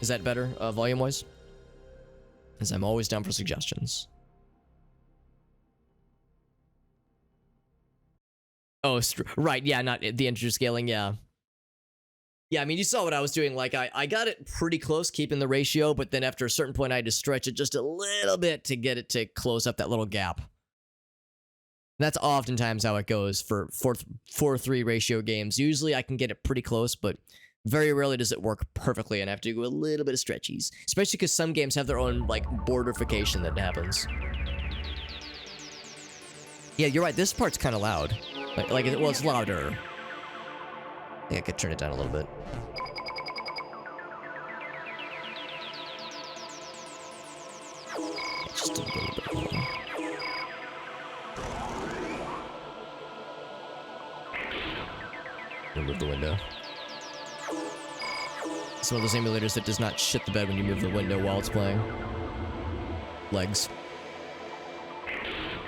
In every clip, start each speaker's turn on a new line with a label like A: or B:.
A: Is that better, volume-wise? Because I'm always down for suggestions. Oh, right, yeah, not the integer scaling, yeah. Yeah, I mean, you saw what I was doing. Like, I got it pretty close, keeping the ratio, but then after a certain point, I had to stretch it just a little bit to get it to close up that little gap. That's oftentimes how it goes for 4:3 ratio games. Usually I can get it pretty close, but very rarely does it work perfectly, and I have to do a little bit of stretchies. Especially because some games have their own, like, borderification that happens. Yeah, you're right. This part's kind of loud. Well, it's louder. I think I could turn it down a little bit. Just a little bit more. Move the window. It's one of those emulators that does not shit the bed when you move the window while it's playing. Legs.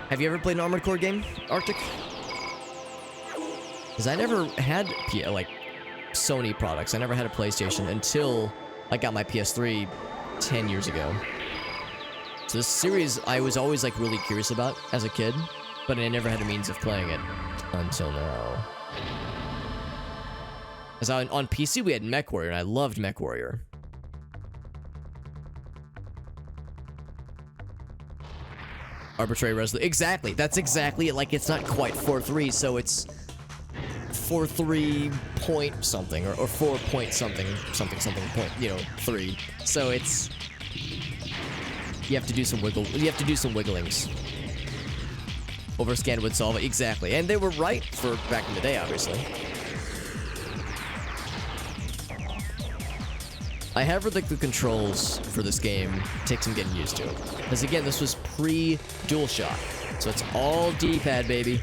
A: Have you ever played an Armored Core game, Arctic? Because I never had, like, Sony products. I never had a PlayStation until I got my PS3 10 years ago. So this series I was always, like, really curious about as a kid, but I never had a means of playing it until now. Because on PC we had MechWarrior, and I loved MechWarrior. Arbitrary resolution. Exactly. That's exactly it. Like, it's not quite 4:3, so it's 4:3 point something, or 4 point something point, 3. So it's, you have to do some wigglings. Overscan would solve it. Exactly. And they were right for back in the day, obviously. I have heard, like, the controls for this game take some getting used to. Because, again, this was pre-DualShock. So it's all D-pad, baby.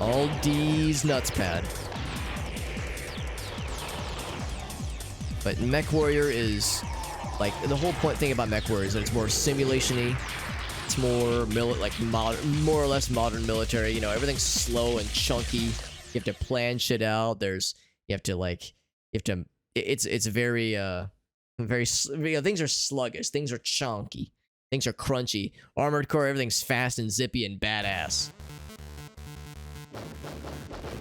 A: All D's nuts pad. But MechWarrior is, like, the whole thing about MechWarrior is that it's more simulation-y. It's more, more or less modern military. You know, everything's slow and chunky. You have to plan shit out. It's very, things are sluggish. Things are chunky. Things are crunchy. Armored Core, everything's fast and zippy and badass.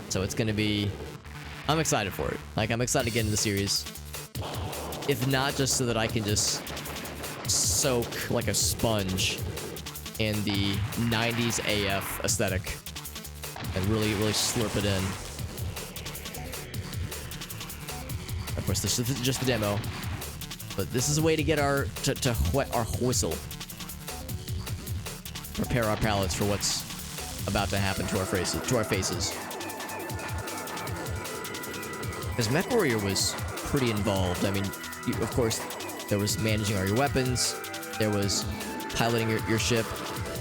A: So it's gonna be, I'm excited for it. Like, I'm excited to get into the series. If not just so that I can just soak like a sponge in the 90s AF aesthetic and really slurp it in. Of course, this is just the demo, but this is a way to get to whet our whistle, prepare our palates for what's about to happen to our faces. Because MechWarrior was pretty involved. I mean, of course, there was managing all your weapons, there was piloting your ship,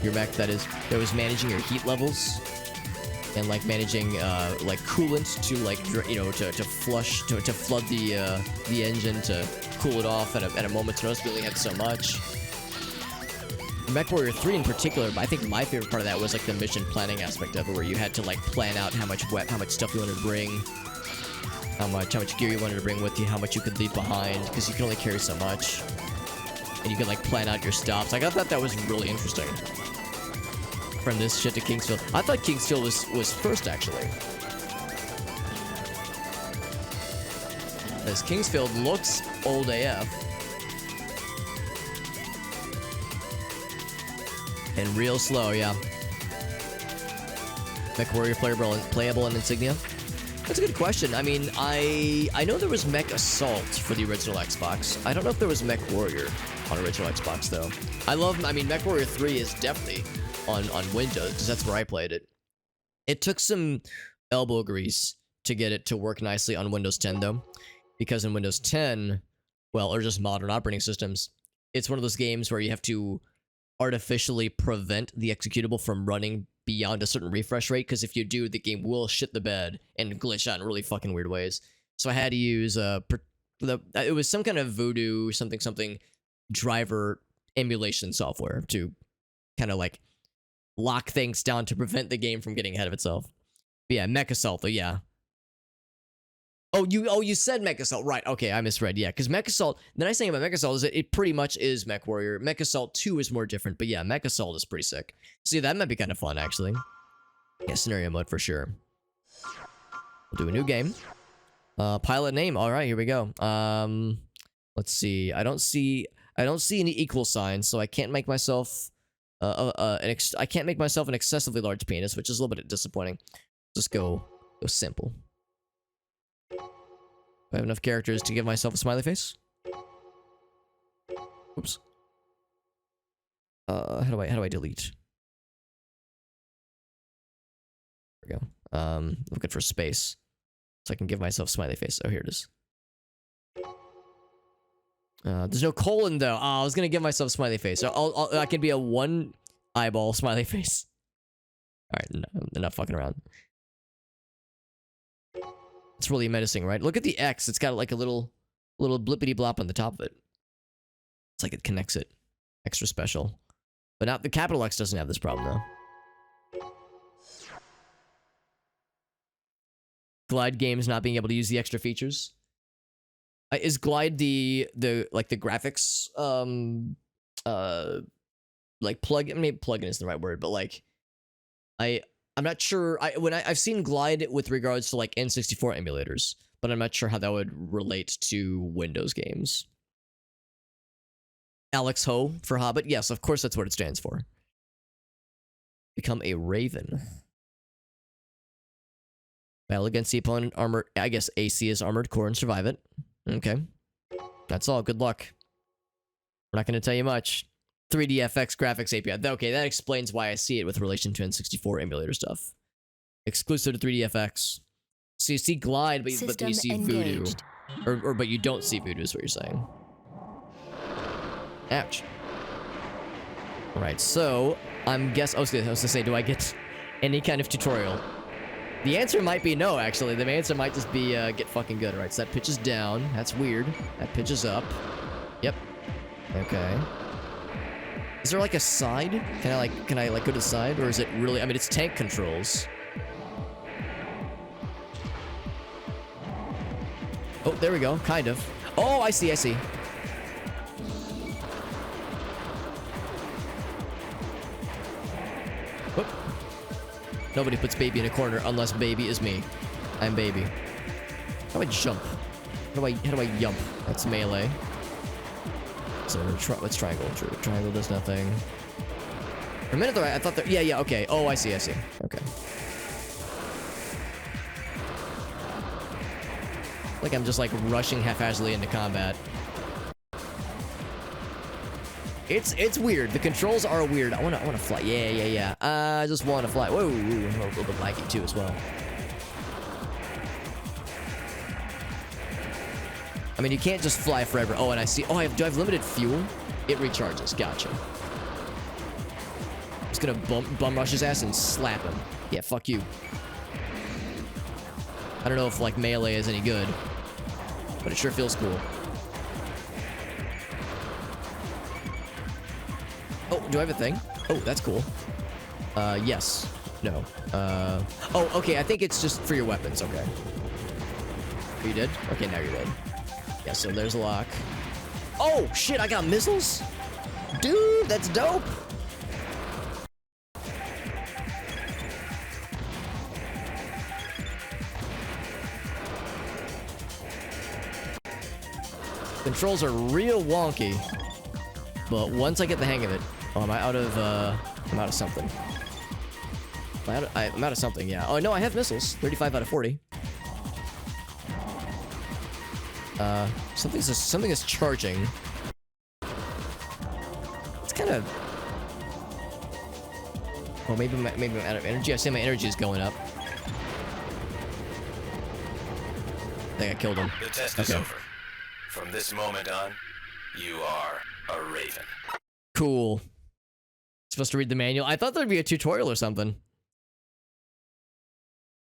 A: your mech, that is, there was managing your heat levels, and, like, managing like coolant to, like, to flood the engine to cool it off at a moment's notice. We only had so much. MechWarrior 3 in particular, I think my favorite part of that was, like, the mission planning aspect of it, where you had to, like, plan out how much stuff you wanted to bring, how much gear you wanted to bring with you, how much you could leave behind, because you can only carry so much, and you can, like, plan out your stops. Like, I thought that was really interesting. From this shit to Kingsfield. I thought Kingsfield was first, actually. As Kingsfield looks old AF. And real slow, yeah. MechWarrior playable in Insignia? That's a good question. I mean, I know there was Mech Assault for the original Xbox. I don't know if there was MechWarrior on original Xbox, though. I mean, MechWarrior 3 is definitely on Windows, because that's where I played it. It took some elbow grease to get it to work nicely on Windows 10, though. Because in Windows 10, well, or just modern operating systems, it's one of those games where you have to artificially prevent the executable from running beyond a certain refresh rate, because if you do, the game will shit the bed and glitch out in really fucking weird ways. So I had to use it was some kind of voodoo something driver emulation software to kind of, like, lock things down to prevent the game from getting ahead of itself. But yeah, Mech Assault, though, yeah. you said Mech Assault. Right, okay, I misread. Yeah, because Mech Assault, the nice thing about Mech Assault is that it pretty much is MechWarrior. Mech Assault 2 is more different, but yeah, Mech Assault is pretty sick. See, that might be kind of fun, actually. Yeah, scenario mode for sure. We'll do a new game. Pilot name. All right, here we go. Let's see. I don't see any equal signs, so I can't make myself I can't make myself an excessively large penis, which is a little bit disappointing. Just go simple. Do I have enough characters to give myself a smiley face? Oops. How do I delete? There we go. Looking for space so I can give myself a smiley face. Oh, here it is. There's no colon though. Oh, I was gonna give myself a smiley face. So I can be a one eyeball smiley face. All right, no, I'm not fucking around. It's really menacing, right? Look at the X. It's got like a little blippity blop on the top of it. It's like it connects it. Extra special. But now the capital X doesn't have this problem though. Glide games not being able to use the extra features. Is Glide the graphics like plug? Maybe plugin isn't the right word, but like I'm not sure. I've seen Glide with regards to like N64 emulators, but I'm not sure how that would relate to Windows games. Alex Ho for Hobbit. Yes, of course that's what it stands for. Become a Raven. Battle against the opponent, armored. I guess AC is armored core and survive it. Okay. That's all. Good luck. We're not going to tell you much. 3DFX graphics API. Okay, that explains why I see it with relation to N64 emulator stuff. Exclusive to 3DFX. So you see Glide, but you see engaged. Voodoo. But you don't see Voodoo is what you're saying. Ouch. Alright, so I was gonna say, do I get any kind of tutorial? The answer might be no, actually. The answer might just be get fucking good. Alright, so that pitches down. That's weird. That pitches up. Yep. Okay. Is there like a side? Can I go to the side? Or is it really, I mean, it's tank controls. Oh, there we go. Kind of. Oh, I see. Whoop. Nobody puts baby in a corner unless baby is me. I'm baby. How do I jump? How do I jump? That's melee. So what's triangle? Triangle does nothing. For a minute though, I thought that. Yeah. Okay. Oh, I see. Okay. Like I'm just like rushing haphazardly into combat. It's weird. The controls are weird. I wanna fly. Yeah. I just wanna fly. Whoa, a little bit laggy too as well. I mean, you can't just fly forever. Oh, and I see. Oh, do I have limited fuel? It recharges. Gotcha. Just gonna bum rush his ass and slap him. Yeah, fuck you. I don't know if like melee is any good, but it sure feels cool. Oh, do I have a thing? Oh, that's cool. Yes. No. Oh, okay. I think it's just for your weapons. Okay. Are you dead? Okay, now you're dead. Yeah, so there's a lock. Oh, shit, I got missiles? Dude, that's dope. Controls are real wonky. But once I get the hang of it... Oh, am I out of, I'm out of something. I'm out of something, yeah. Oh, no, I have missiles. 35 out of 40. Something is charging. It's kind of... Oh, maybe I'm out of energy. I say my energy is going up. I think I killed him.
B: The test is over. From this moment on, you are a Raven.
A: Cool. Supposed to read the manual. I thought there'd be a tutorial or something.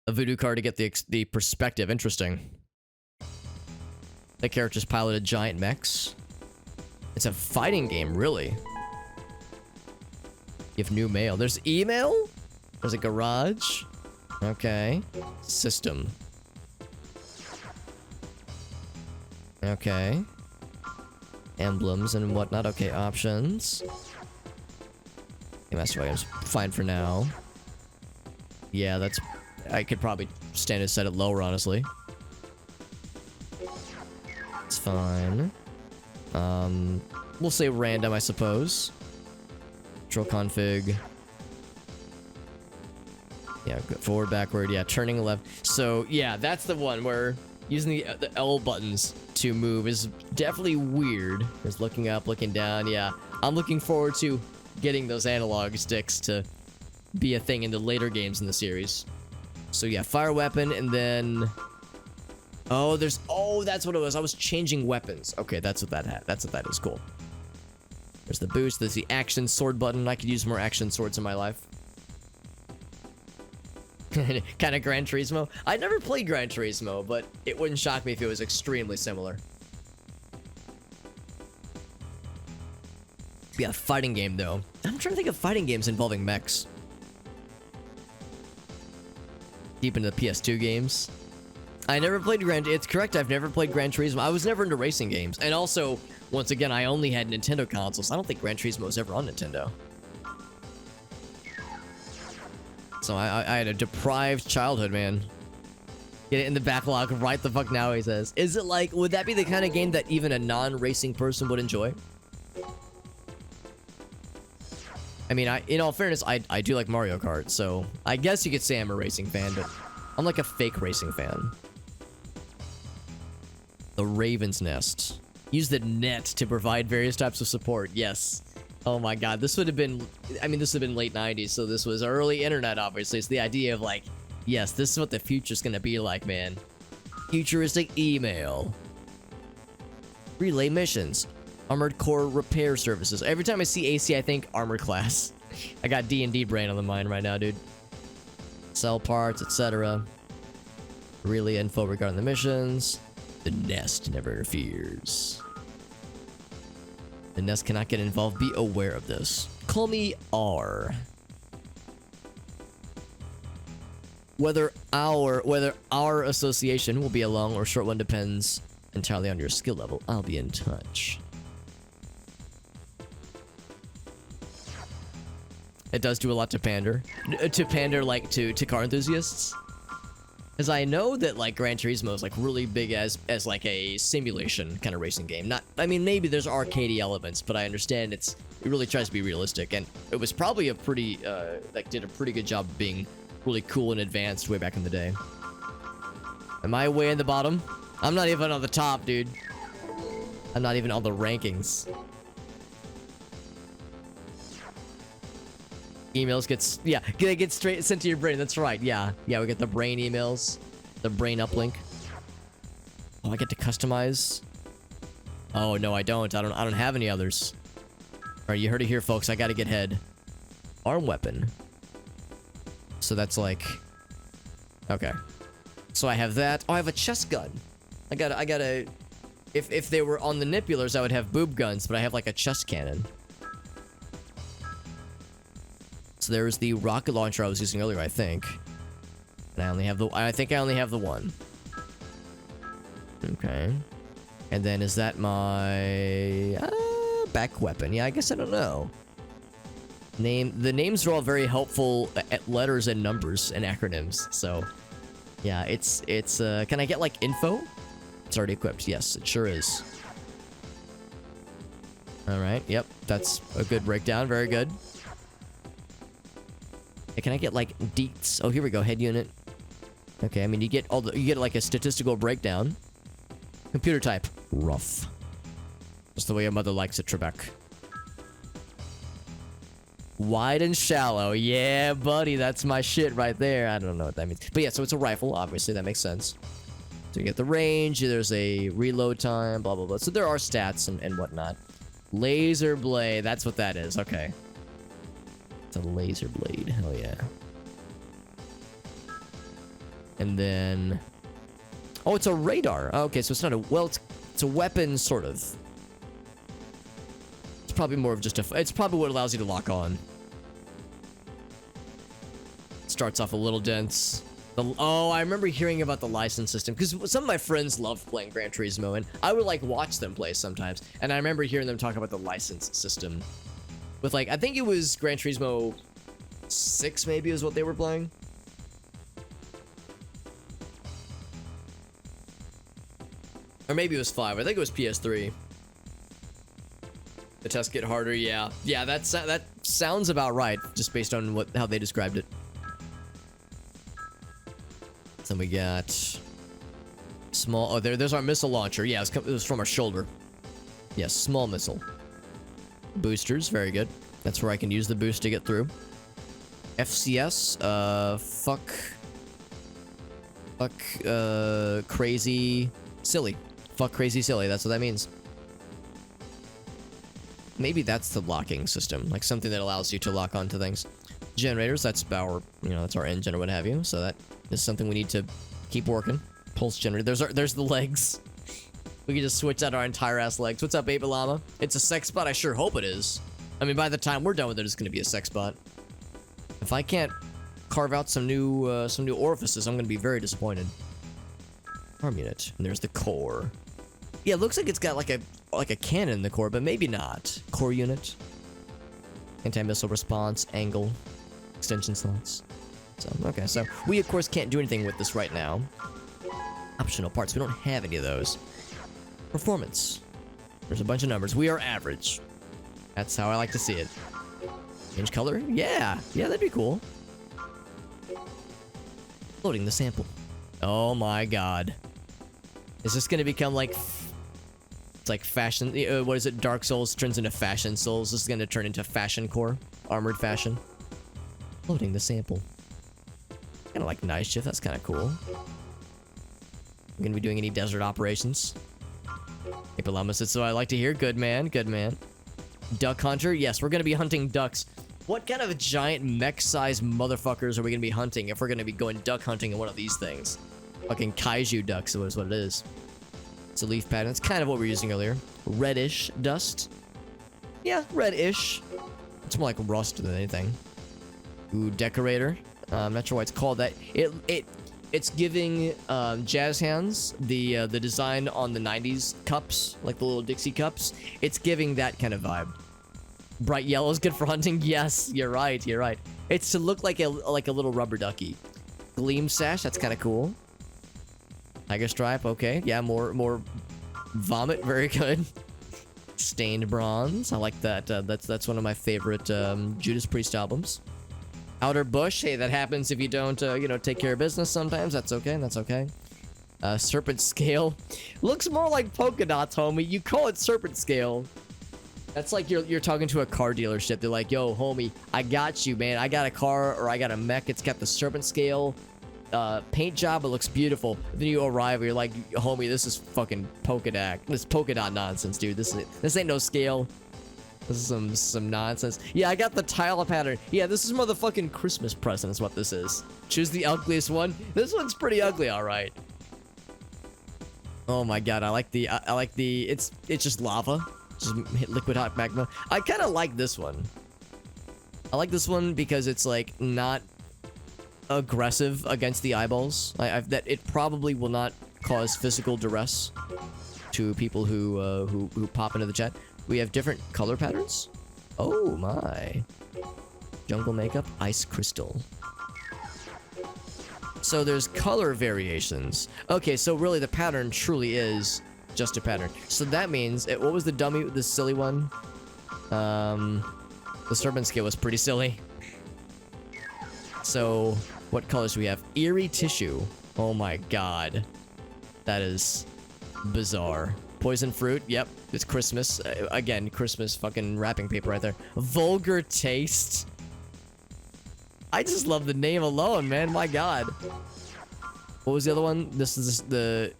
A: A voodoo card to get the perspective. Interesting. The characters piloted giant mechs. It's a fighting game, really. You have new mail. There's email? There's a garage. Okay. System. Okay. Emblems and whatnot. Okay, options. Okay, master items. Fine for now. Yeah, that's... I could probably stand to set it lower, honestly. It's fine. We'll say random, I suppose. Control config. Yeah, forward, backward. Yeah, turning left. So, yeah, that's the one where using the L buttons to move is definitely weird. There's looking up, looking down. Yeah, I'm looking forward to getting those analog sticks to be a thing in the later games in the series. So, yeah, fire weapon, and then... Oh, there's... Oh, that's what it was. I was changing weapons. Okay, that's what that had. That's what that is. Cool. There's the boost. There's the action sword button. I could use more action swords in my life. Kind of Gran Turismo. I never played Gran Turismo, but it wouldn't shock me if it was extremely similar. Yeah, fighting game, though. I'm trying to think of fighting games involving mechs. Deep into the PS2 games. I never played It's correct, I've never played Gran Turismo. I was never into racing games. And also, once again, I only had Nintendo consoles. I don't think Gran Turismo was ever on Nintendo. So I had a deprived childhood, man. Get it in the backlog right the fuck now, he says. Is it like, would that be the kind of game that even a non-racing person would enjoy? I mean, in all fairness, I do like Mario Kart, so I guess you could say I'm a racing fan, but I'm like a fake racing fan. The Raven's Nest. Use the net to provide various types of support. Yes. Oh my god, this would have been... I mean, this would have been late 90s, so this was early internet, obviously. It's the idea of like, yes, this is what the future's gonna be like, man. Futuristic email. Relay missions. Armored Core repair services. Every time I see AC, I think armor class. I got D&D brain on the mind right now, dude. Sell parts, etc. Relay info regarding the missions. The nest never interferes. The nest cannot get involved. Be aware of this. Call me R. Whether our association will be a long or short one depends entirely on your skill level. I'll be in touch. It does do a lot to pander. Like, to car enthusiasts. Because I know that, like, Gran Turismo is, like, really big as like, a simulation kind of racing game. Not, I mean, maybe there's arcadey elements, but I understand it really tries to be realistic. And it was probably a pretty, like, did a pretty good job of being really cool and advanced way back in the day. Am I way in the bottom? I'm not even on the top, dude. I'm not even on the rankings. Emails get straight sent to your brain. That's right. Yeah, we get the brain emails, the brain uplink. Oh, I get to customize. Oh no, I don't. I don't have any others. All right, you heard it here, folks. I gotta get head. Arm weapon. So that's like, okay. So I have that. Oh, I have a chest gun. I gotta. If they were on the nipulars, I would have boob guns, but I have like a chest cannon. So there's the rocket launcher I was using earlier, I think. And I think I only have the one. Okay. And then is that my back weapon? Yeah, I guess I don't know. The names are all very helpful at letters and numbers and acronyms. So yeah, it's can I get like info? It's already equipped. Yes, it sure is. All right. Yep, that's a good breakdown. Very good. Can I get like deets? Oh, here we go. Head unit. Okay, I mean you get like a statistical breakdown. Computer type rough. That's the way your mother likes it, Trebek. Wide and shallow. Yeah, buddy, that's my shit right there. I don't know what that means. But yeah, so it's a rifle, obviously, that makes sense. So you get the range, there's a reload time, blah blah blah. So there are stats and whatnot. Laser blade, that's what that is. Okay. It's a laser blade. Hell yeah. And then... Oh, it's a radar. Oh, okay, so it's not a... Well, it's a weapon, sort of. It's probably more of just a... It's probably what allows you to lock on. Starts off a little dense. Oh, I remember hearing about the license system because some of my friends love playing Gran Turismo, and I would like watch them play sometimes. And I remember hearing them talk about the license system with like I think it was Gran Turismo 6 maybe is what they were playing. Or maybe it was 5. I think it was PS3. The tests get harder. Yeah, that sounds about right, just based on how they described it. Then we got small. Oh, there's our missile launcher. Yeah, it was from our shoulder. Yes, small missile. Boosters, very good. That's where I can use the boost to get through. FCS, crazy silly. Fuck crazy silly. That's what that means. Maybe that's the locking system, like something that allows you to lock onto things. Generators, that's our, that's our engine or what have you. So that is something we need to keep working. Pulse generator. There's the legs. We can just switch out our entire ass legs. What's up, Baby Llama? It's a sex spot. I sure hope it is. I mean, by the time we're done with it, it's going to be a sex spot. If I can't carve out some new orifices, I'm going to be very disappointed. Arm unit. And there's the core. Yeah, it looks like it's got like a cannon in the core, but maybe not. Core unit. Anti-missile response, angle, extension slots. So, okay, so we of course can't do anything with this right now. Optional parts, we don't have any of those. Performance. There's a bunch of numbers. We are average. That's how I like to see it. Change color? Yeah, that'd be cool. Loading the sample. Oh my god. Is this gonna become like... It's like fashion... what is it? Dark Souls turns into Fashion Souls. This is gonna turn into Fashion Core. Armored Fashion. Loading the sample. Kinda like night shift. That's kinda cool. We're gonna be doing any desert operations. Ipalamas, it's what I like to hear. Good man, good man. Duck hunter? Yes, we're gonna be hunting ducks. What kind of giant mech-sized motherfuckers are we gonna be hunting if we're gonna be going duck hunting in one of these things? Fucking kaiju ducks is what it is. It's a leaf pattern. It's kind of what we were using earlier. Reddish dust. Yeah, reddish. It's more like rust than anything. Ooh, decorator. I'm not sure why it's called that. It's giving jazz hands the design on the 90s cups, like the little Dixie cups. It's giving that kind of vibe. Bright yellow is good for hunting. Yes, you're right. You're right. It's to look like a little rubber ducky. Gleam sash. That's kind of cool. Tiger stripe. Okay. Yeah. More vomit. Very good. Stained bronze. I like that. That's one of my favorite Judas Priest albums. Outer bush. Hey, that happens if you don't, take care of business sometimes. That's okay. That's okay. Serpent scale. Looks more like polka dots, homie. You call it serpent scale. That's like you're talking to a car dealership. They're like, yo, homie, I got you, man. I got a car or I got a mech. It's got the serpent scale paint job. It looks beautiful. Then you arrive and you're like, homie, this is fucking polka dot. This polka dot nonsense, dude. This ain't no scale. This is some nonsense. Yeah, I got the tile pattern. Yeah, this is motherfucking Christmas present is what this is. Choose the ugliest one. This one's pretty ugly, all right. Oh my god, I like the it's just lava. Just hit liquid hot magma. I kind of like this one. I like this one because it's like not aggressive against the eyeballs. That it probably will not cause physical duress to people who pop into the chat. We have different color patterns. Oh my. Jungle makeup, ice crystal. So there's color variations. Okay, so really the pattern truly is just a pattern. So that means, what was the dummy, the silly one? The serpent scale was pretty silly. So, what colors do we have? Eerie tissue. Oh my god. That is bizarre. Poison fruit, yep, it's Christmas. Again, Christmas fucking wrapping paper right there. Vulgar taste. I just love the name alone, man, my god. What was the other one? This is the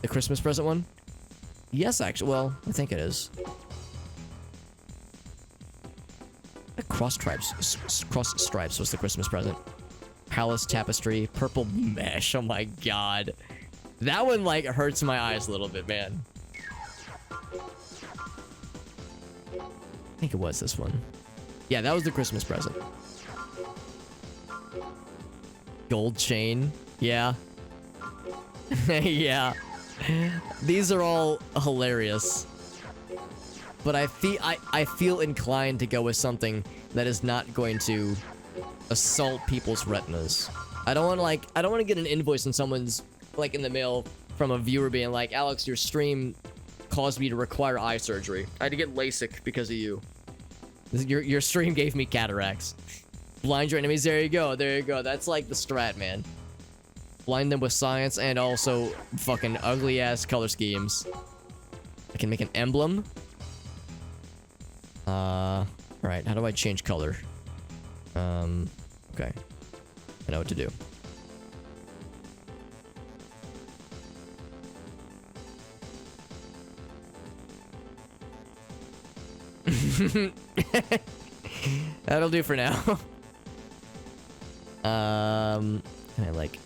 A: Christmas present one? Yes, actually, well, I think it is. Cross stripes was the Christmas present. Palace tapestry, purple mesh, oh my god. That one, like, hurts my eyes a little bit, man. I think it was this one. Yeah, that was the Christmas present. Gold chain. Yeah. Yeah. These are all hilarious. But I feel inclined to go with something that is not going to assault people's retinas. I don't want to get an invoice in someone's, like, in the mail from a viewer being like, Alex, your stream caused me to require eye surgery. I had to get LASIK because of you. Your stream gave me cataracts. Blind your enemies. There you go. There you go. That's like the strat, man. Blind them with science and also fucking ugly ass color schemes. I can make an emblem. Right. How do I change color? Okay. I know what to do. That'll do for now. I like...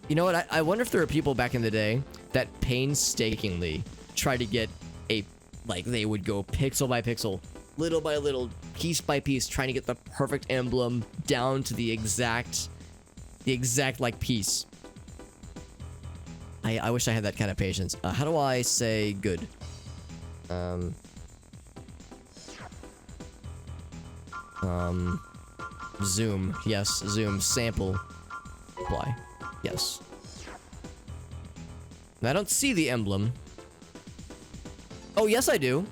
A: You know what? I wonder if there were people back in the day that painstakingly try to get a... Like, they would go pixel by pixel, little by little, piece by piece, trying to get the perfect emblem down to the exact, like, piece. I wish I had that kind of patience. How do I say good? Zoom. Yes, zoom. Sample. Apply. Yes. I don't see the emblem. Oh, yes, I do.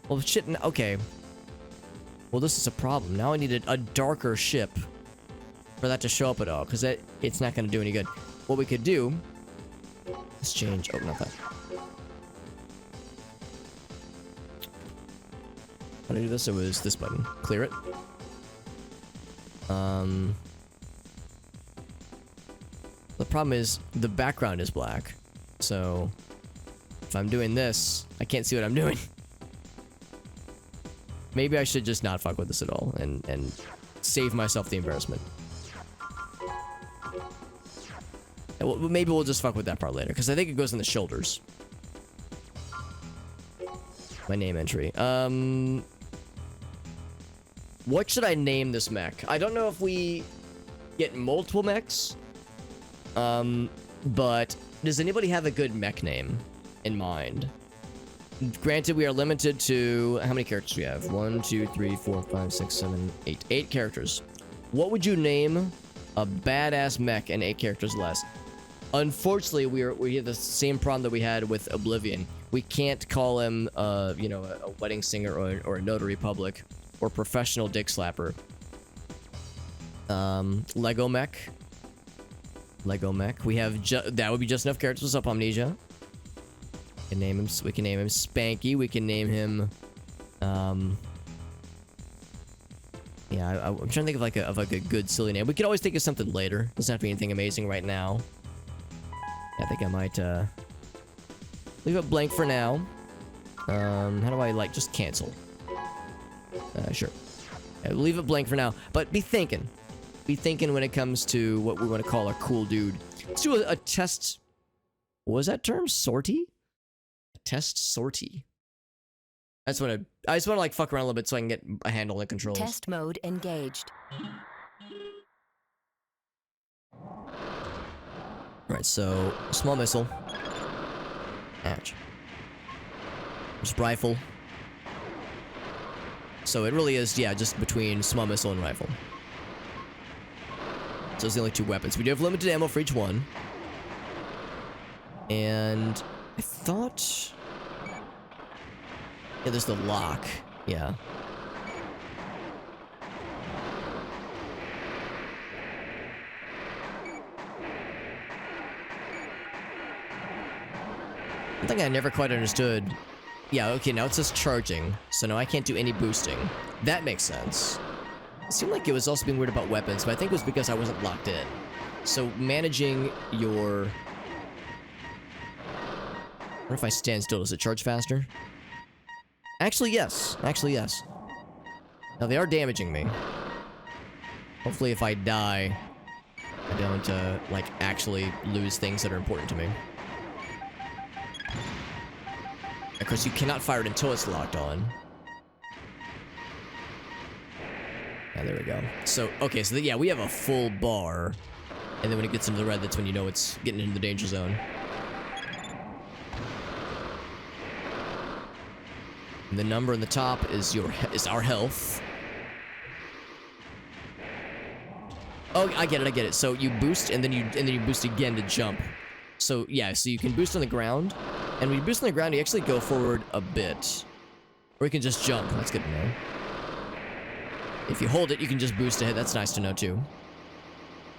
A: Well, shit. Okay. Well, this is a problem. Now I need a darker ship for that to show up at all, because it's not going to do any good. What we could do is change... Oh, not that. How do I do this? It was this button. Clear it. The problem is the background is black. So if I'm doing this, I can't see what I'm doing. Maybe I should just not fuck with this at all and save myself the embarrassment. Well, maybe we'll just fuck with that part later, because I think it goes in the shoulders. My name entry. What should I name this mech? I don't know if we get multiple mechs. But does anybody have a good mech name in mind? Granted, we are limited to... How many characters do we have? 1, 2, 3, 4, 5, 6, 7, 8. 8 characters. What would you name a badass mech in 8 characters less? Unfortunately, we have the same problem that we had with Oblivion. We can't call him, you know, a wedding singer or a notary public or professional dick slapper. Lego mech. Lego mech. We have that would be just enough characters. What's up, Amnesia? We can name him Spanky. We can name him yeah, I'm trying to think of like a good silly name. We could always think of something later. Doesn't have to be anything amazing right now. I think I might leave it blank for now. How do I like just cancel? Sure. Yeah, leave it blank for now, but be thinking. Be thinking when it comes to what we want to call a cool dude. Let's do a test. What was that term? Sortie? A test sortie. I just want to like fuck around a little bit so I can get a handle on the controls.
C: Test mode engaged.
A: Right, so small missile. Ouch. Just rifle. So it really is, yeah, just between small missile and rifle. So those are the only 2 weapons. We do have limited ammo for each one. And I thought... Yeah, there's the lock. Yeah. I think I never quite understood. Yeah, okay, now it says charging. So now I can't do any boosting. That makes sense. It seemed like it was also being weird about weapons, but I think it was because I wasn't locked in. So managing your... I wonder if I stand still, does it charge faster? Actually, yes. Actually, yes. Now, they are damaging me. Hopefully, if I die, I don't, like, actually lose things that are important to me. Of course, you cannot fire it until it's locked on. Yeah, there we go. So, okay, so yeah, we have a full bar. And then when it gets into the red, that's when you know it's getting into the danger zone. And the number on the top is our health. Oh, I get it. So you boost and then you boost again to jump. So yeah, so you can boost on the ground, and when you boost on the ground, you actually go forward a bit, or you can just jump. That's good to know. If you hold it, you can just boost ahead. That's nice to know too.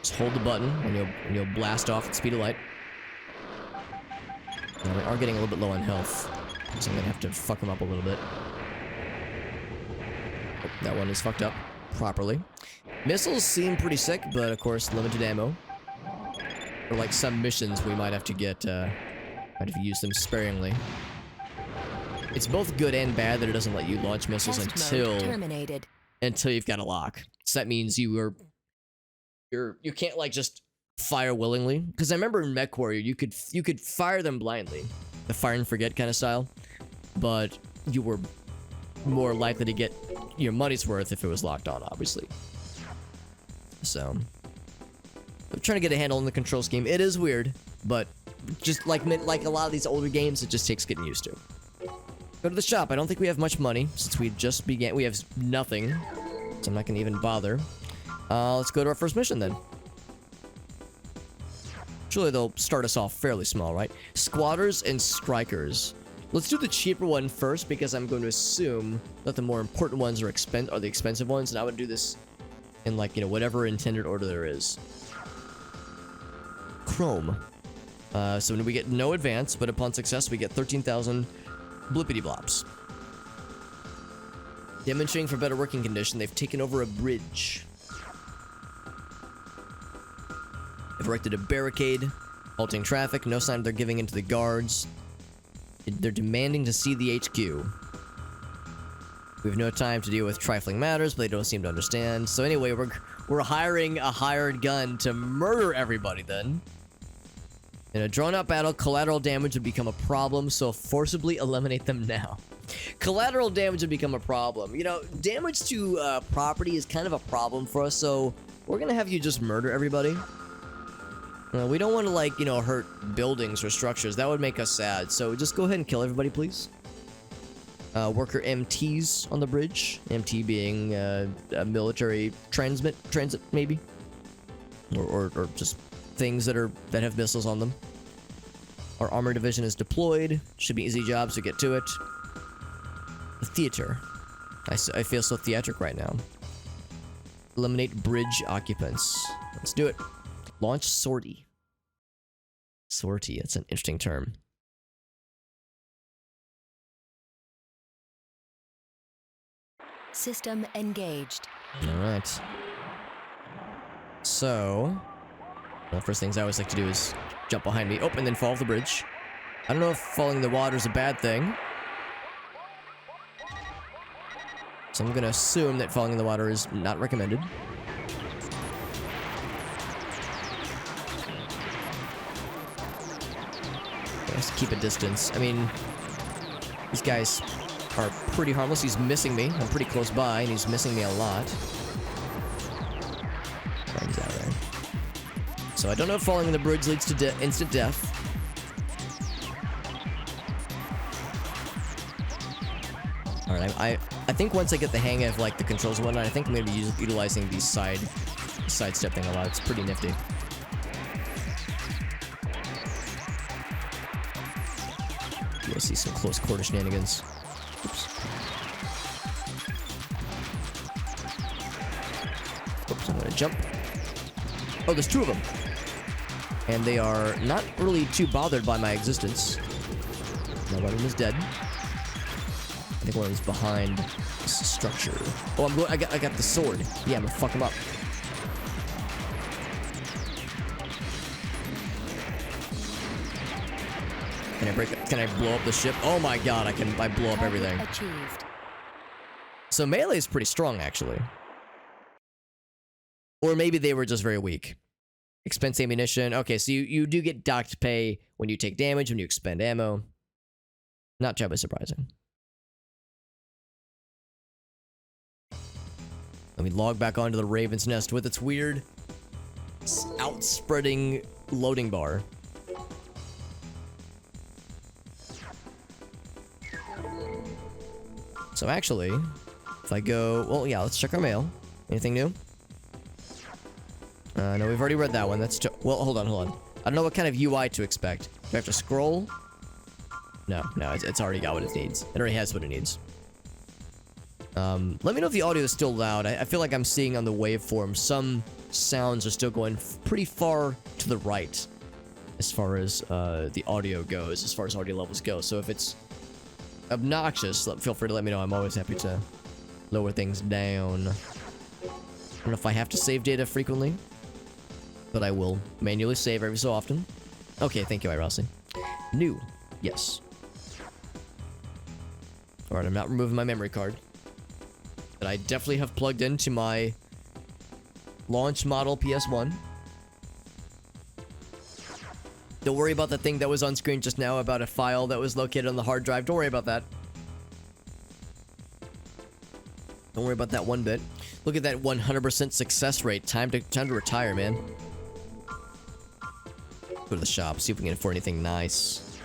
A: Just hold the button, and you'll blast off at the speed of light. Now, we are getting a little bit low on health, so I'm gonna have to fuck them up a little bit. Oh, that one is fucked up properly. Missiles seem pretty sick, but of course limited ammo. For like some missions, we might have to get, might have to use them sparingly. It's both good and bad that it doesn't let you launch missiles until you've got a lock. So that means you can't like just fire willingly. Because I remember in MechWarrior, you could fire them blindly, the fire and forget kind of style, but you were more likely to get your money's worth if it was locked on, obviously. So I'm trying to get a handle on the control scheme. It is weird, but just like a lot of these older games, it just takes getting used to. Go to the shop. I don't think we have much money since we just began. We have nothing, so I'm not gonna even bother. Let's go to our first mission then. Surely they'll start us off fairly small, right? Squatters and strikers. Let's do the cheaper one first because I'm going to assume that the more important ones are the expensive ones, and I would do this in like, you know, whatever intended order there is. Chrome. So when we get no advance, but upon success, we get 13,000 blippity blops. Demonstrating for better working condition, they've taken over a bridge. They've erected a barricade, halting traffic, no sign they're giving in to the guards. They're demanding to see the HQ. We have no time to deal with trifling matters, but they don't seem to understand. So anyway, we're hiring a hired gun to murder everybody then. In a drawn-out battle, collateral damage would become a problem, so forcibly eliminate them now. Collateral damage would become a problem. You know, damage to property is kind of a problem for us, so we're gonna have you just murder everybody. We don't want to, like, you know, hurt buildings or structures. That would make us sad, so just go ahead and kill everybody, please. Worker MTs on the bridge. MT being a military transit, maybe? Or just things that have missiles on them. Our armor division is deployed. Should be easy jobs to get to it. The theater. I feel so theatric right now. Eliminate bridge occupants. Let's do it. Launch sortie. Sortie, that's an interesting term.
C: System engaged.
A: Alright. So, the first things I always like to do is jump behind me. Oh, and then fall off the bridge. I don't know if falling in the water is a bad thing. So I'm gonna assume that falling in the water is not recommended. Just keep a distance. I mean, these guys are pretty harmless. He's missing me. I'm pretty close by, and he's missing me a lot. He's out there. So I don't know if falling in the bridge leads to instant death. Alright, I think once I get the hang of, like, the controls and whatnot, I think I'm going to be utilizing these sidestep thing a lot. It's pretty nifty. You'll see some close quarter shenanigans. Oops. Oops, I'm going to jump. Oh, there's two of them. And they are not really too bothered by my existence. Now one of them is dead. I think one of them's behind this structure. Oh, I got the sword. Yeah, I'm gonna fuck him up. Can I blow up the ship? Oh my god, I blow up everything.
C: Achieved.
A: So melee is pretty strong, actually. Or maybe they were just very weak. Expense ammunition. Okay, so you do get docked pay when you take damage, when you expend ammo. Not terribly surprising. Let me log back onto the Raven's Nest with its weird outspreading loading bar. So actually, if I go, well, yeah, let's check our mail. Anything new? No, we've already read that one. That's well, hold on. I don't know what kind of UI to expect. Do I have to scroll? No, it's already got what it needs. It already has what it needs. Let me know if the audio is still loud. I feel like I'm seeing on the waveform some sounds are still going pretty far to the right as far as the audio goes, as far as audio levels go. So if it's obnoxious, feel free to let me know. I'm always happy to lower things down. I don't know if I have to save data frequently, but I will manually save every so often. Okay, thank you, Rossi. New. Yes. Alright, I'm not removing my memory card. That I definitely have plugged into my launch model PS1. Don't worry about the thing that was on screen just now about a file that was located on the hard drive. Don't worry about that. Don't worry about that one bit. Look at that 100% success rate. Time to retire, man. Go to the shop, see if we can afford anything nice.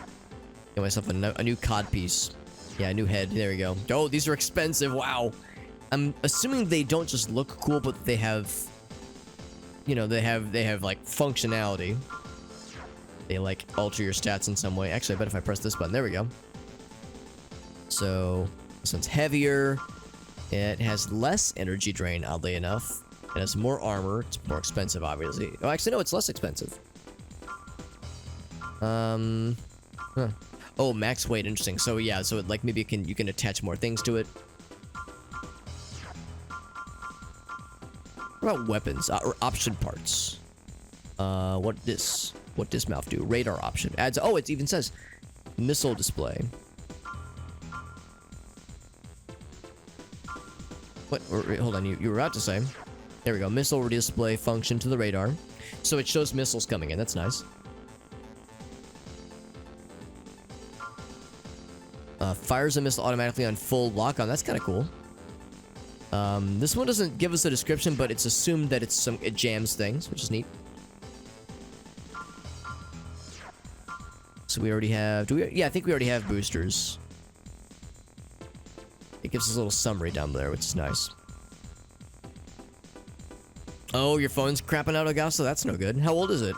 A: Get myself a new cod piece. Yeah, a new head. There we go. Oh, these are expensive. Wow. I'm assuming they don't just look cool, but they have, you know, they have like functionality. They like alter your stats in some way. Actually, I bet if I press this button, there we go. So this one's heavier. It has less energy drain, oddly enough. It has more armor. It's more expensive, obviously. Oh, actually, no, it's less expensive. Huh. Oh, max weight, interesting. So yeah, so it, like maybe you can attach more things to it. What about weapons or option parts? What does mouth do? Radar option adds. Oh, it even says missile display. What? Hold on, you were about to say. There we go. Missile display function to the radar, so it shows missiles coming in. That's nice. Fires a missile automatically on full lock-on. That's kind of cool. This one doesn't give us a description, but it's assumed that it jams things, which is neat. So we already have... Yeah, I think we already have boosters. It gives us a little summary down there, which is nice. Oh, your phone's crapping out, Augusta? That's no good. How old is it?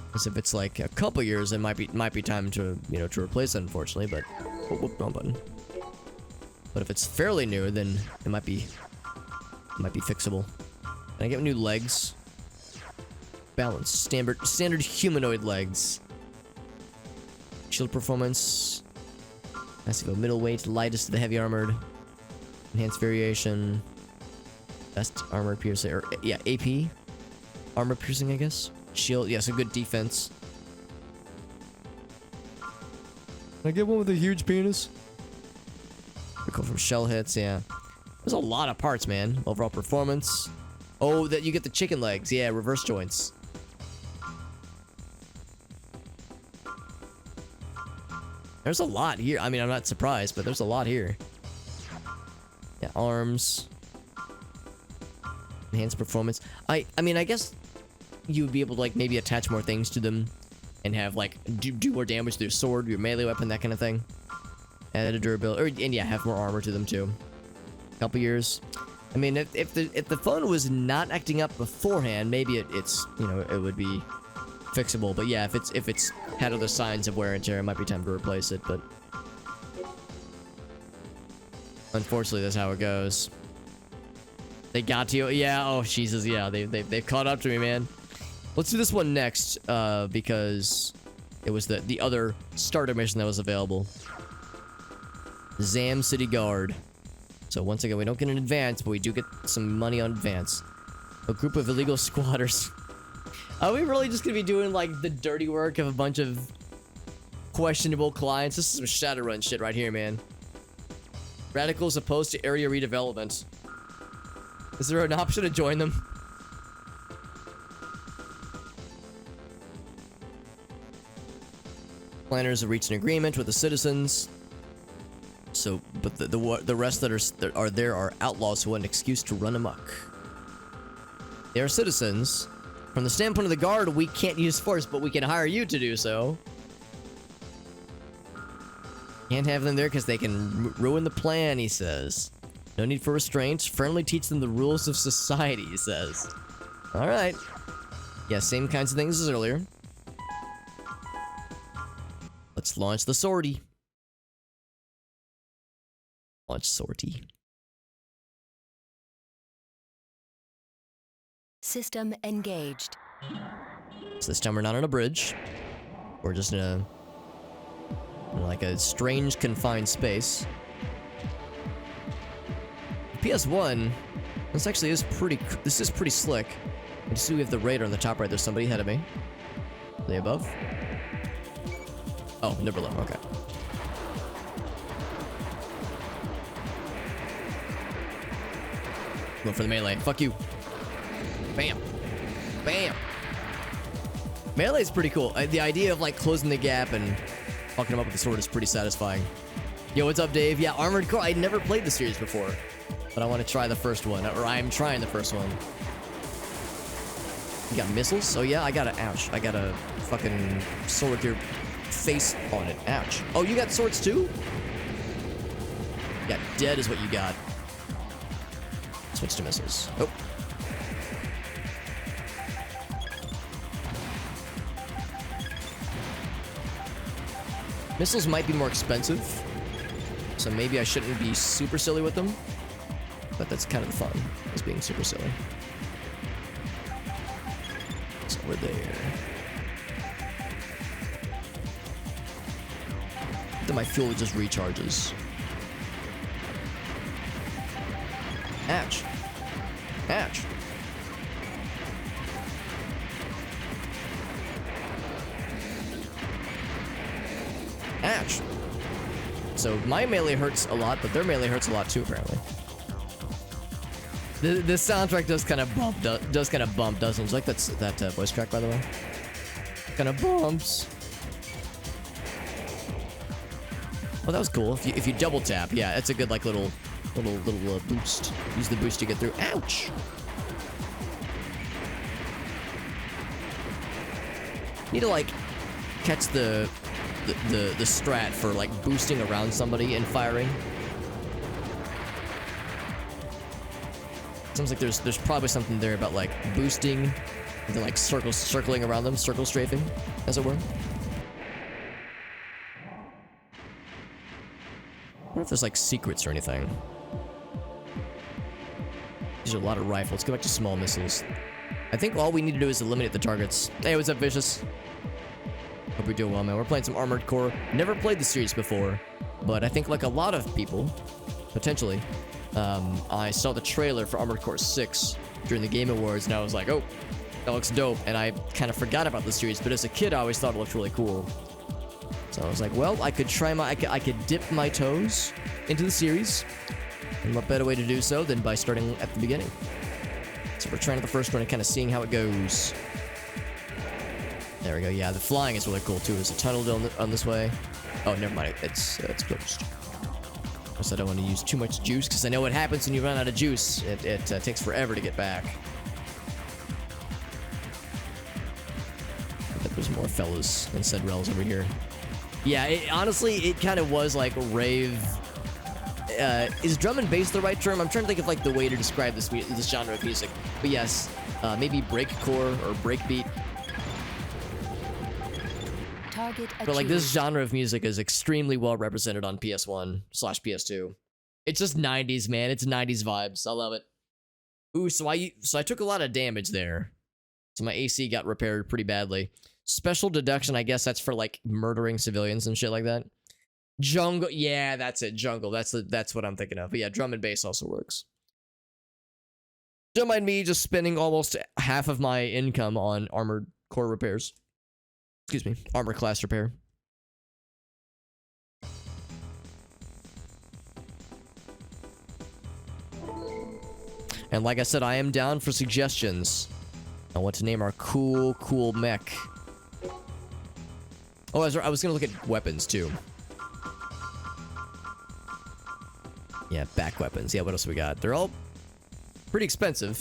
A: Because if it's like a couple years, it might be time to, you know, to replace it, unfortunately, but... Whoop, wrong button. But if it's fairly new, then it might be fixable. Can I get new legs? Balance. Standard humanoid legs. Shield performance. Has to go middleweight, lightest to the heavy armored. Enhanced variation. Best armor piercing. Or, yeah, AP. Armor piercing, I guess. Shield. Yeah, so good defense. Can I get one with a huge penis? Recoil from shell hits, yeah. There's a lot of parts, man. Overall performance. Oh, that you get the chicken legs. Yeah, reverse joints. There's a lot here. I mean, I'm not surprised, but there's a lot here. Yeah, arms. Enhanced performance. I mean, I guess you would be able to, like, maybe attach more things to them and have, like, do more damage to your sword, your melee weapon, that kind of thing. Added durability, and yeah, have more armor to them too. Couple years. I mean, if the phone was not acting up beforehand, maybe it's, you know, it would be fixable. But yeah, if it's had other signs of wear and tear, it might be time to replace it. But unfortunately, that's how it goes. They got to you. Yeah. Oh Jesus. Yeah. They've caught up to me, man. Let's do this one next, because it was the other starter mission that was available. Zam City Guard. So once again, we don't get an advance, but we do get some money on advance. A group of illegal squatters. Are we really just gonna be doing like the dirty work of a bunch of questionable clients? This is some Shadowrun shit right here, man. Radicals opposed to area redevelopment. Is there an option to join them? Planners have reached an agreement with the citizens. So, but the rest that are there are outlaws who want an excuse to run amok. They are citizens. From the standpoint of the guard, we can't use force, but we can hire you to do so. Can't have them there because they can ruin the plan, he says. No need for restraint. Friendly teach them the rules of society, he says. Alright. Yeah, same kinds of things as earlier. Let's launch the sortie. Launch sortie.
C: System engaged.
A: So this time we're not on a bridge. We're just in a... like a strange confined space. PS1, this actually is pretty... this is pretty slick. You see we have the radar on the top right. There's somebody ahead of me. Are they above? Oh, they're below. Okay. Go for the melee. Fuck you. Bam. Bam. Melee is pretty cool. The idea of like closing the gap and fucking him up with the sword is pretty satisfying. Yo, what's up, Dave? Yeah, Armored Core. I'd never played the series before, but I want to try the first one, or I'm trying the first one. You got missiles? Oh yeah, I got a... ouch. I got a fucking sword with your face on it. Ouch. Oh, you got swords too? Yeah, dead is what you got. Switch to missiles. Oh. Missiles might be more expensive, so maybe I shouldn't be super silly with them. But that's kind of the fun, is being super silly. So we're there. Then my fuel just recharges. Ouch. Ouch. Ouch. So my melee hurts a lot, but their melee hurts a lot too, apparently. This soundtrack does kind of bump, doesn't it? Like that voice track, by the way. Kind of bumps. Well, that was cool. If you double tap, yeah, it's a good like little boost. Use the boost to get through. Ouch. Need to like catch the strat for like boosting around somebody and firing. Seems like there's probably something there about like boosting and then like circling around them, circle strafing, as it were. I wonder if there's like secrets or anything. These are a lot of rifles. Let's go back to small missiles. I think all we need to do is eliminate the targets. Hey, what's up, Vicious? Hope you're doing well, man. We're playing some Armored Core. Never played the series before, but I think like a lot of people, potentially, I saw the trailer for Armored Core 6 during the Game Awards, and I was like, oh, that looks dope. And I kind of forgot about the series, but as a kid, I always thought it looked really cool. So I was like, well, I could try I could dip my toes into the series. And what better way to do so than by starting at the beginning? So we're trying out the first one and kind of seeing how it goes. There we go. Yeah, the flying is really cool too. There's a tunnel on this way. Oh, never mind. It's closed. Plus, I don't want to use too much juice because I know what happens when you run out of juice. It takes forever to get back. I bet there's more fellas and said rels over here. Yeah, honestly, it kind of was like rave. Is drum and bass the right term? I'm trying to think of like the way to describe this genre of music. But yes, maybe breakcore or breakbeat. But like this genre of music is extremely well represented on PS1/PS2. It's just 90s, man. It's 90s vibes. I love it. Ooh, so I took a lot of damage there. So my AC got repaired pretty badly. Special deduction, I guess that's for like murdering civilians and shit like that. Jungle, yeah, that's it. Jungle, that's what I'm thinking of. But yeah, drum and bass also works. Don't mind me just spending almost half of my income on Armored Core repairs. Excuse me, armor class repair. And like I said, I am down for suggestions on what to name our cool mech. Oh, I was gonna look at weapons too. Yeah, back weapons. Yeah, what else we got? They're all pretty expensive.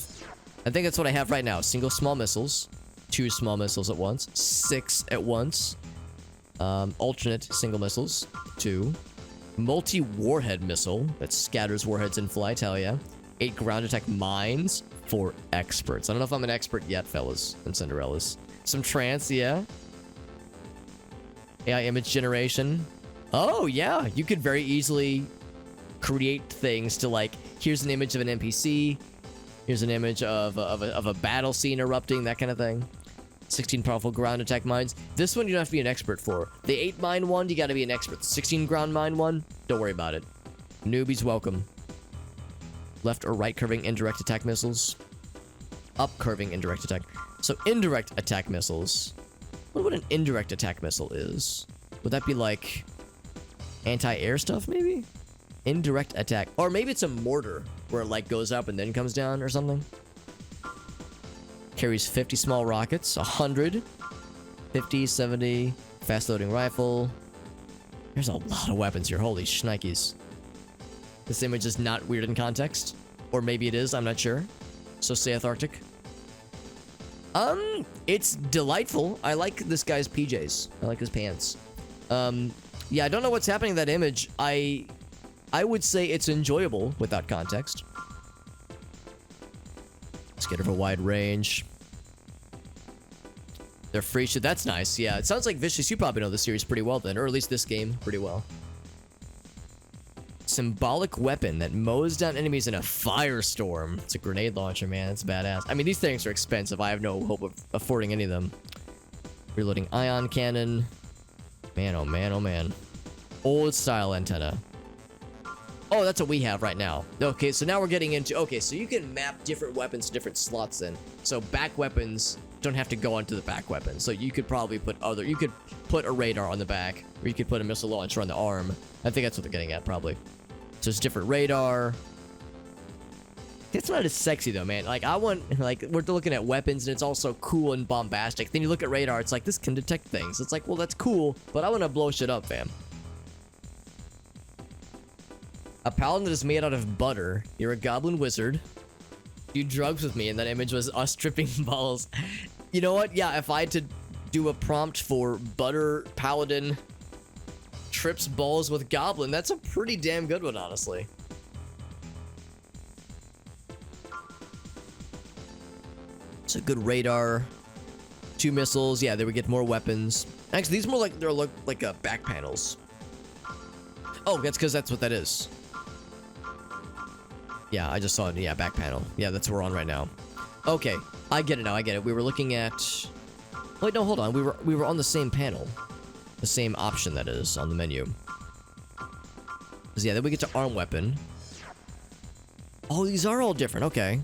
A: I think that's what I have right now. Single small missiles. 2 small missiles at once. 6 at once. Alternate single missiles. 2. Multi-warhead missile that scatters warheads in flight. Hell yeah. 8 ground attack mines for experts. I don't know if I'm an expert yet, fellas and Cinderellas. Some trance, yeah. AI image generation. Oh, yeah. You could very easily create things to, like, here's an image of an NPC. Here's an image of a battle scene erupting, that kind of thing. 16 powerful ground attack mines. This one you don't have to be an expert for. The 8 mine one, you gotta be an expert. 16 ground mine one, don't worry about it. Newbies welcome. Left or right curving indirect attack missiles. Up curving indirect attack. So indirect attack missiles. I wonder what an indirect attack missile is. Would that be like anti-air stuff, maybe? Indirect attack. Or maybe it's a mortar where it like goes up and then comes down or something. Carries 50 small rockets, 100, 50, 70, fast loading rifle. There's a lot of weapons here. Holy shnikes. This image is not weird in context. Or maybe it is, I'm not sure. So saith Arctic. It's delightful. I like this guy's PJs. I like his pants. Yeah, I don't know what's happening in that image. I would say it's enjoyable without context. Let's get over wide range. They're free shit. That's nice. Yeah, it sounds like Vicious. You probably know the series pretty well then, or at least this game pretty well. Symbolic weapon that mows down enemies in a firestorm. It's a grenade launcher, man. It's badass. I mean, these things are expensive. I have no hope of affording any of them. Reloading ion cannon. Man, oh man, oh man. Old style antenna. Oh, that's what we have right now. Okay, so now we're getting into... Okay, so you can map different weapons to different slots then. So back weapons don't have to go onto the back weapon. So you could probably put other... You could put a radar on the back, or you could put a missile launcher on the arm. I think that's what they're getting at, probably. So it's different radar. It's not as sexy, though, man. Like, I want... Like, we're looking at weapons, and it's also cool and bombastic. Then you look at radar, it's like, this can detect things. It's like, well, that's cool, but I want to blow shit up, fam. A paladin that is made out of butter. You're a goblin wizard. Do drugs with me, and that image was us tripping balls. You know what? Yeah, if I had to do a prompt for butter paladin trips balls with goblin, that's a pretty damn good one, honestly. It's a good radar. 2 missiles. Yeah, there we get more weapons. Actually, these more like they're like back panels. Oh, that's because that's what that is. Yeah, I just saw it. Yeah, back panel. Yeah, that's what we're on right now. Okay, I get it now. I get it. We were looking at... Wait, no, hold on. We were on the same panel. The same option, that is, on the menu. Yeah, then we get to arm weapon. Oh, these are all different. Okay.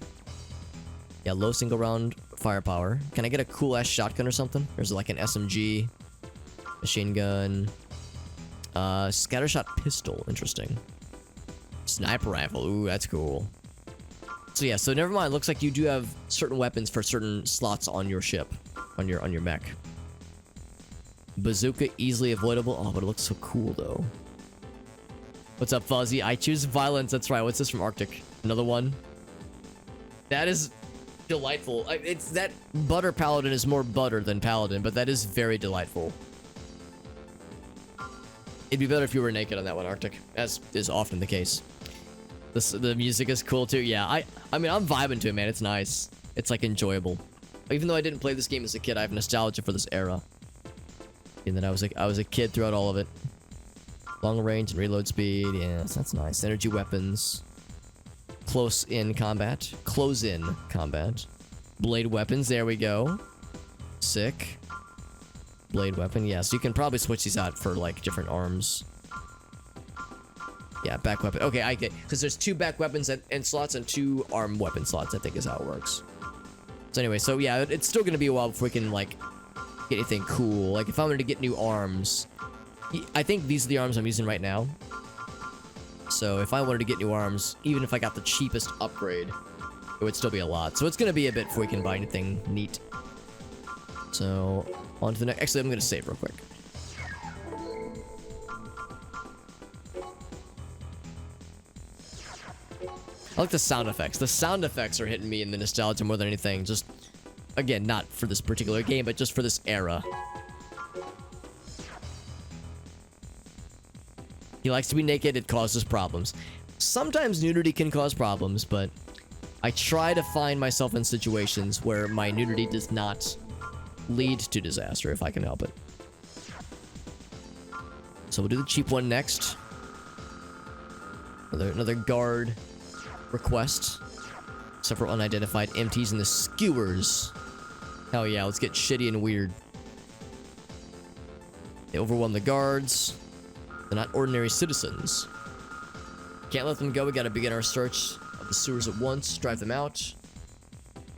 A: Yeah, low single round firepower. Can I get a cool-ass shotgun or something? There's like an SMG. Machine gun. Scattershot pistol. Interesting. Sniper rifle. Ooh, that's cool. So yeah, so never mind. Looks like you do have certain weapons for certain slots on your ship, on your mech. Bazooka easily avoidable. Oh, but it looks so cool though. What's up, Fuzzy? I choose violence. That's right. What's this from Arctic? Another one. That is delightful. It's that butter paladin is more butter than paladin, but that is very delightful. It'd be better if you were naked on that one, Arctic, as is often the case. The music is cool too. Yeah, I mean, I'm vibing to it, man. It's nice. It's like enjoyable. Even though I didn't play this game as a kid, I have nostalgia for this era. And then I was a kid throughout all of it. Long range and reload speed. Yes, that's nice. Energy weapons. Close in combat. Close in combat. Blade weapons. There we go. Sick. Blade weapon. Yeah, so you can probably switch these out for like different arms. Yeah, back weapon. Okay, I get, because there's 2 back weapons and slots and 2 arm weapon slots, I think is how it works. So anyway, so yeah, it's still gonna be a while before we can like get anything cool. Like if I wanted to get new arms, I think these are the arms I'm using right now. So if I wanted to get new arms, even if I got the cheapest upgrade, it would still be a lot. So it's gonna be a bit before we can buy anything neat. So on to the next. Actually, I'm gonna save real quick. I like the sound effects. The sound effects are hitting me in the nostalgia more than anything. Just, again, not for this particular game, but just for this era. He likes to be naked. It causes problems. Sometimes nudity can cause problems, but I try to find myself in situations where my nudity does not lead to disaster if I can help it. So we'll do the cheap one next. Another guard request. Several unidentified MTs and the skewers. Hell yeah, let's get shitty and weird. They overwhelm the guards. They're not ordinary citizens. Can't let them go. We gotta begin our search of the sewers at once. Drive them out.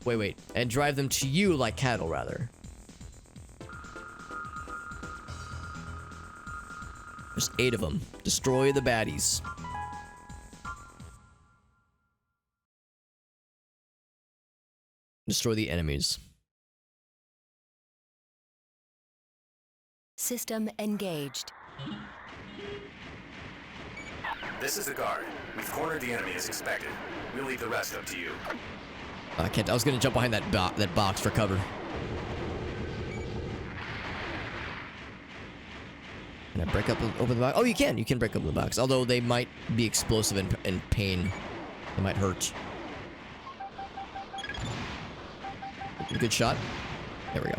A: Wait. And drive them to you like cattle, rather. There's 8 of them. Destroy the baddies. Destroy the enemies.
C: System engaged.
B: This is the guard. We've cornered the enemy as expected. We'll leave the rest up to you.
A: I can't. I was gonna jump behind that box for cover. Can I break up open the box? Oh, you can. You can break open the box. Although they might be explosive and pain. They might hurt. Good shot. There we go.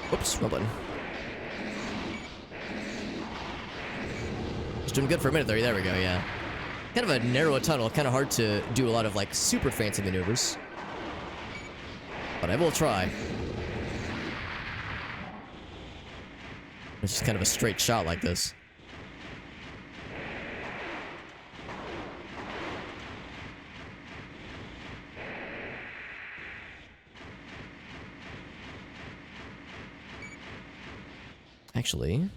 A: Whoops, wrong button. It's doing good for a minute there. There we go, yeah. Kind of a narrow tunnel. Kind of hard to do a lot of, like, super fancy maneuvers. But I will try. It's just kind of a straight shot like this. Actually,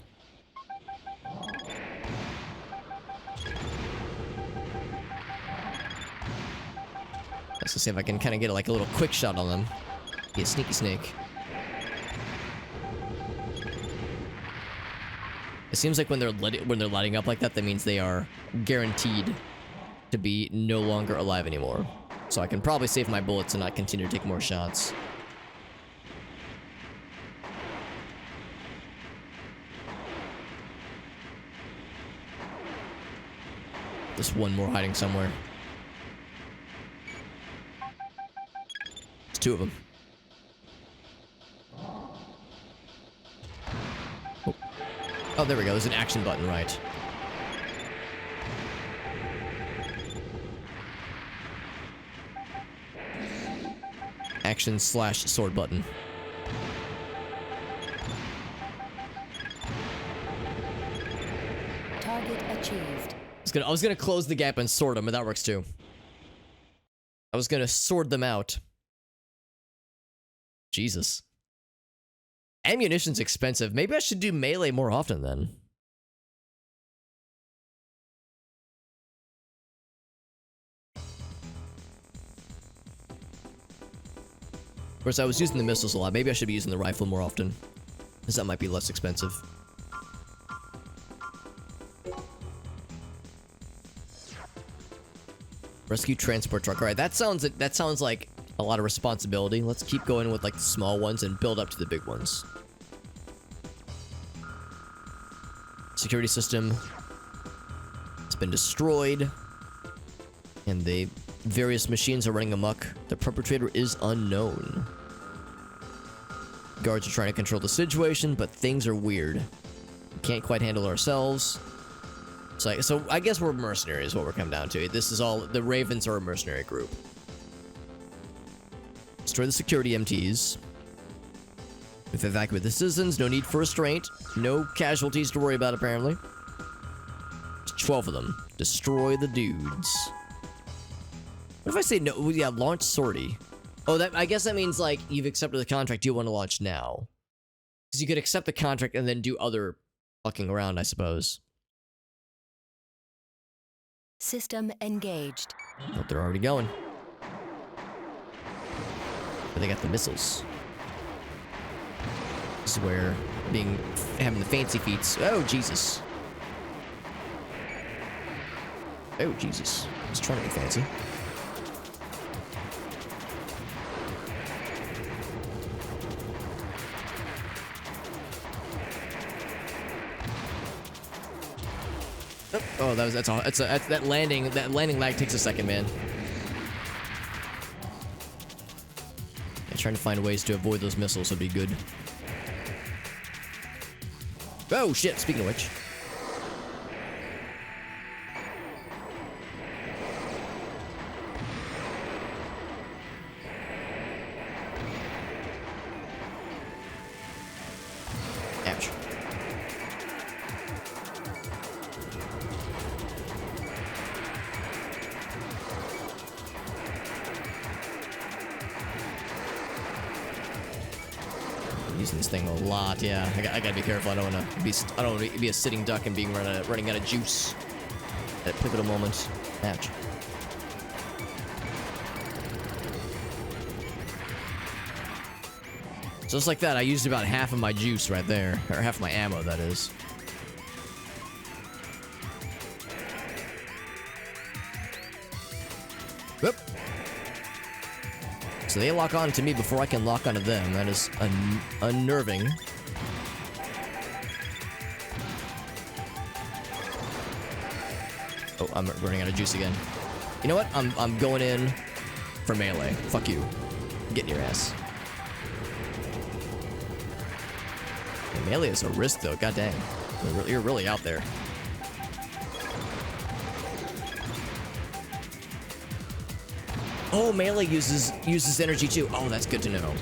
A: let's see if I can kind of get like a little quick shot on them. Be a sneaky snake. It seems like when they're lighting up like that, that means they are guaranteed to be no longer alive anymore. So I can probably save my bullets and not continue to take more shots. There's one more hiding somewhere. There's 2 of them. Oh, there we go. There's an action button, right. Action/sword button.
C: Target achieved.
A: I was gonna close the gap and sword them, but that works too. I was gonna sword them out. Jesus. Ammunition's expensive. Maybe I should do melee more often then. Of course, I was using the missiles a lot. Maybe I should be using the rifle more often, because that might be less expensive. Rescue transport truck. All right, that sounds like a lot of responsibility. Let's keep going with like the small ones and build up to the big ones. Security system. It's been destroyed. And the various machines are running amok. The perpetrator is unknown. Guards are trying to control the situation, but things are weird. We can't quite handle it ourselves. So I guess we're mercenaries, what we're coming down to. This is all, the Ravens are a mercenary group. Destroy the security MTs. We've evacuated the citizens, no need for restraint. No casualties to worry about, apparently. There's 12 of them. Destroy the dudes. What if I say no? Yeah, launch sortie. Oh, I guess that means, like, you've accepted the contract, you want to launch now. Because you could accept the contract and then do other fucking around, I suppose.
C: System engaged.
A: But they're already going. But they got the missiles. This is where having the fancy feats. Oh, Jesus. Oh, Jesus. Just trying to be fancy. Oh, that's all. That landing lag takes a second, man. Yeah, trying to find ways to avoid those missiles would be good. Oh shit! Speaking of which. Ouch. Using this thing a lot, yeah. I gotta be careful. I don't want to be a sitting duck and being running out of juice at a pivotal moment. Ouch. Just like that, I used about half of my juice right there, or half my ammo, that is. Whoop. So they lock on to me before I can lock onto them. That is unnerving. Oh, I'm running out of juice again. You know what? I'm going in for melee. Fuck you. Get in your ass. Yeah, melee is a risk though. God dang. You're really out there. Oh, melee uses energy too. Oh, that's good to know.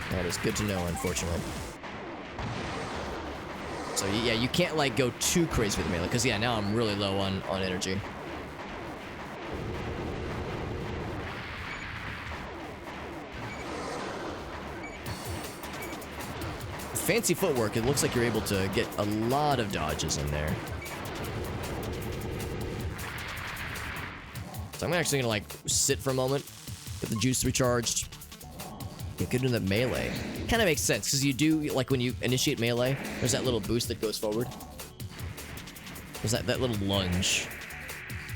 A: That is good to know, unfortunately. So yeah, you can't like go too crazy with melee, because yeah, now I'm really low on energy. Fancy footwork, it looks like you're able to get a lot of dodges in there. So I'm actually gonna like sit for a moment, get the juice recharged, get good into that melee. Kind of makes sense because you do like when you initiate melee, there's that little boost that goes forward. There's that little lunge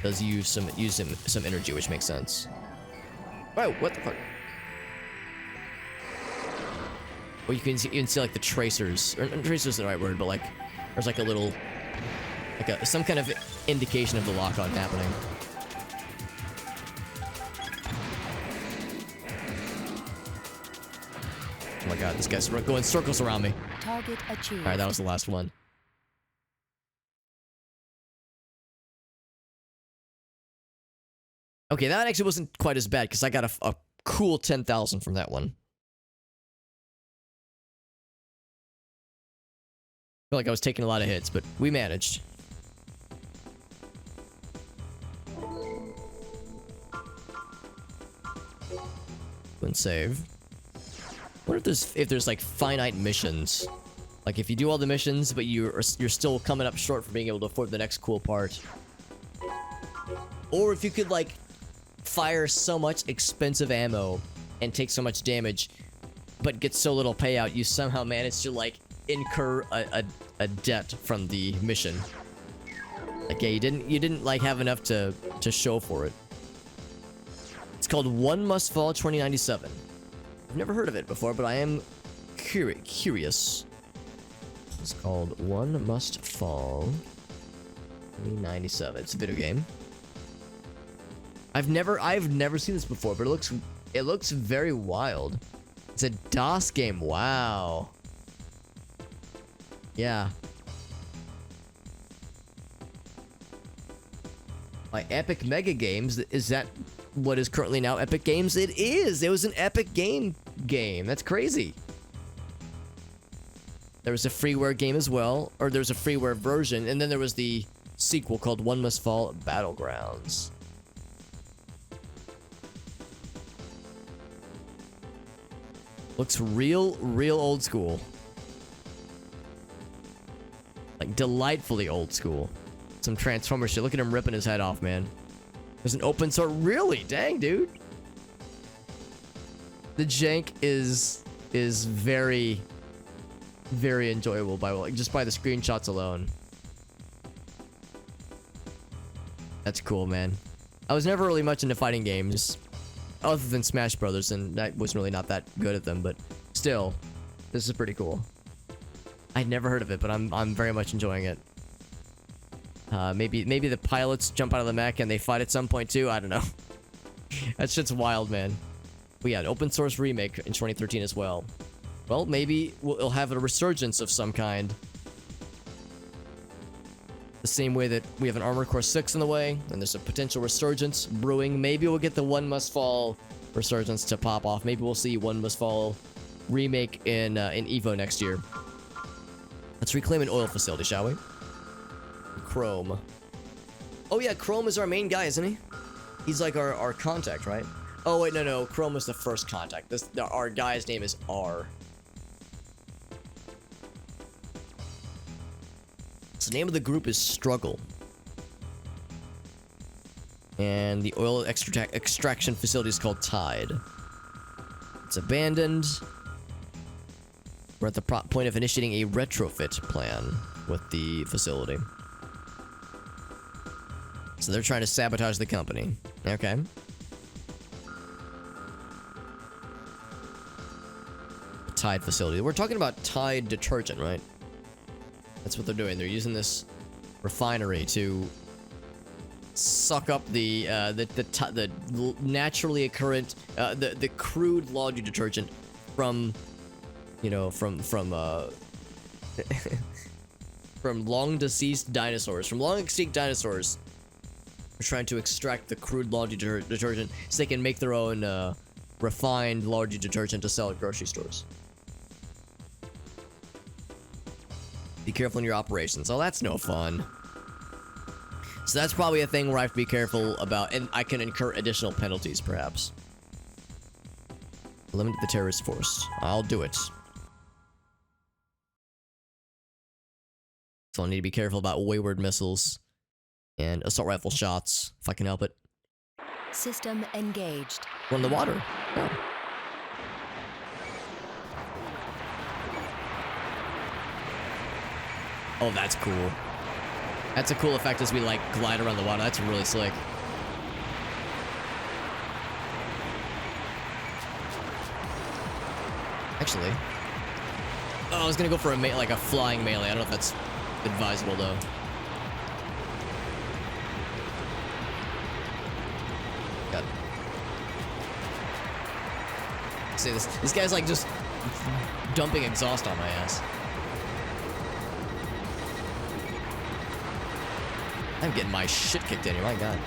A: does use some energy, which makes sense. Whoa, what the fuck? Well, you can see like the tracers, or tracers is the right word, but like there's like a little, like some kind of indication of the lock-on happening. Oh my god, this guy's going circles around me.
C: Target achieved.
A: Alright, that was the last one. Okay, that actually wasn't quite as bad, because I got a cool 10,000 from that one. I feel like I was taking a lot of hits, but we managed. And save. What if there's like finite missions? Like if you do all the missions, but you're still coming up short for being able to afford the next cool part. Or if you could like fire so much expensive ammo and take so much damage, but get so little payout, you somehow manage to like incur a debt from the mission. Like yeah, you didn't like have enough to show for it. It's called One Must Fall 2097. I've never heard of it before, but I am curious. It's called One Must Fall 2097. It's a video game. I've never seen this before, but it looks very wild. It's a DOS game. Wow. Yeah. By Epic Mega Games. Is that what is currently now Epic Games? It is. It was an Epic game. That's crazy. There was a freeware game as well, or there was a freeware version, and then there was the sequel called One Must Fall Battlegrounds. Looks real old school. Like delightfully old school. Some Transformer shit. Look at him ripping his head off, man. There's an open source. Really? Dang, dude. The jank is very, very enjoyable by like just by the screenshots alone. That's cool, man. I was never really much into fighting games, other than Smash Brothers, and I was really not that good at them. But still, this is pretty cool. I'd never heard of it, but I'm very much enjoying it. Maybe the pilots jump out of the mech and they fight at some point too. I don't know. That shit's wild, man. We had open source remake in 2013 as well. Well, maybe it'll have a resurgence of some kind. The same way that we have an Armored Core 6 in the way, and there's a potential resurgence brewing. Maybe we'll get the One Must Fall resurgence to pop off. Maybe we'll see One Must Fall remake in EVO next year. Let's reclaim an oil facility, shall we? Chrome. Oh yeah, Chrome is our main guy, isn't he? He's like our contact, right? Oh wait, no. Chrome was the first contact. Our guy's name is R. So the name of the group is Struggle. And the oil extraction facility is called Tide. It's abandoned. We're at the point of initiating a retrofit plan with the facility. So they're trying to sabotage the company. Okay. Tide facility. We're talking about Tide detergent, right? That's what they're doing. They're using this refinery to suck up the naturally occurrent, the crude laundry detergent from, you know, from long deceased dinosaurs, from long extinct dinosaurs. They're trying to extract the crude laundry detergent so they can make their own refined laundry detergent to sell at grocery stores. Be careful in your operations. Oh, that's no fun. So that's probably a thing where I have to be careful about, and I can incur additional penalties, perhaps. Eliminate the terrorist force. I'll do it. So I'll need to be careful about wayward missiles and assault rifle shots, if I can help it.
C: System engaged.
A: We're in the water. Oh. Oh, that's cool. That's a cool effect as we, like, glide around the water. That's really slick. Actually. Oh, I was gonna go for like a flying melee. I don't know if that's advisable, though. God. See, this guy's, like, just dumping exhaust on my ass. I'm getting my shit kicked in here, my god.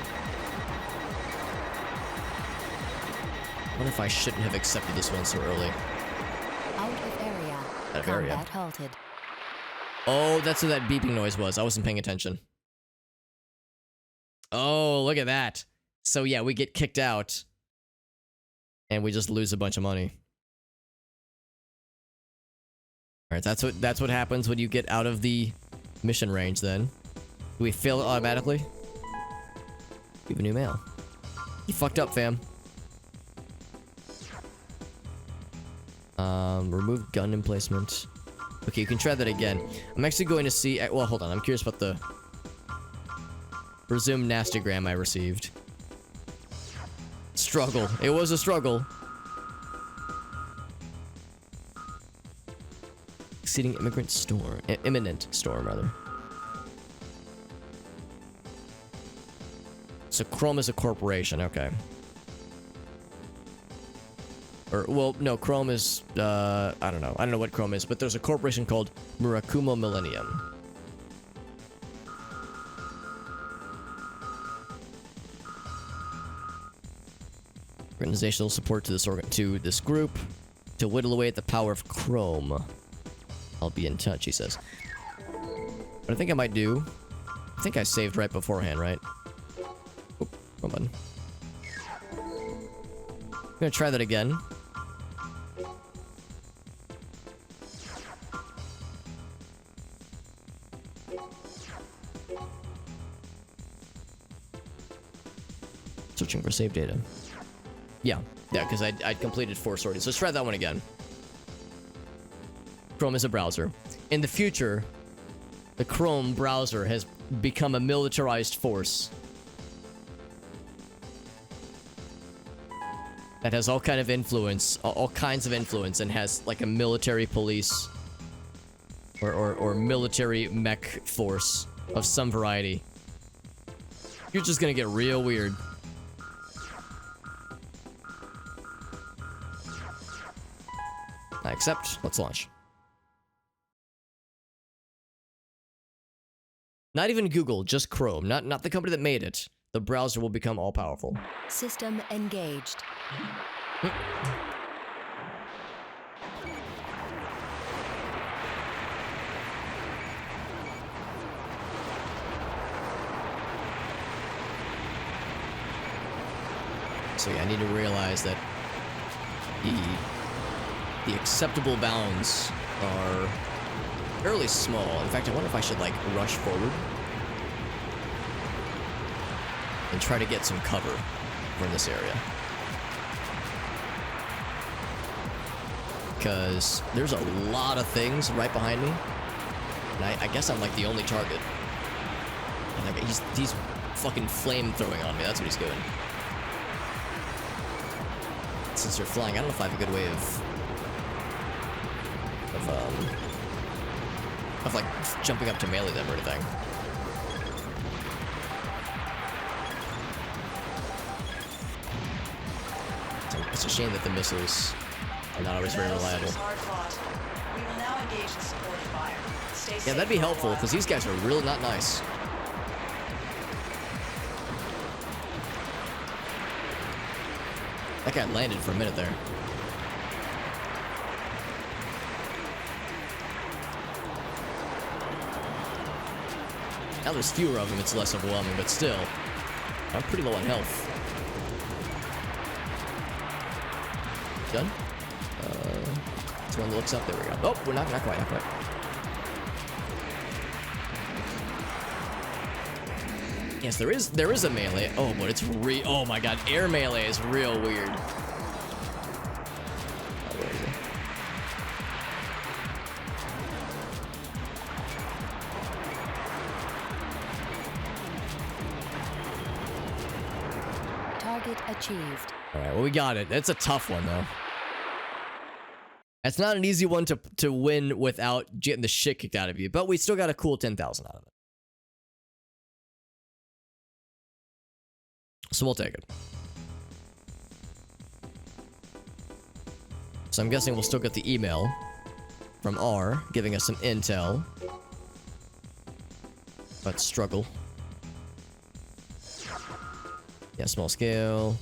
A: What if I shouldn't have accepted this one so early?
C: Out of area.
A: Out of area.
C: Combat halted.
A: Oh, that's what that beeping noise was. I wasn't paying attention. Oh, look at that. So yeah, we get kicked out. And we just lose a bunch of money. Alright, that's what happens when you get out of the mission range then. Do we fail it automatically? You have a new mail. You fucked up, fam. Remove gun emplacement. Okay, you can try that again. I'm actually going to see... Well, hold on. I'm curious about the... Resume nastygram I received. Struggle. It was a struggle. Exceeding immigrant storm. Imminent storm, rather. So Chrome is a corporation, okay. Or, well, no, Chrome is, I don't know. I don't know what Chrome is, but there's a corporation called Murakumo Millennium. Organizational support to this group to whittle away at the power of Chrome. I'll be in touch, he says. What I think I might do... I think I saved right beforehand, right? Wrong button. I'm gonna try that again. Searching for save data. Yeah. Yeah, because I'd completed 4 sorties. So let's try that one again. Chrome is a browser. In the future, the Chrome browser has become a militarized force that has all kinds of influence, and has like a military police or military mech force of some variety. You're just gonna get real weird. I accept. Let's launch. Not even Google, just Chrome. Not the company that made it. The browser will become all-powerful.
C: System engaged.
A: So yeah, I need to realize that the acceptable bounds are fairly small. In fact, I wonder if I should like rush forward and try to get some cover from this area. Because there's a lot of things right behind me. And I guess I'm like the only target. And he's fucking flame throwing on me. That's what he's doing. Since they're flying, I don't know if I have a good way of like jumping up to melee them or anything. So it's a shame that the missiles are not always very reliable. Yeah, that'd be helpful because these guys are really not nice. That guy landed for a minute there. Now there's fewer of them, it's less overwhelming, but still, I'm pretty low on health. Done? This one looks up, there we go. Oh, we're not quite. Yes, there is a melee. Oh, but it's oh my god, air melee is real weird. Oh, where is
C: it? Target achieved.
A: Alright, well we got it. It's a tough one though. It's not an easy one to win without getting the shit kicked out of you, but we still got a cool 10,000 out of it. So we'll take it. So I'm guessing we'll still get the email from R, giving us some intel. But struggle. Yeah, small scale.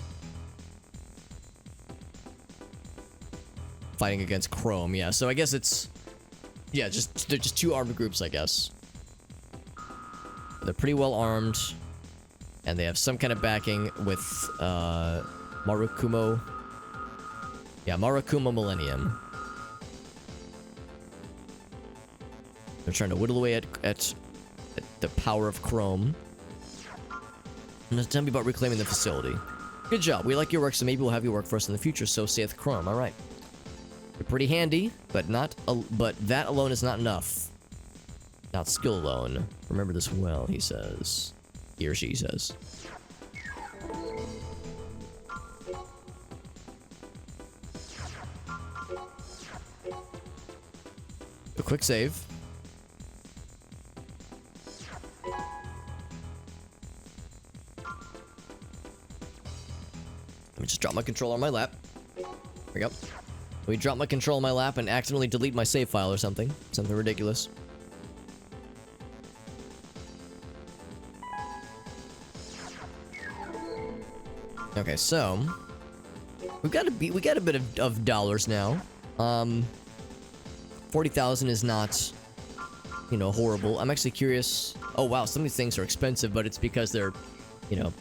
A: Fighting against Chrome, yeah. So I guess it's... Yeah, they're just 2 armed groups, I guess. They're pretty well armed. And they have some kind of backing with, Marukumo. Yeah, Marukumo Millennium. They're trying to whittle away at the power of Chrome. And tell me about reclaiming the facility. Good job. We like your work, so maybe we'll have you work for us in the future, so saith Chrome. Alright. You're pretty handy, but that alone is not enough. Not skill alone. Remember this well, he says. He or she says. A quick save. Let me just drop my controller on my lap. There we go. Let me drop my controller on my lap and accidentally delete my save file or something. Something ridiculous. Okay, so we got a bit of dollars now. 40,000 is not, you know, horrible. I'm actually curious. Oh wow, some of these things are expensive, but it's because they're, you know,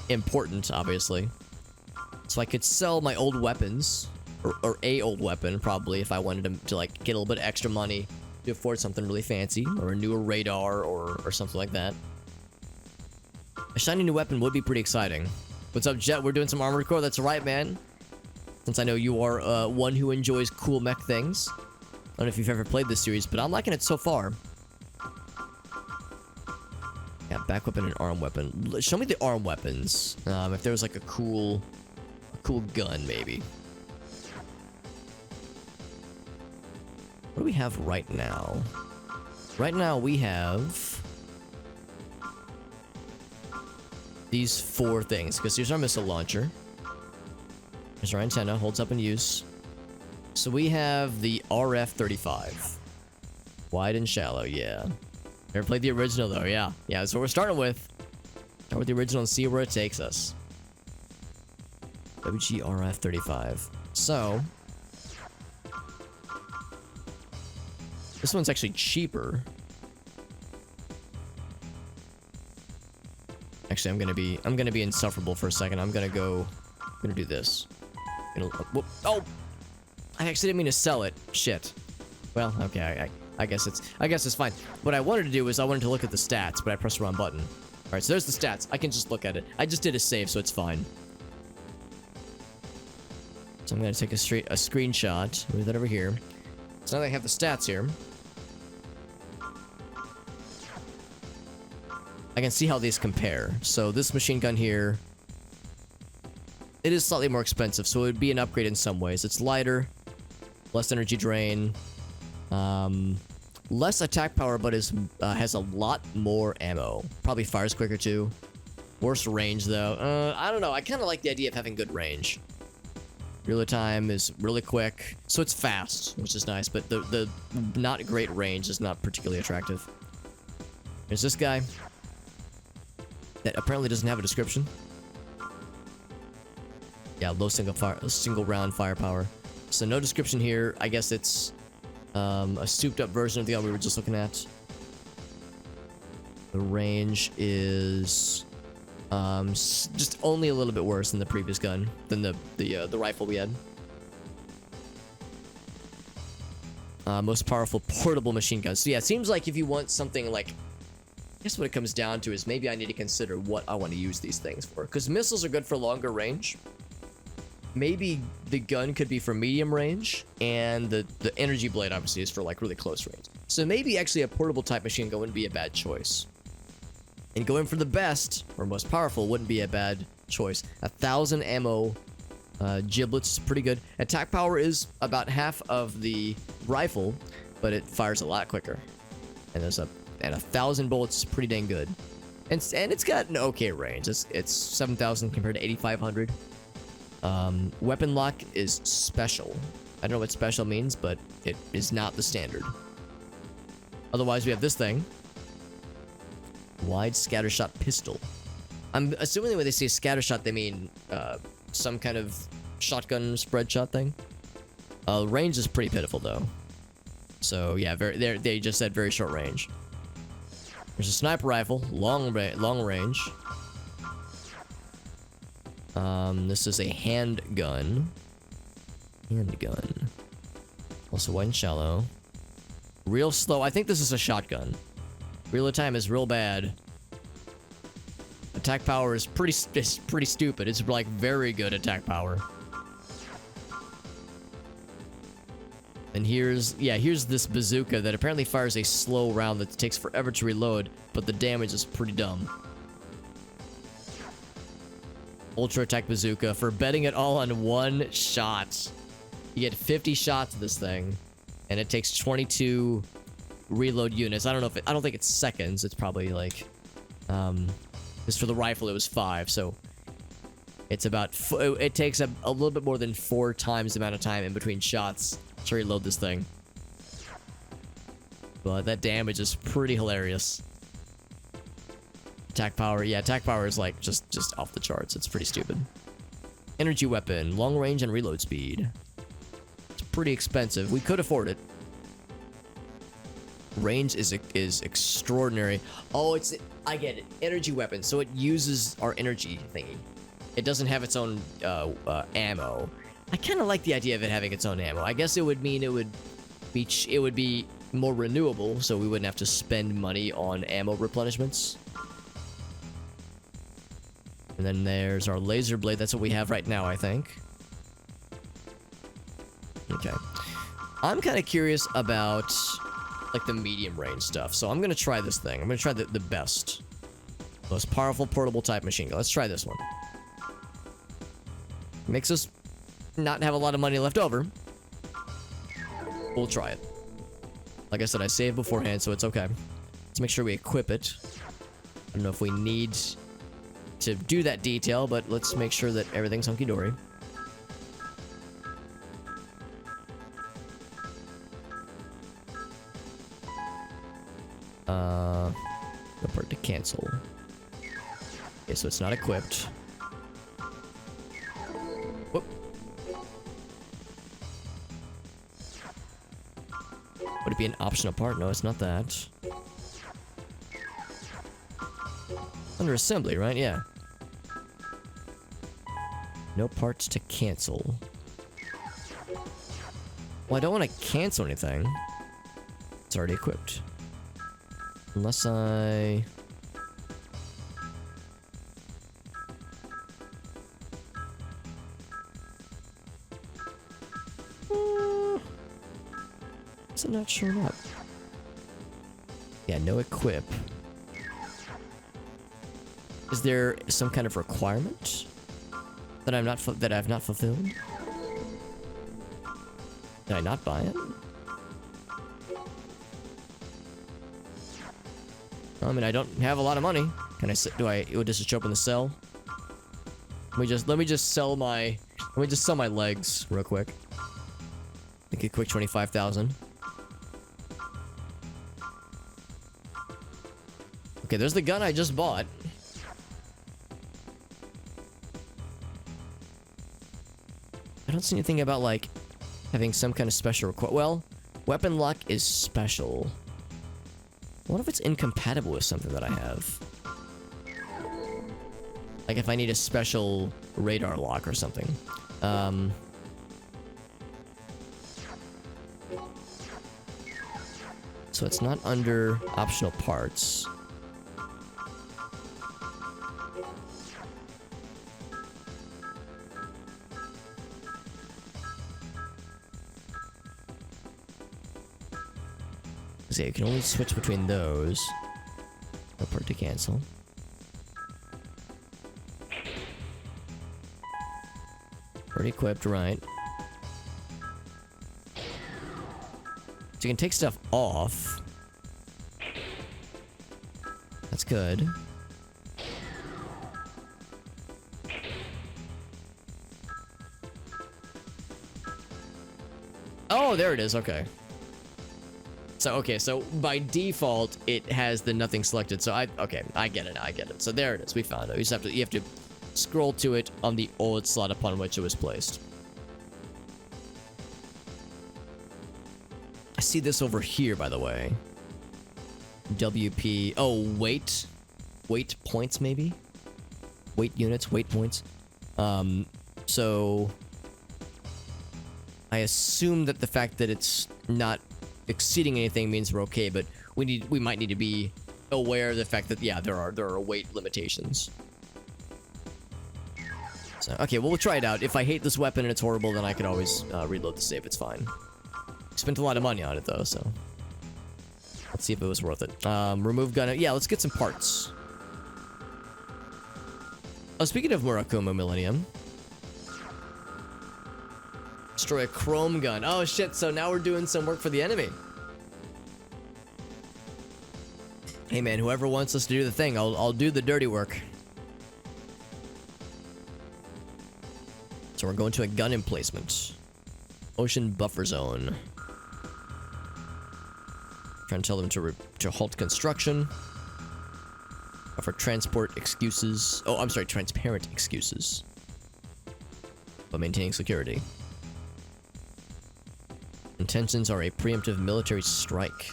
A: important, obviously. So I could sell my old weapons, or a old weapon probably, if I wanted to like get a little bit of extra money to afford something really fancy, or a newer radar, or something like that. A shiny new weapon would be pretty exciting. What's up, Jet? We're doing some armored core. That's right, man. since I know you are one who enjoys cool mech things. I don't know if you've ever played this series, but I'm liking it so far. Yeah, back weapon and arm weapon. Show me the arm weapons. If there was like a cool gun, maybe. What do we have right now? Right now we have these 4 things, because here's our missile launcher. Here's our antenna, holds up in use. So we have the RF-35. Wide and shallow, yeah. Never played the original though, yeah. Yeah, that's what we're starting with. Start with the original and see where it takes us. WG-RF-35. So this one's actually cheaper. Actually, I'm gonna be insufferable for a second. I'm gonna do this. Whoop. Oh! I actually didn't mean to sell it. Shit. Well, okay, I guess it's fine. What I wanted to do is I wanted to look at the stats, but I pressed the wrong button. Alright, so there's the stats. I can just look at it. I just did a save, so it's fine. So I'm gonna take a screenshot, move that over here. So now that I have the stats here, I can see how these compare. So this machine gun here, it is slightly more expensive, so it would be an upgrade in some ways. It's lighter, less energy drain, less attack power, but has a lot more ammo. Probably fires quicker too. Worse range though. I don't know. I kind of like the idea of having good range. Reload time is really quick, so it's fast, which is nice. But the not great range is not particularly attractive. There's this guy that apparently doesn't have a description. Yeah, low single round firepower. So no description here. I guess it's a souped up version of the gun we were just looking at. The range is just only a little bit worse than the previous gun, than the rifle we had. Most powerful portable machine gun. So yeah, it seems like if you want something like, I guess what it comes down to is maybe I need to consider what I want to use these things for. Because missiles are good for longer range. Maybe the gun could be for medium range, and the energy blade obviously is for like really close range. So maybe actually a portable type machine gun wouldn't be a bad choice. And going for the best, or most powerful, wouldn't be a bad choice. 1,000 ammo giblets is pretty good. Attack power is about half of the rifle, but it fires a lot quicker. And 1,000 bullets is pretty dang good. And it's got an okay range. It's 7,000 compared to 8,500. Weapon lock is special. I don't know what special means, but it is not the standard. Otherwise, we have this thing. Wide scattershot pistol. I'm assuming when they say scattershot, they mean some kind of shotgun spread shot thing. Range is pretty pitiful though. So yeah, they just said very short range. There's a sniper rifle, long range. This is a handgun. Also wide and shallow. Real slow. I think this is a shotgun. Reload time is real bad. Attack power is pretty stupid. It's like very good attack power. And here's this bazooka that apparently fires a slow round that takes forever to reload, but the damage is pretty dumb. Ultra attack bazooka for betting it all on one shot. You get 50 shots of this thing, and it takes 22 reload units. I don't think it's seconds. It's probably like, because for the rifle it was 5, so it's about it takes a little bit more than 4 times the amount of time in between shots to reload this thing. But that damage is pretty hilarious. Attack power, yeah, attack power is like just off the charts. It's pretty stupid. Energy weapon, long range and reload speed. It's pretty expensive. We could afford it. Range is extraordinary. Oh, I get it. Energy weapon, so it uses our energy thingy. It doesn't have its own ammo. I kind of like the idea of it having its own ammo. I guess it would mean it would be more renewable, so we wouldn't have to spend money on ammo replenishments. And then there's our laser blade. That's what we have right now, I think. Okay. I'm kind of curious about, like, the medium range stuff. So I'm going to try this thing. I'm going to try the best. Most powerful portable type machine gun. Let's try this one. Makes us not have a lot of money left over. We'll try it. Like I said, I saved beforehand, so it's okay. Let's make sure we equip it. I don't know if we need to do that detail, but let's make sure that everything's hunky-dory. No part to cancel. Okay, so it's not equipped. Whoop. Would it be an optional part? No, it's not that. Under assembly, right? Yeah. No parts to cancel. Well, I don't want to cancel anything. It's already equipped. Unless I... Is it not showing up? Yeah, no equip. Is there some kind of requirement that I've not fulfilled? Did I not buy it? I mean, I don't have a lot of money. Can I? Would this just show up in the cell? Let me just sell my legs real quick. Make a quick 25,000. Okay, there's the gun I just bought. I don't see anything about, like, having some kind of special well, weapon lock is special. What if it's incompatible with something that I have? Like if I need a special radar lock or something. So it's not under optional parts. So you can only switch between those. No part to cancel. Already equipped, right. So you can take stuff off. That's good. Oh, there it is, okay. So by default, it has the nothing selected. So I get it. So there it is. We found it. You have to scroll to it on the old slot upon which it was placed. I see this over here, by the way. WP. Oh, weight points, maybe. Weight units, weight points. So I assume that the fact that it's not exceeding anything means we're okay, but we might need to be aware of the fact that, yeah, there are weight limitations. So, okay, well, we'll try it out. If I hate this weapon and it's horrible, then I can always reload the save. It's fine. Spent a lot of money on it, though, so let's see if it was worth it. Remove gun. Yeah, let's get some parts. Oh, speaking of Murakuma Millennium, destroy a chrome gun. Oh shit, so now we're doing some work for the enemy. Hey man, whoever wants us to do the thing, I'll do the dirty work. So we're going to a gun emplacement. Ocean buffer zone. Trying to tell them to halt construction. For transport excuses. Oh, I'm sorry, transparent excuses. But maintaining security. Intentions are a preemptive military strike.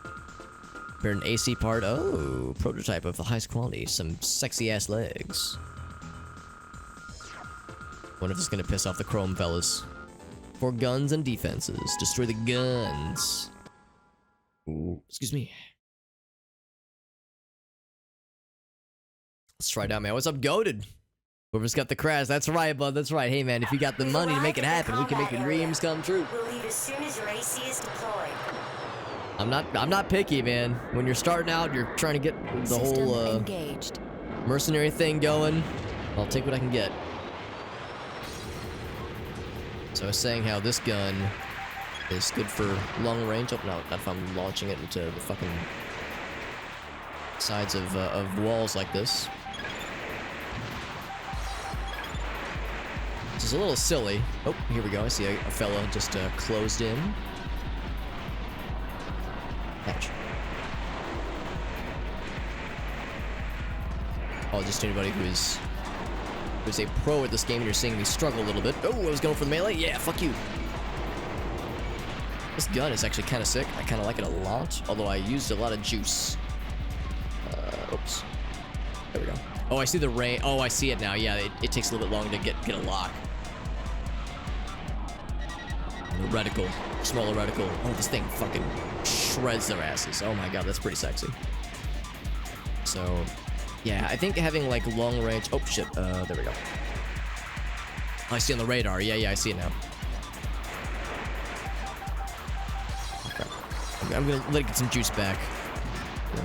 A: Prepare an AC part. Oh, prototype of the highest quality. Some sexy ass legs. Wonder if it's gonna piss off the chrome fellas. For guns and defenses. Destroy the guns. Ooh, excuse me. Let's try it out, man. What's up, goated? Whoever's got the crash, that's right, bud. That's right. Hey, man, if you got the money to make it happen, we can make your dreams come true.
D: We'll leave as soon as your AC is deployed.
A: I'm not picky, man. When you're starting out, you're trying to get the
C: System
A: whole
C: engaged.
A: mercenary thing going. I'll take what I can get. So I was saying how this gun is good for long range. Oh, no, not if I'm launching it into the fucking sides of walls like this. This is a little silly. Oh, here we go. I see a fella just closed in. Ouch. Oh, just anybody who's a pro at this game and you're seeing me struggle a little bit. Oh, I was going for the melee. Yeah, fuck you. This gun is actually kind of sick. I kind of like it a lot, although I used a lot of juice. Oops. There we go. Oh, I see the range. Oh, I see it now. Yeah, it takes a little bit longer to get a lock. The reticle. Smaller reticle. Oh, this thing fucking shreds their asses. Oh my god, that's pretty sexy. So, yeah, I think having like long range. Oh shit. There we go. Oh, I see on the radar. Yeah, I see it now. Okay. I'm gonna let it get some juice back.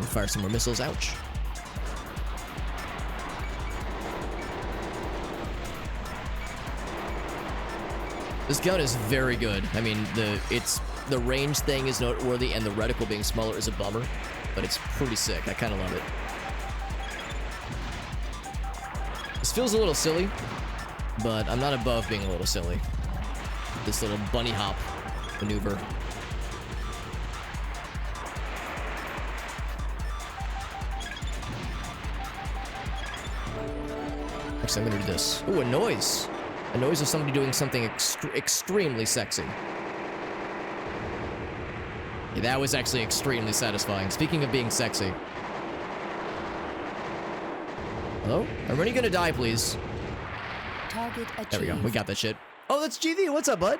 A: Fire some more missiles. Ouch. This gun is very good. I mean, the range thing is noteworthy, and the reticle being smaller is a bummer, but it's pretty sick. I kind of love it. This feels a little silly, but I'm not above being a little silly. This little bunny hop maneuver. Actually, I'm gonna do this. Ooh, a noise. A noise of somebody doing something extremely sexy. Yeah, that was actually extremely satisfying. Speaking of being sexy. Hello? Everybody gonna die, please.
C: Target achieved.
A: There we go. We got that shit. Oh, that's GV. What's up, bud?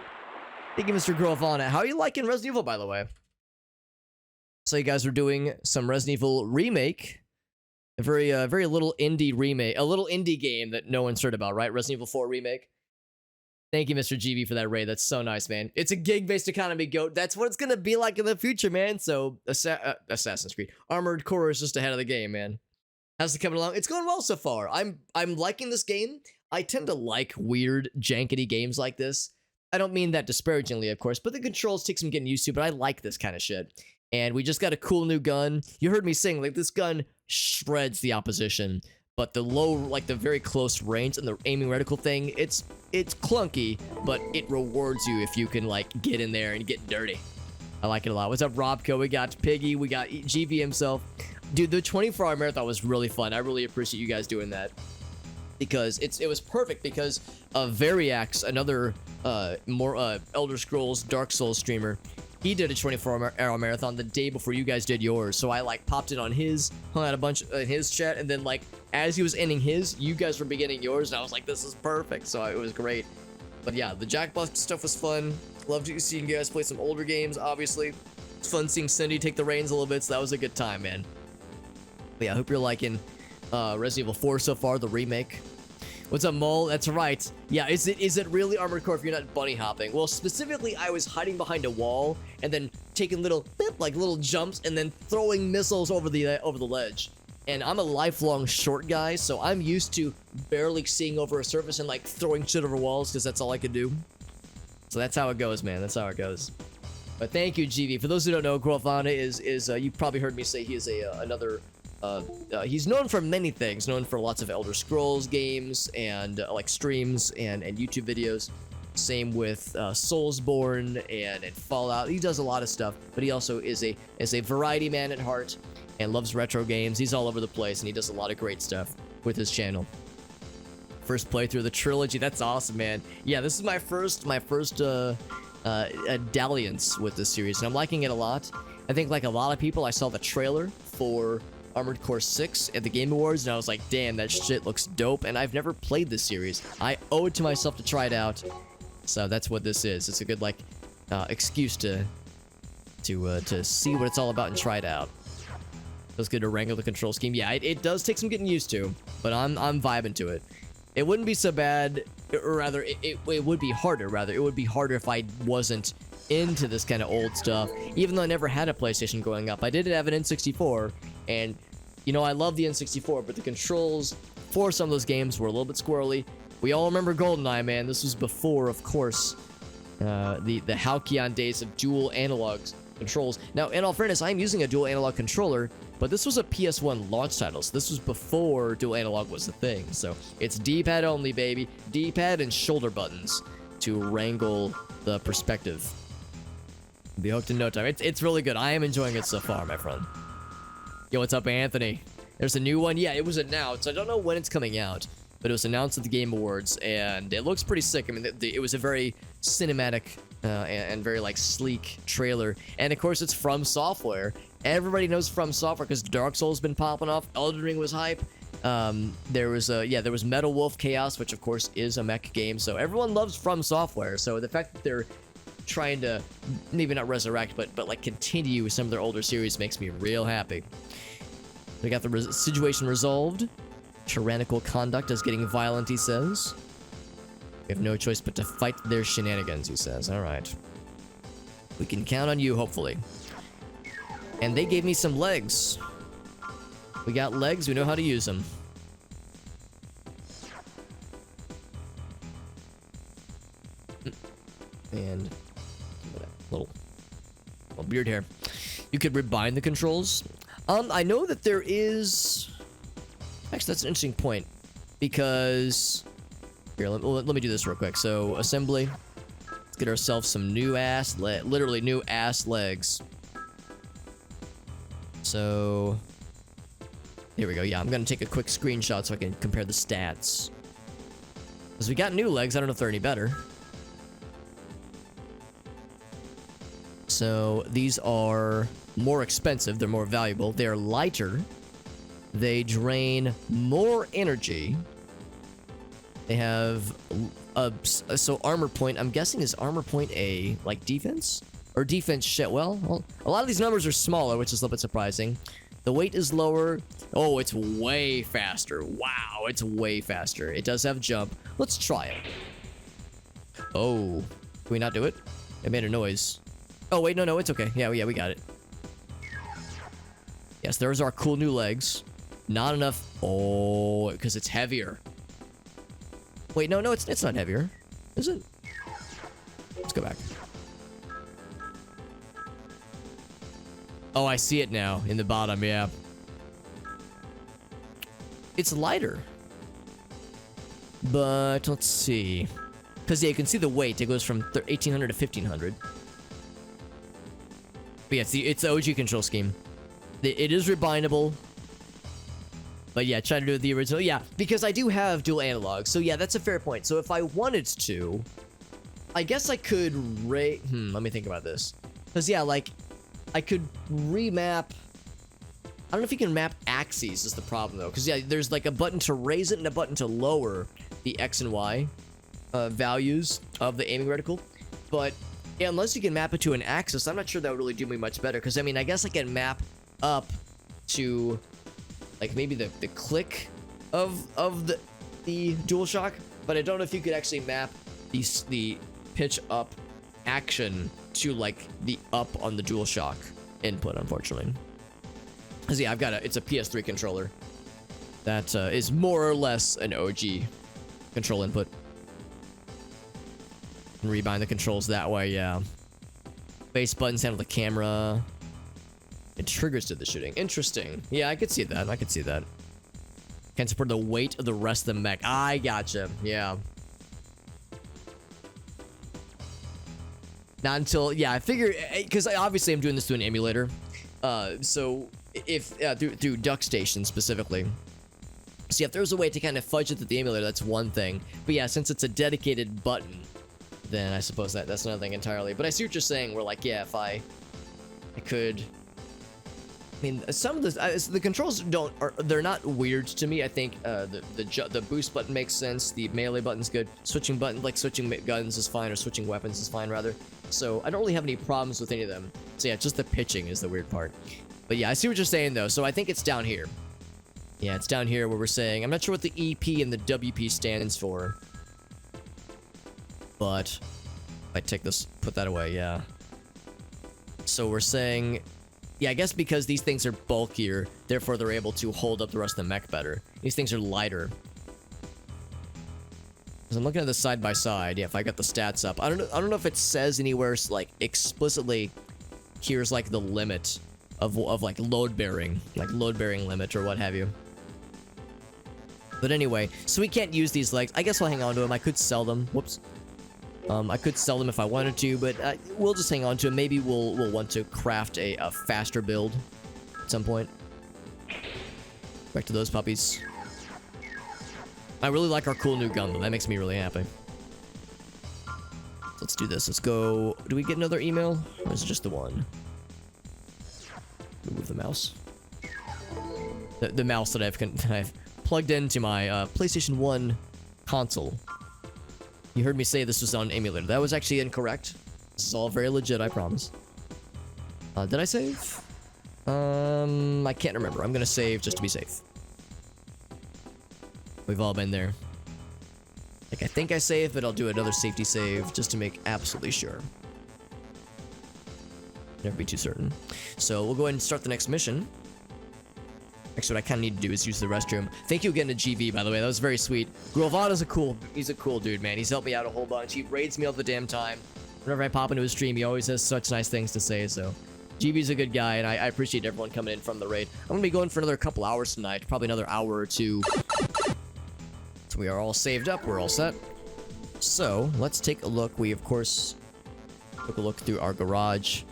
A: Thank you, Mr. Grovana. How are you liking Resident Evil, by the way? So you guys are doing some Resident Evil remake. A very little indie remake. A little indie game that no one's heard about, right? Resident Evil 4 remake. Thank you, Mr. GB, for that raid. That's so nice, man. It's a gig-based economy, goat. That's what it's gonna be like in the future, man. So, Assassin's Creed. Armored Core is just ahead of the game, man. How's it coming along? It's going well so far. I'm liking this game. I tend to like weird, jankety games like this. I don't mean that disparagingly, of course, but the controls take some getting used to, but I like this kind of shit. And we just got a cool new gun. You heard me sing, like, this gun shreds the opposition. But the low, like the very close range and the aiming reticle thing, it's clunky, but it rewards you if you can like get in there and get dirty. I like it a lot. What's up, Robco? We got Piggy, we got GV himself. Dude, the 24-hour marathon was really fun. I really appreciate you guys doing that. Because it was perfect because Variax, another more Elder Scrolls Dark Souls streamer, he did a 24-hour marathon the day before you guys did yours. So I like popped it on his, hung out a bunch in his chat, and then like as he was ending his, you guys were beginning yours, and I was like, this is perfect. So it was great. But yeah, the Jackbox stuff was fun. Loved seeing you guys play some older games, obviously. It's fun seeing Cindy take the reins a little bit, so that was a good time, man. But yeah, I hope you're liking Resident Evil 4 so far, the remake. What's up, Mole? That's right. Yeah, is it really Armored Core if you're not bunny hopping? Well, specifically, I was hiding behind a wall and then taking little jumps and then throwing missiles over the ledge. And I'm a lifelong short guy, so I'm used to barely seeing over a surface and like throwing shit over walls because that's all I could do. So that's how it goes, man. That's how it goes. But thank you, GV. For those who don't know, Grofana is you probably heard me say he is another. He's known for many things, known for lots of Elder Scrolls games and like streams and YouTube videos. Same with Soulsborne and Fallout. He does a lot of stuff, but he also is a variety man at heart and loves retro games. He's all over the place and he does a lot of great stuff with his channel. First playthrough of the trilogy. That's awesome, man. Yeah, this is my first dalliance with this series, and I'm liking it a lot. I think like a lot of people, I saw the trailer for Armored Core 6 at the Game Awards, and I was like, damn, that shit looks dope, and I've never played this series. I owe it to myself to try it out, so that's what this is. It's a good, like, excuse to see what it's all about and try it out. Feels good to wrangle the control scheme. Yeah, it does take some getting used to, but I'm vibing to it. It wouldn't be so bad, or rather, it would be harder, rather. It would be harder if I wasn't into this kind of old stuff, even though I never had a PlayStation growing up. I did have an N64, and, you know, I love the N64, but the controls for some of those games were a little bit squirrely. We all remember GoldenEye, man. This was before, of course, the Halcyon days of dual analog controls. Now, in all fairness, I'm using a dual analog controller, but this was a PS1 launch title, so this was before dual analog was a thing. So it's D-pad only, baby. D-pad and shoulder buttons to wrangle the perspective. Be hooked in no time. It's really good. I am enjoying it so far, my friend. Yo, what's up, Anthony? There's a new one. Yeah, it was announced. I don't know when it's coming out, but it was announced at the Game Awards, and it looks pretty sick. I mean, it was a very cinematic and very, like, sleek trailer. And, of course, it's From Software. Everybody knows From Software because Dark Souls been popping off. Elden Ring was hype. There was Metal Wolf Chaos, which, of course, is a mech game. So everyone loves From Software. So the fact that they're trying to maybe not resurrect, but like continue some of their older series makes me real happy. We got the situation resolved. Tyrannical conduct is getting violent, he says. We have no choice but to fight their shenanigans, he says. All right. We can count on you, hopefully. And they gave me some legs. We got legs, we know how to use them. And little beard hair. You could rebind the controls. I know that there is... Actually, that's an interesting point. Because... Here, let me do this real quick. So, assembly. Let's get ourselves some new ass... literally new ass legs. So... Here we go. Yeah, I'm gonna take a quick screenshot so I can compare the stats. Because we got new legs. I don't know if they're any better. So these are more expensive, they're more valuable, they're lighter, they drain more energy, they have so armor point, I'm guessing is armor point a like defense? Or defense shit? Well, a lot of these numbers are smaller, which is a little bit surprising. The weight is lower. Oh, it's way faster. Wow, it's way faster. It does have jump. Let's try it. Oh, can we not do it? It made a noise. Oh, wait, no, it's okay. Yeah, we got it. Yes, there's our cool new legs. Not enough. Oh, because it's heavier. Wait, no, it's not heavier. Is it? Let's go back. Oh, I see it now in the bottom, yeah. It's lighter. But, let's see. Because, yeah, you can see the weight. It goes from 1,800 to 1,500. But yeah, it's the OG control scheme. It is rebindable. But yeah, try to do the original. Yeah, because I do have dual analog. So yeah, that's a fair point. So if I wanted to, I guess I could let me think about this. Because yeah, like, I could remap... I don't know if you can map axes is the problem though. Because yeah, there's like a button to raise it and a button to lower the X and Y values of the aiming reticle. But... yeah, unless you can map it to an axis, I'm not sure that would really do me much better. Because, I mean, I guess I can map up to, like, maybe the click of the DualShock. But I don't know if you could actually map the pitch up action to, like, the up on the DualShock input, unfortunately. Because, yeah, it's a PS3 controller. That is more or less an OG control input. Rebind the controls that way, yeah. Base buttons handle the camera. It triggers to the shooting. Interesting. Yeah, I could see that. Can't support the weight of the rest of the mech. I gotcha. Yeah. Not until... yeah, I figure... because obviously I'm doing this through an emulator. So, if... through DuckStation specifically. So, yeah, if there's a way to kind of fudge it through the emulator, that's one thing. But yeah, since it's a dedicated button... then I suppose that's another thing entirely. But I see what you're saying, where like, yeah, if I could... I mean, some of the controls they're not weird to me. I think the boost button makes sense. The melee button's good. Switching guns is fine, or switching weapons is fine, rather. So I don't really have any problems with any of them. So yeah, just the pitching is the weird part. But yeah, I see what you're saying, though. So I think it's down here. Yeah, it's down here where we're saying... I'm not sure what the EP and the WP stands for. But... if I take this... put that away, yeah. So we're saying... yeah, I guess because these things are bulkier, therefore they're able to hold up the rest of the mech better. These things are lighter. Because I'm looking at this side by side. Yeah, if I got the stats up. I don't know if it says anywhere, like, explicitly... here's, like, the limit of like, load-bearing. Like, load-bearing limit or what have you. But anyway, so we can't use these legs. I guess I'll hang on to them. I could sell them. Whoops. I could sell them if I wanted to, but we'll just hang on to them. Maybe we'll want to craft a faster build at some point. Back to those puppies. I really like our cool new gun, though. That makes me really happy. Let's do this. Let's go... do we get another email? Or is it just the one? Move the mouse. The mouse that I've plugged into my PlayStation 1 console. You heard me say this was on an emulator. That was actually incorrect. This is all very legit, I promise. Did I save? I can't remember. I'm gonna save just to be safe. We've all been there. Like, I think I saved, but I'll do another safety save just to make absolutely sure. Never be too certain. So we'll go ahead and start the next mission. Actually, what I kind of need to do is use the restroom. Thank you again to GV, by the way. That was very sweet. Grovada's he's a cool dude, man. He's helped me out a whole bunch. He raids me all the damn time. Whenever I pop into his stream, he always has such nice things to say, so... GV's a good guy, and I appreciate everyone coming in from the raid. I'm gonna be going for another couple hours tonight. Probably another hour or two. So we are all saved up. We're all set. So, let's take a look. We, of course, took a look through our garage.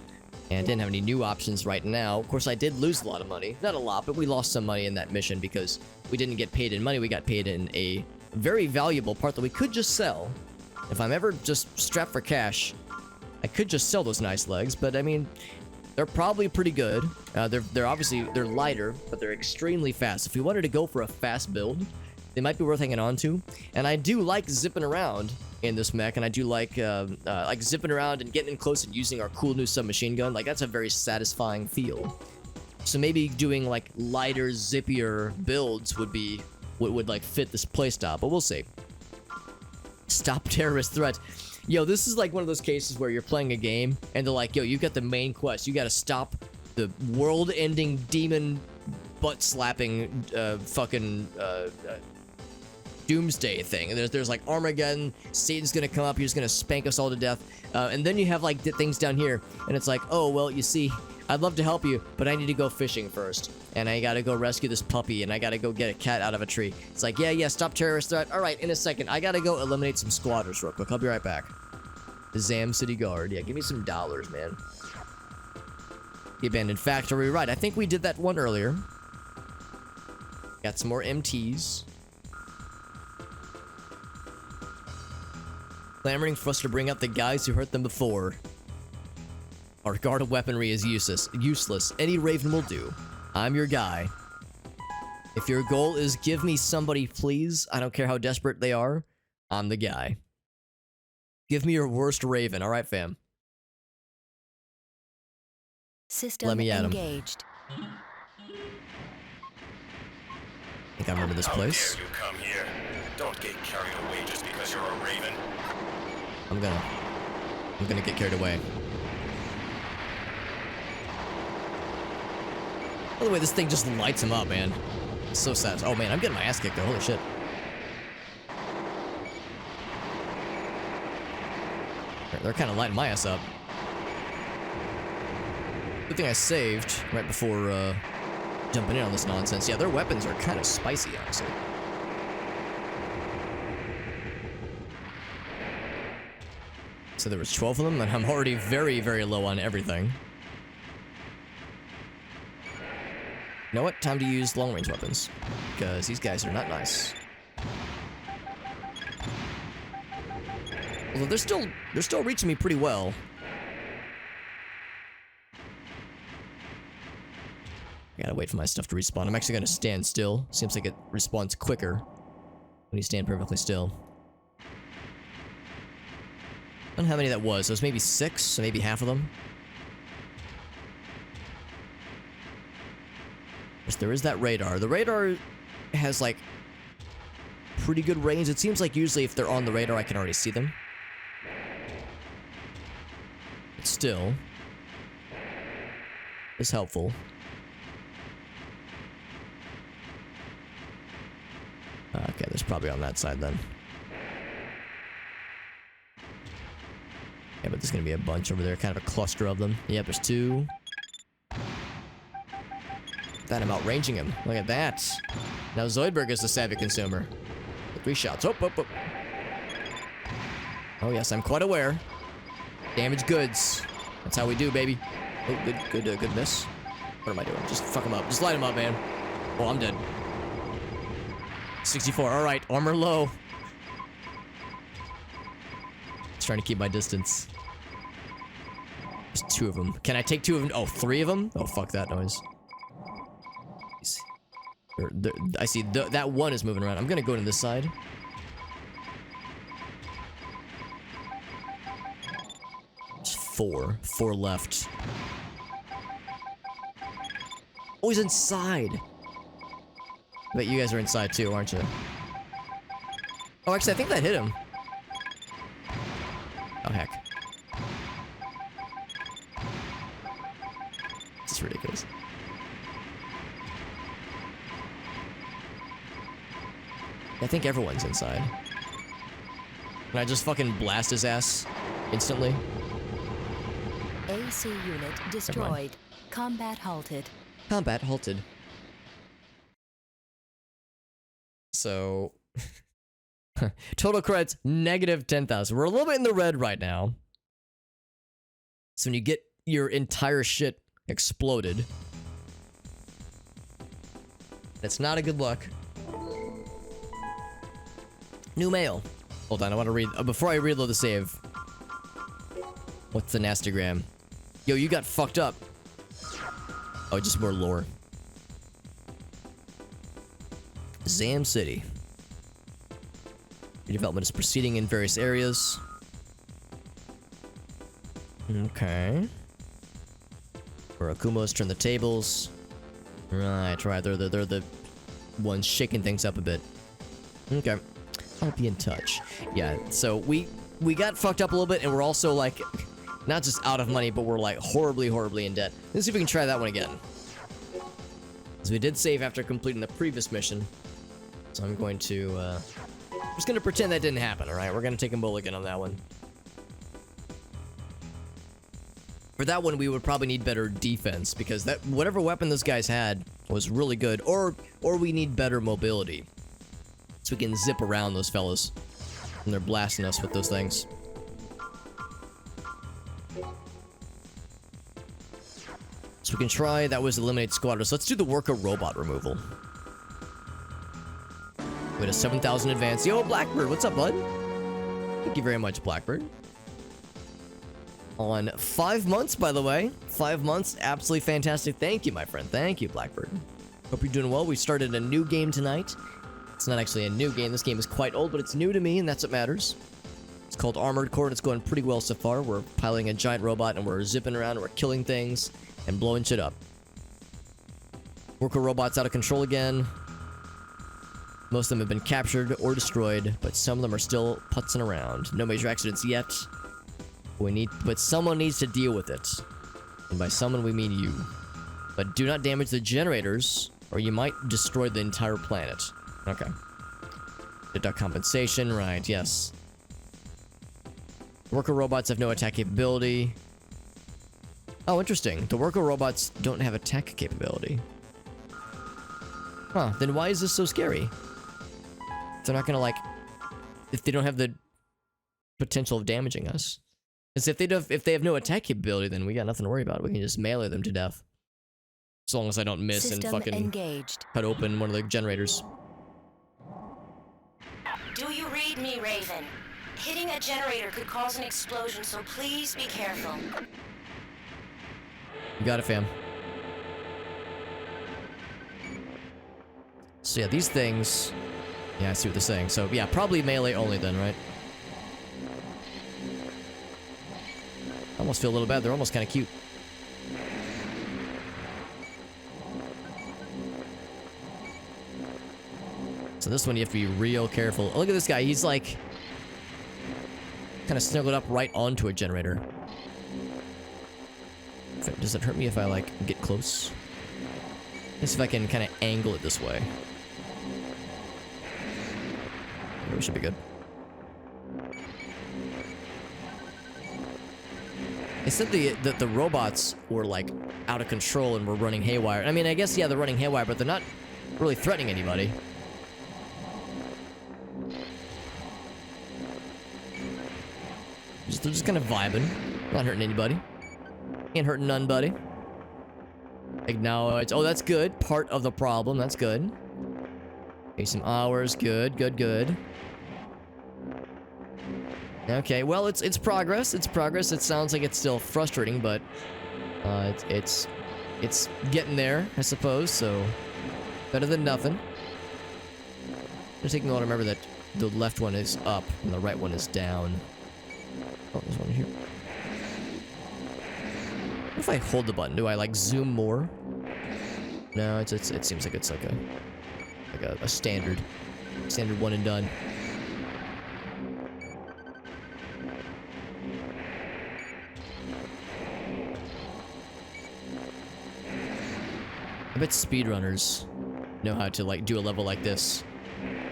A: And didn't have any new options right now. Of course, I did lose a lot of money. Not a lot, but we lost some money in that mission because we didn't get paid in money. We got paid in a very valuable part that we could just sell. If I'm ever just strapped for cash, I could just sell those nice legs. But, I mean, they're probably pretty good. They're obviously, they're lighter, but they're extremely fast. If we wanted to go for a fast build, they might be worth hanging on to. And I do like zipping around in this mech, and I do like zipping around and getting in close and using our cool new submachine gun. Like, that's a very satisfying feel. So maybe doing like lighter, zippier builds would like fit this playstyle, but we'll see. Stop terrorist threat. Yo, this is like one of those cases where you're playing a game and they're like, yo, you got the main quest. You got to stop the world-ending demon butt-slapping fucking doomsday thing. And there's like Armageddon, Satan's gonna come up, he's gonna spank us all to death. And then you have like things down here, and it's like, oh, well, you see, I'd love to help you, but I need to go fishing first. And I gotta go rescue this puppy, and I gotta go get a cat out of a tree. It's like, yeah, stop terrorist threat. Alright, in a second, I gotta go eliminate some squatters real quick. I'll be right back. The Zam City Guard. Yeah, give me some dollars, man. The abandoned factory. Right, I think we did that one earlier. Got some more MTs. Clamoring for us to bring out the guys who hurt them before. Our guard of weaponry is useless. Any raven will do. I'm your guy. If your goal is give me somebody, please, I don't care how desperate they are, I'm the guy. Give me your worst raven, alright, fam?
C: System
A: Let me at him.
C: engaged.
A: I think I remember this place.
B: How dare you come here? Don't get carried away just because you're a raven.
A: I'm gonna get carried away. By the way, this thing just lights him up, man. It's so sad. Oh man, I'm getting my ass kicked though. Holy shit. They're kind of lighting my ass up. Good thing I saved right before jumping in on this nonsense. Yeah, their weapons are kind of spicy, honestly. So there was 12 of them, and I'm already very, very low on everything. You know what? Time to use long-range weapons, because these guys are not nice. Although they're still reaching me pretty well. I gotta wait for my stuff to respawn. I'm actually gonna stand still. Seems like it respawns quicker when you stand perfectly still. I don't know how many that was. It was maybe 6, so maybe half of them. Yes, there is that radar. The radar has like pretty good range. It seems like usually if they're on the radar, I can already see them. But still, it's helpful. Okay, there's probably on that side then. Yeah, but there's gonna be a bunch over there, kind of a cluster of them. Yep, there's two. That I'm outranging him. Look at that. Now Zoidberg is the savvy consumer. 3 shots. Oh, oh, oh. Oh yes, I'm quite aware. Damaged goods. That's how we do, baby. Oh, good miss. What am I doing? Just fuck him up. Just light him up, man. Oh, I'm dead. 64. All right, armor low. Just trying to keep my distance. There's 2 of them. Can I take 2 of them? Oh, 3 of them? Oh, fuck that noise. I see that one is moving around. I'm gonna go to this side. There's 4 left. Oh, he's inside. I bet you guys are inside too, aren't you? Oh, actually, I think that hit him. Oh, heck. This is ridiculous. I think everyone's inside. Can I just fucking blast his ass instantly?
C: AC unit destroyed. Combat halted.
A: Combat halted. So... total credits, negative 10,000. We're a little bit in the red right now. So when you get your entire shit exploded, it's not a good look. New mail. Hold on, I want to read... before I reload the save. What's the nastygram? Yo, you got fucked up. Oh, just more lore. Zam City. Redevelopment is proceeding in various areas. Okay. Murakumo's turn the tables. Right. They're the ones shaking things up a bit. Okay. I'll be in touch. Yeah, so we got fucked up a little bit, and we're also like, not just out of money, but we're like horribly in debt. Let's see if we can try that one again. So we did save after completing the previous mission. So I'm going to, I'm just gonna pretend that didn't happen, alright? We're gonna take a mulligan on that one. For that one, we would probably need better defense, because that whatever weapon those guys had was really good, or we need better mobility. So we can zip around those fellas. And they're blasting us with those things. So we can try, that was eliminate squatters. Let's do the worker robot removal. We had a 7,000 advance. Yo, Blackbird, what's up, bud? Thank you very much, Blackbird. On 5 months, by the way. 5 months, absolutely fantastic. Thank you, my friend. Thank you, Blackbird. Hope you're doing well. We started a new game tonight. It's not actually a new game. This game is quite old, but it's new to me, and that's what matters. It's called Armored Core, and it's going pretty well so far. We're piloting a giant robot, and we're zipping around, and we're killing things, and blowing shit up. Worker robots out of control again. Most of them have been captured or destroyed, but some of them are still putzing around. No major accidents yet. But someone needs to deal with it. And by someone, we mean you. But do not damage the generators, or you might destroy the entire planet. Okay. Deduct compensation, right, yes. Worker robots have no attack capability. Oh, interesting. The worker robots don't have attack capability. Huh, then why is this so scary? They're not gonna, like... If they don't have the potential of damaging us. Because if they have no attack capability, then we got nothing to worry about. We can just melee them to death. As long as I don't miss
C: System
A: and fucking
C: engaged.
A: Cut open one of the generators.
D: Do you read me, Raven? Hitting a generator could cause an explosion, so please be careful.
A: You got it, fam. So yeah, these things... Yeah, I see what they're saying. So yeah, probably melee only then, right? I almost feel a little bad. They're almost kind of cute. So this one you have to be real careful. Oh, look at this guy. He's like kind of snuggled up right onto a generator. Does it hurt me if I like get close? Let's see if I can kind of angle it this way. We should be good. They said the robots were like out of control and were running haywire. I mean, I guess, yeah, they're running haywire, but they're not really threatening anybody. They're just kind of vibing. Not hurting anybody. Ain't hurting none, buddy. Acknowledge. Oh, that's good. Part of the problem. That's good. Okay, some hours. Good, good, good. Okay, well, it's progress. It's progress. It sounds like it's still frustrating, but it's getting there, I suppose. So better than nothing. Just taking a while to remember that the left one is up and the right one is down. Oh, there's one here. What if I hold the button? Do I like zoom more? No, it seems like it's like a standard one and done. I bet speedrunners know how to like do a level like this,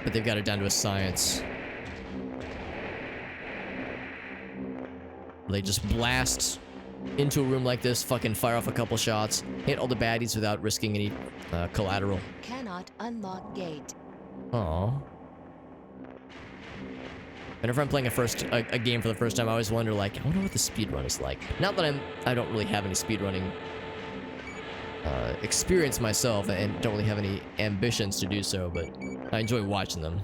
A: but they've got it down to a science. They just blast into a room like this, fucking fire off a couple shots, hit all the baddies without risking any collateral.
C: Cannot unlock gate.
A: Aww. Whenever I'm playing a game for the first time, I always wonder, like, I wonder what the speedrun is like. Not that I don't really have any speedrunning experience myself, and don't really have any ambitions to do so, but I enjoy watching them.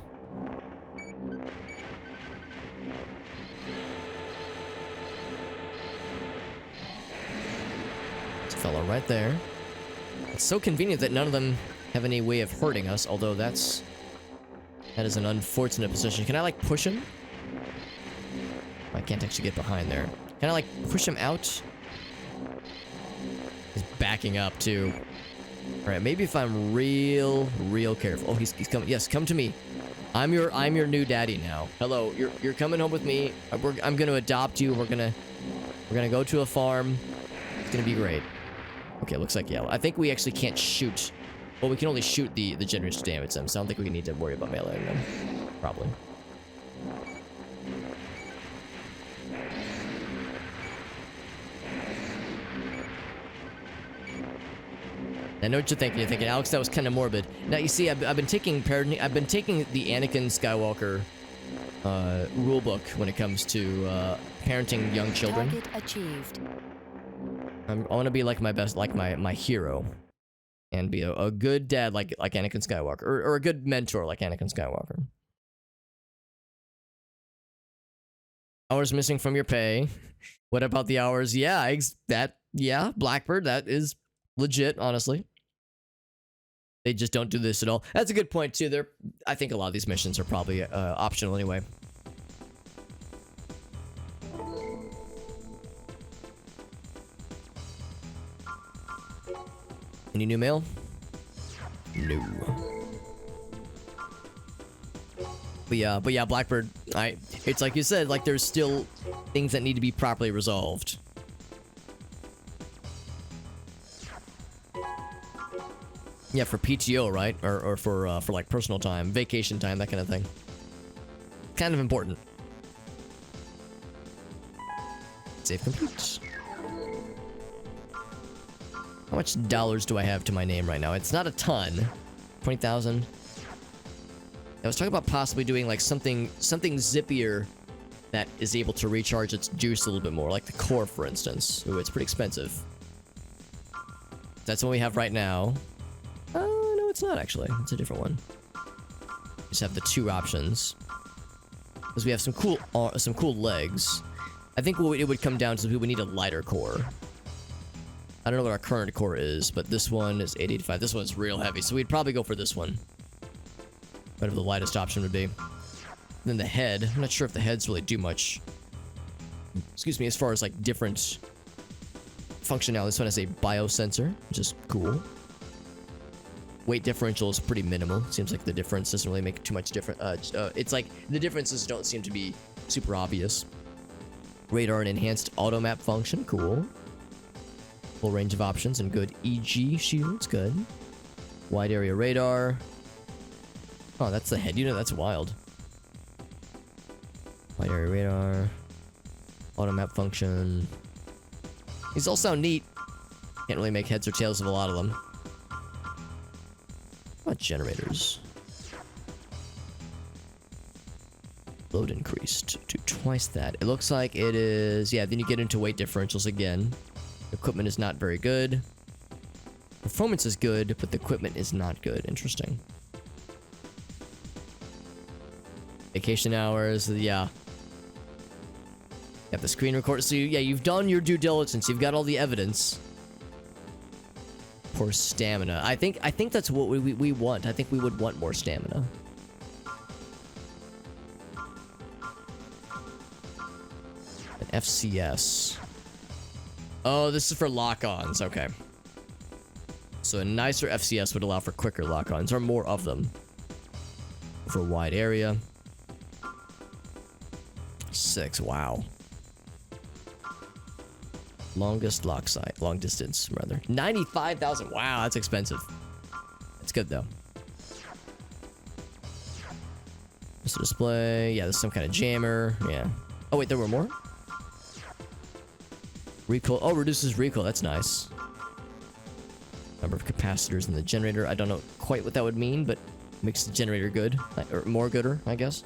A: Fellow right there. It's so convenient that none of them have any way of hurting us, although that is an unfortunate position. Can I like push him? I can't actually get behind there. Can I like push him out? He's backing up too. Alright, maybe if I'm real careful. Oh, he's coming. Yes, come to me. I'm your new daddy now. Hello, you're coming home with me. I'm gonna adopt you. We're gonna go to a farm. It's gonna be great. Okay, looks like, yeah. I think we actually can't shoot. Well, we can only shoot the generators to damage them, so I don't think we need to worry about meleeing them. Probably. I know what you're thinking. You're thinking, Alex, that was kind of morbid. Now, you see, I've been taking the Anakin Skywalker rulebook when it comes to parenting young children.
C: Target achieved.
A: I want to be like my best, like my hero, and be a good dad like Anakin Skywalker, or a good mentor like Anakin Skywalker. Hours missing from your pay. What about the hours? Yeah, yeah, Blackbird, that is legit, honestly. They just don't do this at all. That's a good point too. I think a lot of these missions are probably optional anyway. Any new mail? No. But yeah, Blackbird, it's like you said, like there's still things that need to be properly resolved. Yeah, for PTO, right? Or for like personal time, vacation time, that kind of thing. Kind of important. Save complete. How much dollars do I have to my name right now? It's not a ton. 20,000. I was talking about possibly doing like something zippier that is able to recharge its juice a little bit more, like the core, for instance. Ooh, it's pretty expensive. That's what we have right now. Oh, no, it's not actually. It's a different one. Just have the two options. Because we have some cool legs. I think what it would come down to is we would need a lighter core. I don't know what our current core is, but this one is 885. This one's real heavy, so we'd probably go for this one. Whatever the lightest option would be. And then the head. I'm not sure if the heads really do much. Excuse me, as far as like different functionality. This one has a biosensor, which is cool. weight differential is pretty minimal. Seems like the difference doesn't really make too much difference. It's like the differences don't seem to be super obvious. Radar and enhanced auto map function, cool. Full range of options and good EG shields, good. Wide area radar. Oh, that's the head unit. That's wild. Wide area radar. Auto map function. These all sound neat. Can't really make heads or tails of a lot of them. What about generators? Load increased to twice that. It looks like it is... Yeah, then you get into weight differentials again. Equipment is not very good. Performance is good, but the equipment is not good. Interesting. Vacation hours, yeah. You have the screen record. So, yeah, you've done your due diligence. You've got all the evidence. Poor stamina. I think that's what we want. I think we would want more stamina. An FCS. Oh, this is for lock-ons. Okay. So a nicer FCS would allow for quicker lock-ons, or more of them. For a wide area. 6, wow. Longest lock site. Long distance, rather. 95,000. Wow, that's expensive. That's good, though. Missile display. Yeah, there's some kind of jammer. Yeah. Oh, wait, there were more? Recoil. Oh, reduces recoil. That's nice. Number of capacitors in the generator. I don't know quite what that would mean, but makes the generator good. Or more gooder, I guess.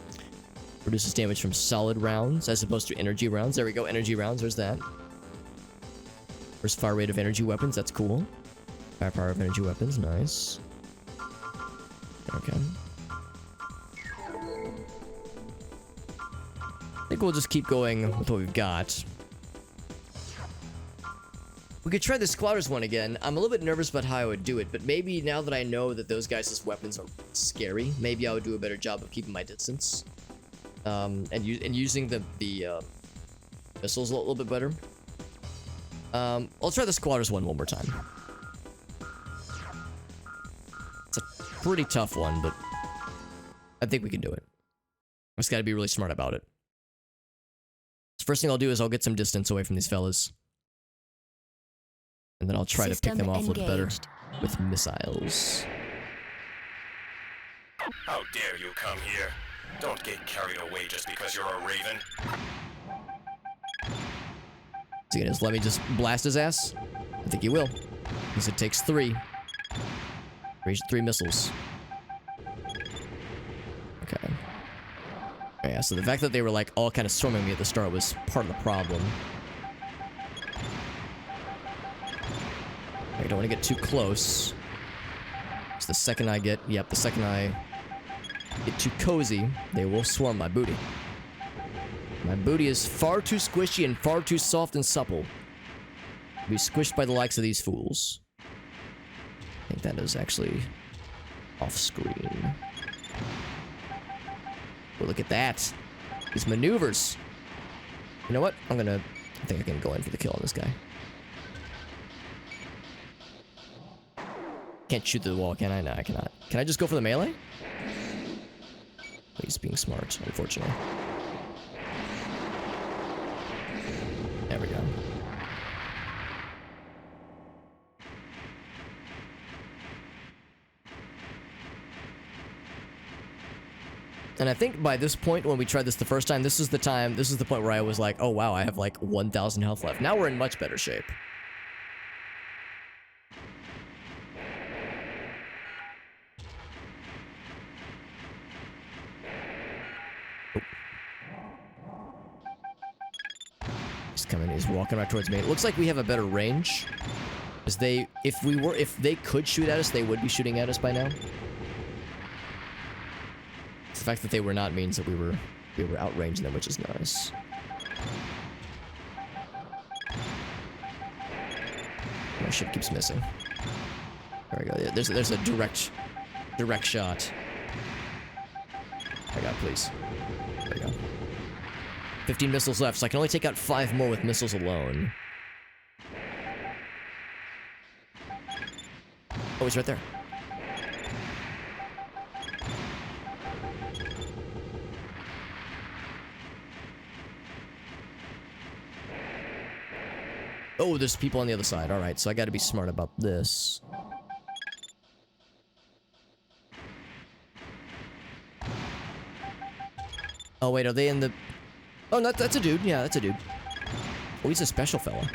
A: Reduces damage from solid rounds as opposed to energy rounds. There we go. Energy rounds. There's that. Burst fire rate of energy weapons. That's cool. Firepower of energy weapons. Nice. Okay. I think we'll just keep going with what we've got. We could try the squatters one again. I'm a little bit nervous about how I would do it, but maybe now that I know that those guys' weapons are scary, maybe I would do a better job of keeping my distance. And using the missiles a little bit better. I'll try the squatters one more time. It's a pretty tough one, but I think we can do it. I just gotta be really smart about it. So first thing I'll do is I'll get some distance away from these fellas. And then I'll try to pick them off a little better with missiles.
B: How dare you come here? Don't get carried away just because you're a raven.
A: Is he gonna just let me just blast his ass? I think he will. Because it takes 3. 3 missiles. Okay. Yeah, so the fact that they were like all kind of storming me at the start was part of the problem. I don't want to get too close. Because the second I get too cozy, they will swarm my booty. My booty is far too squishy and far too soft and supple to be squished by the likes of these fools. I think that is actually off screen. Oh, look at that. These maneuvers. You know what? I think I can go in for the kill on this guy. Can't shoot through the wall, can I? No, I cannot. Can I just go for the melee? He's being smart, unfortunately. There we go. And I think by this point, when we tried this the first time, this is the point where I was like, oh wow, I have like 1,000 health left. Now we're in much better shape. He's walking right towards me. It looks like we have a better range. Because if they could shoot at us, they would be shooting at us by now. The fact that they were not means that we were outranging them, which is nice. My ship keeps missing. There we go. Yeah, there's a direct shot. I got, please. There we go. 15 missiles left, so I can only take out 5 more with missiles alone. Oh, he's right there. Oh, there's people on the other side. Alright, so I gotta be smart about this. Oh, wait, are they in the... Oh, no, that's a dude. Yeah, that's a dude. Oh, he's a special fella.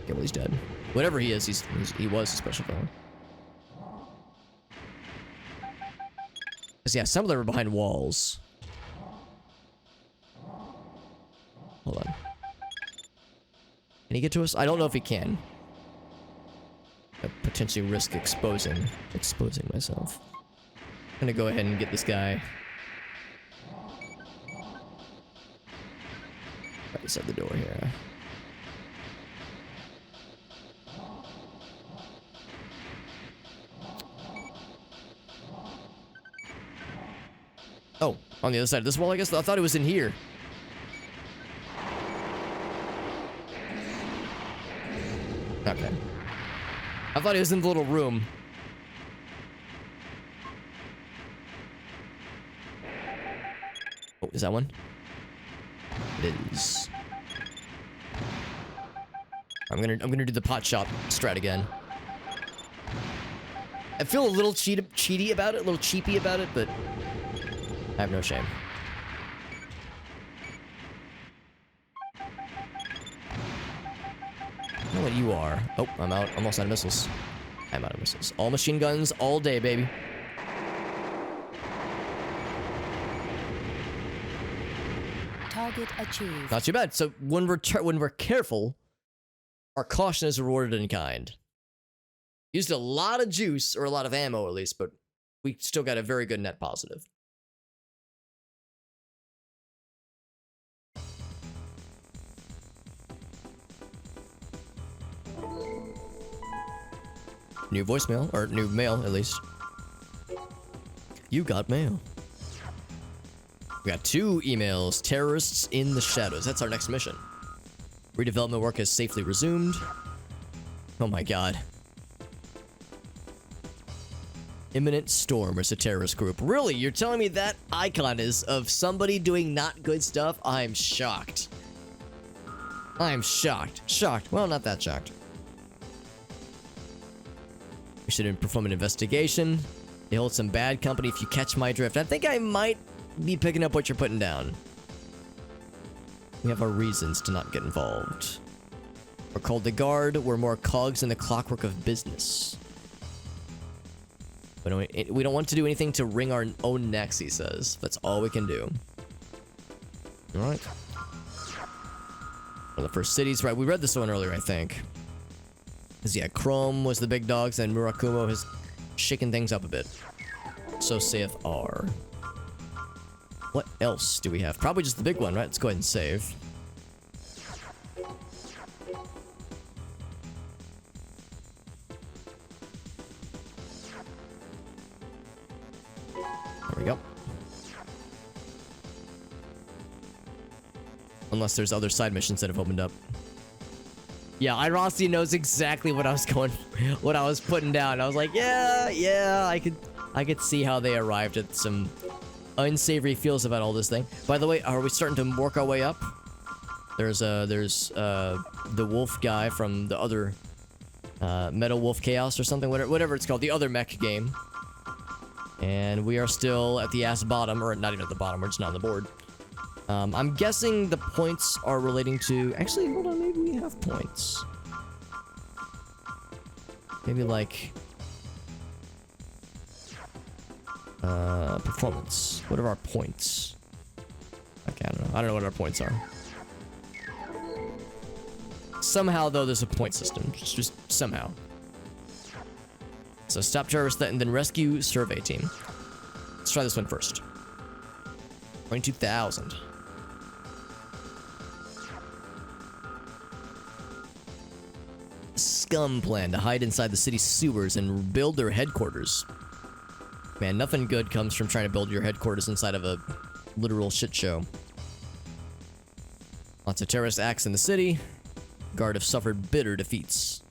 A: Okay, well, he's dead. Whatever he is, he was a special fella. Because, yeah, some of them are behind walls. Hold on. Can he get to us? I don't know if he can. I potentially risk exposing myself. I'm gonna go ahead and get this guy. Right beside the door here. Oh, on the other side of this wall, I guess? I thought it was in here. Okay. I thought he was in the little room. Oh, is that one? It is. I'm gonna do the pot shot strat again. I feel a little cheaty about it, a little cheapy about it, but I have no shame. I know what you are. Oh, I'm out. Almost out of missiles. I'm out of missiles. All machine guns, all day, baby.
C: Target achieved.
A: Not too bad. So when we're careful, our caution is rewarded in kind. Used a lot of juice, or a lot of ammo at least, but we still got a very good net positive. New voicemail, or new mail at least. You got mail. We got 2 emails. Terrorists in the shadows. That's our next mission. Redevelopment work has safely resumed. Oh my god. Imminent storm is a terrorist group. Really? You're telling me that icon is of somebody doing not good stuff? I'm shocked. I'm shocked. Shocked. Well, not that shocked. We should perform an investigation. They hold some bad company if you catch my drift. I think I might be picking up what you're putting down. We have our reasons to not get involved. We're called the Guard. We're more cogs in the clockwork of business. We don't want to do anything to wring our own necks, he says. That's all we can do. Alright. One of the first cities, right? We read this one earlier, I think. Because, yeah, Chrome was the big dogs, and Murakumo has shaken things up a bit. So saith R. What else do we have? Probably just the big one, right? Let's go ahead and save. There we go. Unless there's other side missions that have opened up. Yeah, Irossi knows exactly what I was putting down. I was like, yeah, I could see how they arrived at some unsavory feels about all this thing. By the way, are we starting to work our way up? There's the wolf guy from the other Metal Wolf Chaos or something, whatever it's called, the other mech game. And we are still at the ass bottom, or not even at the bottom, we're just not on the board. I'm guessing the points are relating to... Actually, hold on, maybe we have points. Maybe like... performance. What are our points? Okay, I don't know what our points are. Somehow, though, there's a point system. Just somehow. So stop terrorist threat and then rescue survey team. Let's try this one first. 22,000. Scum plan to hide inside the city's sewers and build their headquarters. Man, nothing good comes from trying to build your headquarters inside of a literal shit show. Lots of terrorist acts in the city. Guard have suffered bitter defeats.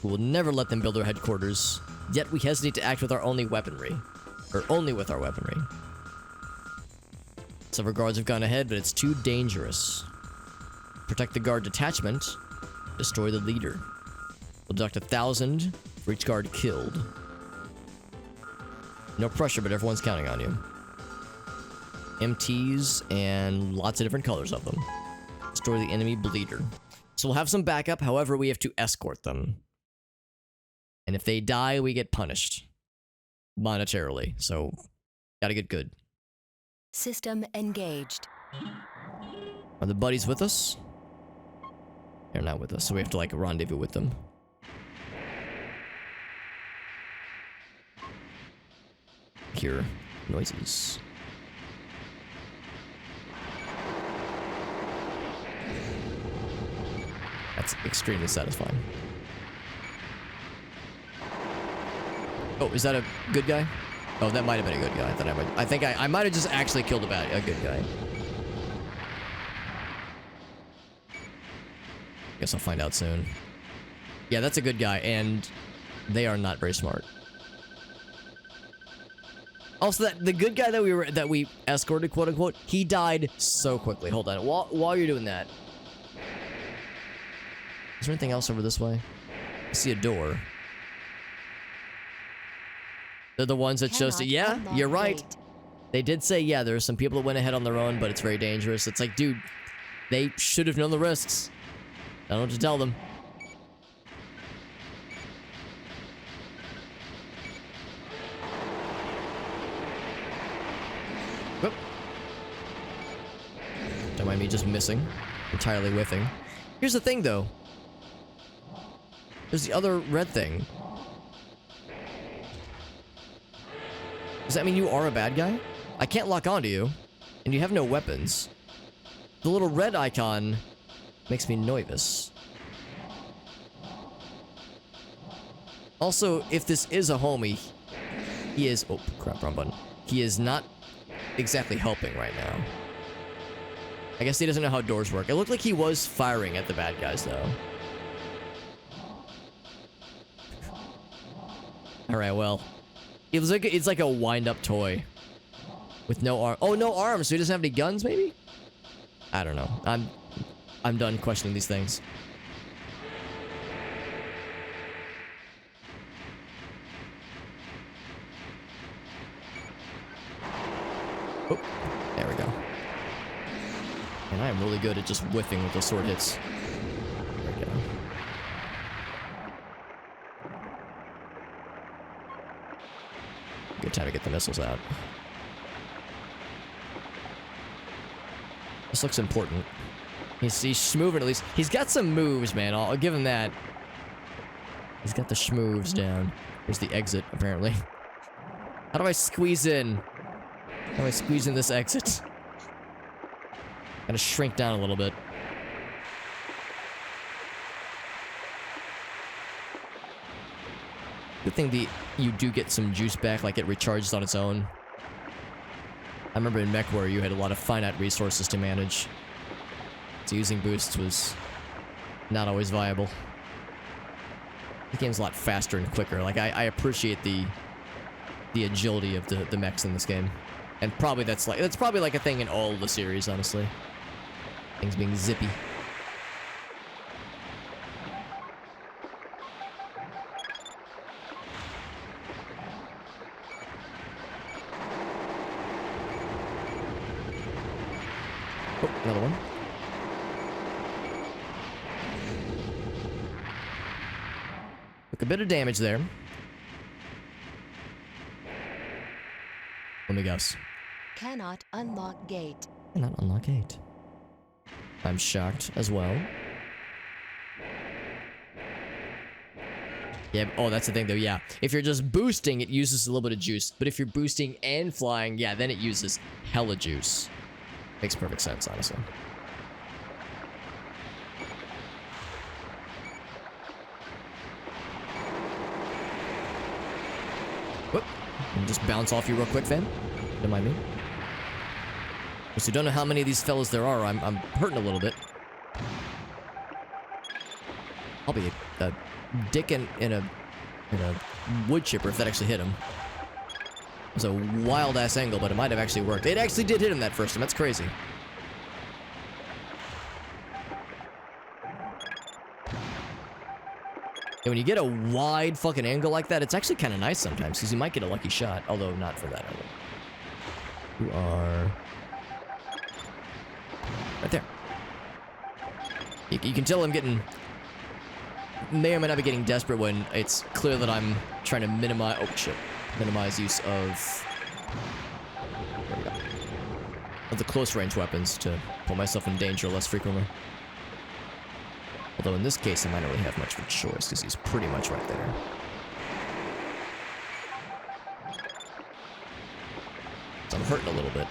A: We will never let them build their headquarters, yet we hesitate to act with our only weaponry. Or only with our weaponry. Several guards have gone ahead, but it's too dangerous. protect the guard detachment. Destroy the leader. We'll deduct 1,000 for each guard killed. No pressure, but everyone's counting on you. MTs and lots of different colors of them. Destroy the enemy bleeder. So we'll have some backup, however, we have to escort them. And if they die, we get punished. Monetarily, so gotta get good.
C: System engaged.
A: Are the buddies with us? They're not with us, so we have to like rendezvous with them. Hear noises. That's extremely satisfying. Oh, is that a good guy? Oh, that might have been a good guy. I think I might have just actually killed a good guy. Guess I'll find out soon. Yeah, that's a good guy, and they are not very smart. Also, the good guy that we escorted, quote unquote, he died so quickly. Hold on, while you're doing that, is there anything else over this way? I see a door. They're the ones that chose to. Yeah, you're right. They did say, yeah, there are some people that went ahead on their own, but it's very dangerous. It's like, dude, they should have known the risks. I don't know what to tell them. Whoop. Don't mind me just missing. Entirely whiffing. Here's the thing, though. There's the other red thing. Does that mean you are a bad guy? I can't lock onto you, and you have no weapons. The little red icon makes me nervous. Also, if this is a homie, he is... Oh, crap, wrong button. He is not exactly helping right now. I guess he doesn't know how doors work. It looked like he was firing at the bad guys, though. Alright, well... It's like a wind-up toy. With no arm. Oh, no arms, so he doesn't have any guns, maybe? I don't know. I'm done questioning these things. Oh, there we go. And I am really good at just whiffing with those sword hits. There we go. Good time to get the missiles out. This looks important. He's moving at least. He's got some moves, man. I'll give him that. He's got the schmoves down. Here's the exit, apparently. How do I squeeze in? How do I squeeze in this exit? Gotta shrink down a little bit. Good thing you do get some juice back, like it recharges on its own. I remember in MechWarrior you had a lot of finite resources to manage. So using boosts was not always viable. The game's a lot faster and quicker. Like, I appreciate the agility of the mechs in this game. And probably that's probably like a thing in all the series, honestly. Things being zippy. Oh, another one. Took a bit of damage there. Let me guess.
C: Cannot unlock gate.
A: Cannot unlock gate. I'm shocked as well. Yeah, oh, that's the thing though, yeah. If you're just boosting, it uses a little bit of juice. But if you're boosting and flying, yeah, then it uses hella juice. Makes perfect sense, honestly. Whoop. And just bounce off you real quick, fam. Don't mind me. So don't know how many of these fellas there are. I'm hurting a little bit. I'll be a dick in a wood chipper if that actually hit him. It was a wild-ass angle, but it might have actually worked. It actually did hit him that first time. That's crazy. And when you get a wide fucking angle like that, it's actually kind of nice sometimes, because you might get a lucky shot, although not for that angle. You are... right there. You can tell I'm getting... may or may not be getting desperate when it's clear that I'm trying to minimize... oh, shit. Minimize use of... there we go. Of the close-range weapons to put myself in danger less frequently. Although in this case, I might not really have much of a choice, because he's pretty much right there. So I'm hurting a little bit.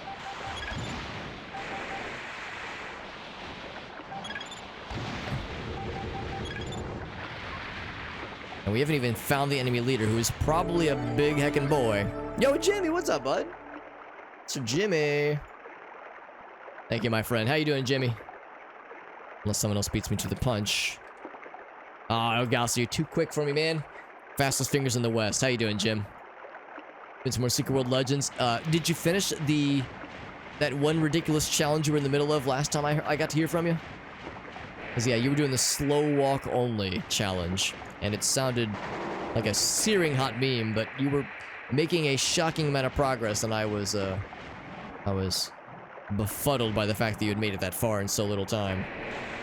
A: And we haven't even found the enemy leader, who is probably a big heckin' boy. Yo, Jimmy, what's up, bud? Sir Jimmy. Thank you, my friend. How you doing, Jimmy? Unless someone else beats me to the punch. Oh, Gauss, you're too quick for me, man. Fastest fingers in the West. How you doing, Jim? Been some more Secret World Legends. Did you finish that one ridiculous challenge you were in the middle of last time I got to hear from you? Because, yeah, you were doing the slow walk only challenge. And it sounded like a searing hot meme, but you were making a shocking amount of progress, and I was befuddled by the fact that you had made it that far in so little time.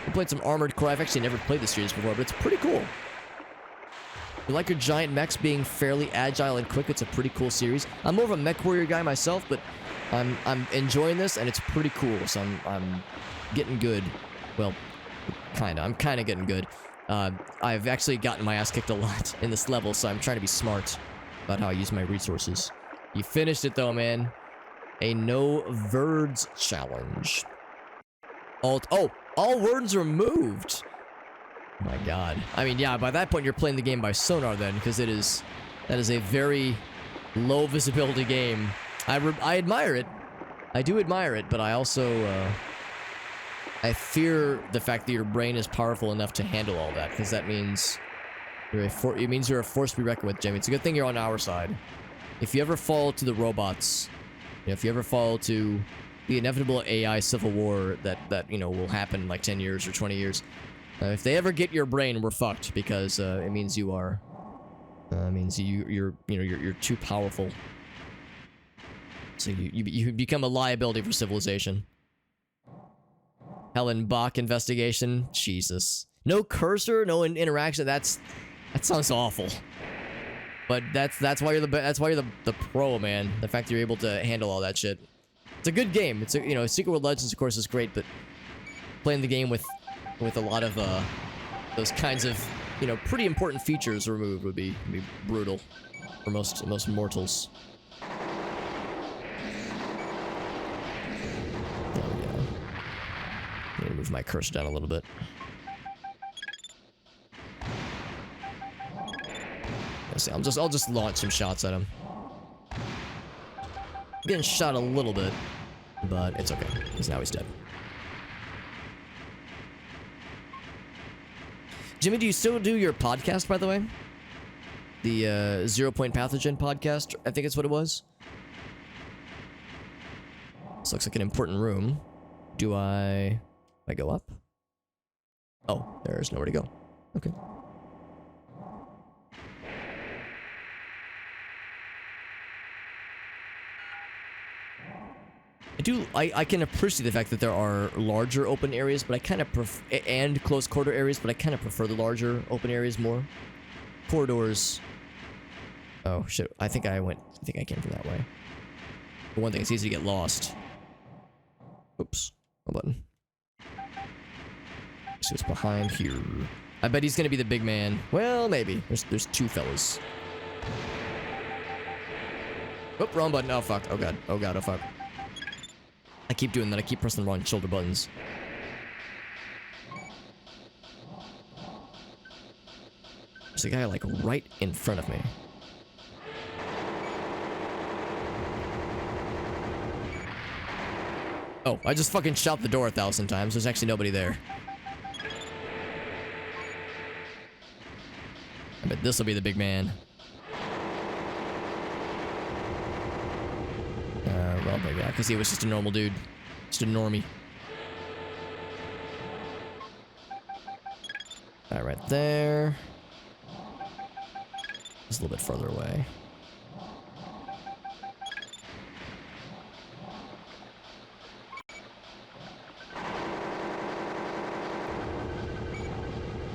A: We played some Armored Core. I've actually never played this series before, but it's pretty cool. You like your giant mechs being fairly agile and quick. It's a pretty cool series. I'm more of a MechWarrior guy myself, but I'm enjoying this, and it's pretty cool, so I'm getting good. Well, kinda. I'm kinda getting good. I've actually gotten my ass kicked a lot in this level, so I'm trying to be smart about how I use my resources. You finished it, though, man. A no words challenge. All words removed. Oh my god. I mean, yeah, by that point you're playing the game by sonar then, because that is a very low visibility game. I admire it. I do admire it, but I also I fear the fact that your brain is powerful enough to handle all that, because that means you're a force to be reckoned with, Jimmy. It's a good thing you're on our side. If you ever fall to the robots, if you ever fall to the inevitable AI civil war that will happen in like 10 years or 20 years, if they ever get your brain, we're fucked, because it means you are you're too powerful. So you become a liability for civilization. Helen Bach investigation. Jesus. No cursor, no interaction. That sounds awful. But that's why you're the pro, man. The fact that you're able to handle all that shit. It's a good game. It's Secret World Legends, of course, is great, but playing the game with a lot of those kinds of pretty important features removed would be brutal for most mortals. Let me move my cursor down a little bit. Let's see. I'll just launch some shots at him. I'm getting shot a little bit, but it's okay, because now he's dead. Jimmy, do you still do your podcast, by the way? The 0 Point Pathogen podcast, I think it's what it was. This looks like an important room. Do I go up? Oh, there's nowhere to go. Okay. I can appreciate the fact that there are larger open areas, but I kind of and close quarter areas, but I kind of prefer the larger open areas more. Corridors. Oh shit! I think I came from that way. For one thing, it's easy to get lost. Oops, wrong button. See what's behind here. I bet he's gonna be the big man. Well, maybe. There's two fellas. Oh, wrong button. Oh fuck. Oh god. Oh god. Oh fuck. I keep doing that. I keep pressing the wrong shoulder buttons. There's a guy, like, right in front of me. Oh, I just fucking shot the door 1,000 times. There's actually nobody there. I bet this'll be the big man. Well, maybe not, because he was just a normal dude. Just a normie. Alright, right there. It's a little bit further away.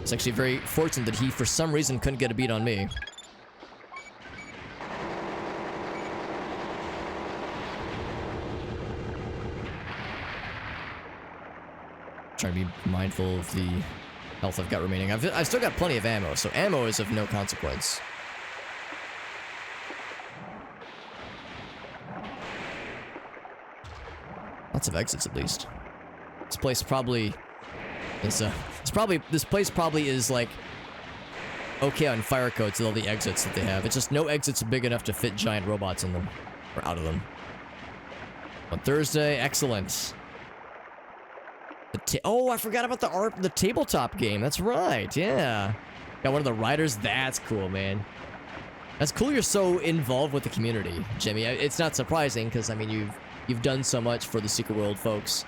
A: It's actually very fortunate that he, for some reason, couldn't get a beat on me. Trying to be mindful of the health I've got remaining. I've still got plenty of ammo, so ammo is of no consequence. Lots of exits, at least. This place probably is, this place probably is, like, okay on fire codes with all the exits that they have. It's just no exits big enough to fit giant robots in them. Or out of them. On Thursday, excellent. Oh, I forgot about the tabletop game. That's right, yeah. Got one of the writers. That's cool, man. That's cool you're so involved with the community, Jimmy. It's not surprising, because, I mean, you've done so much for the Secret World folks.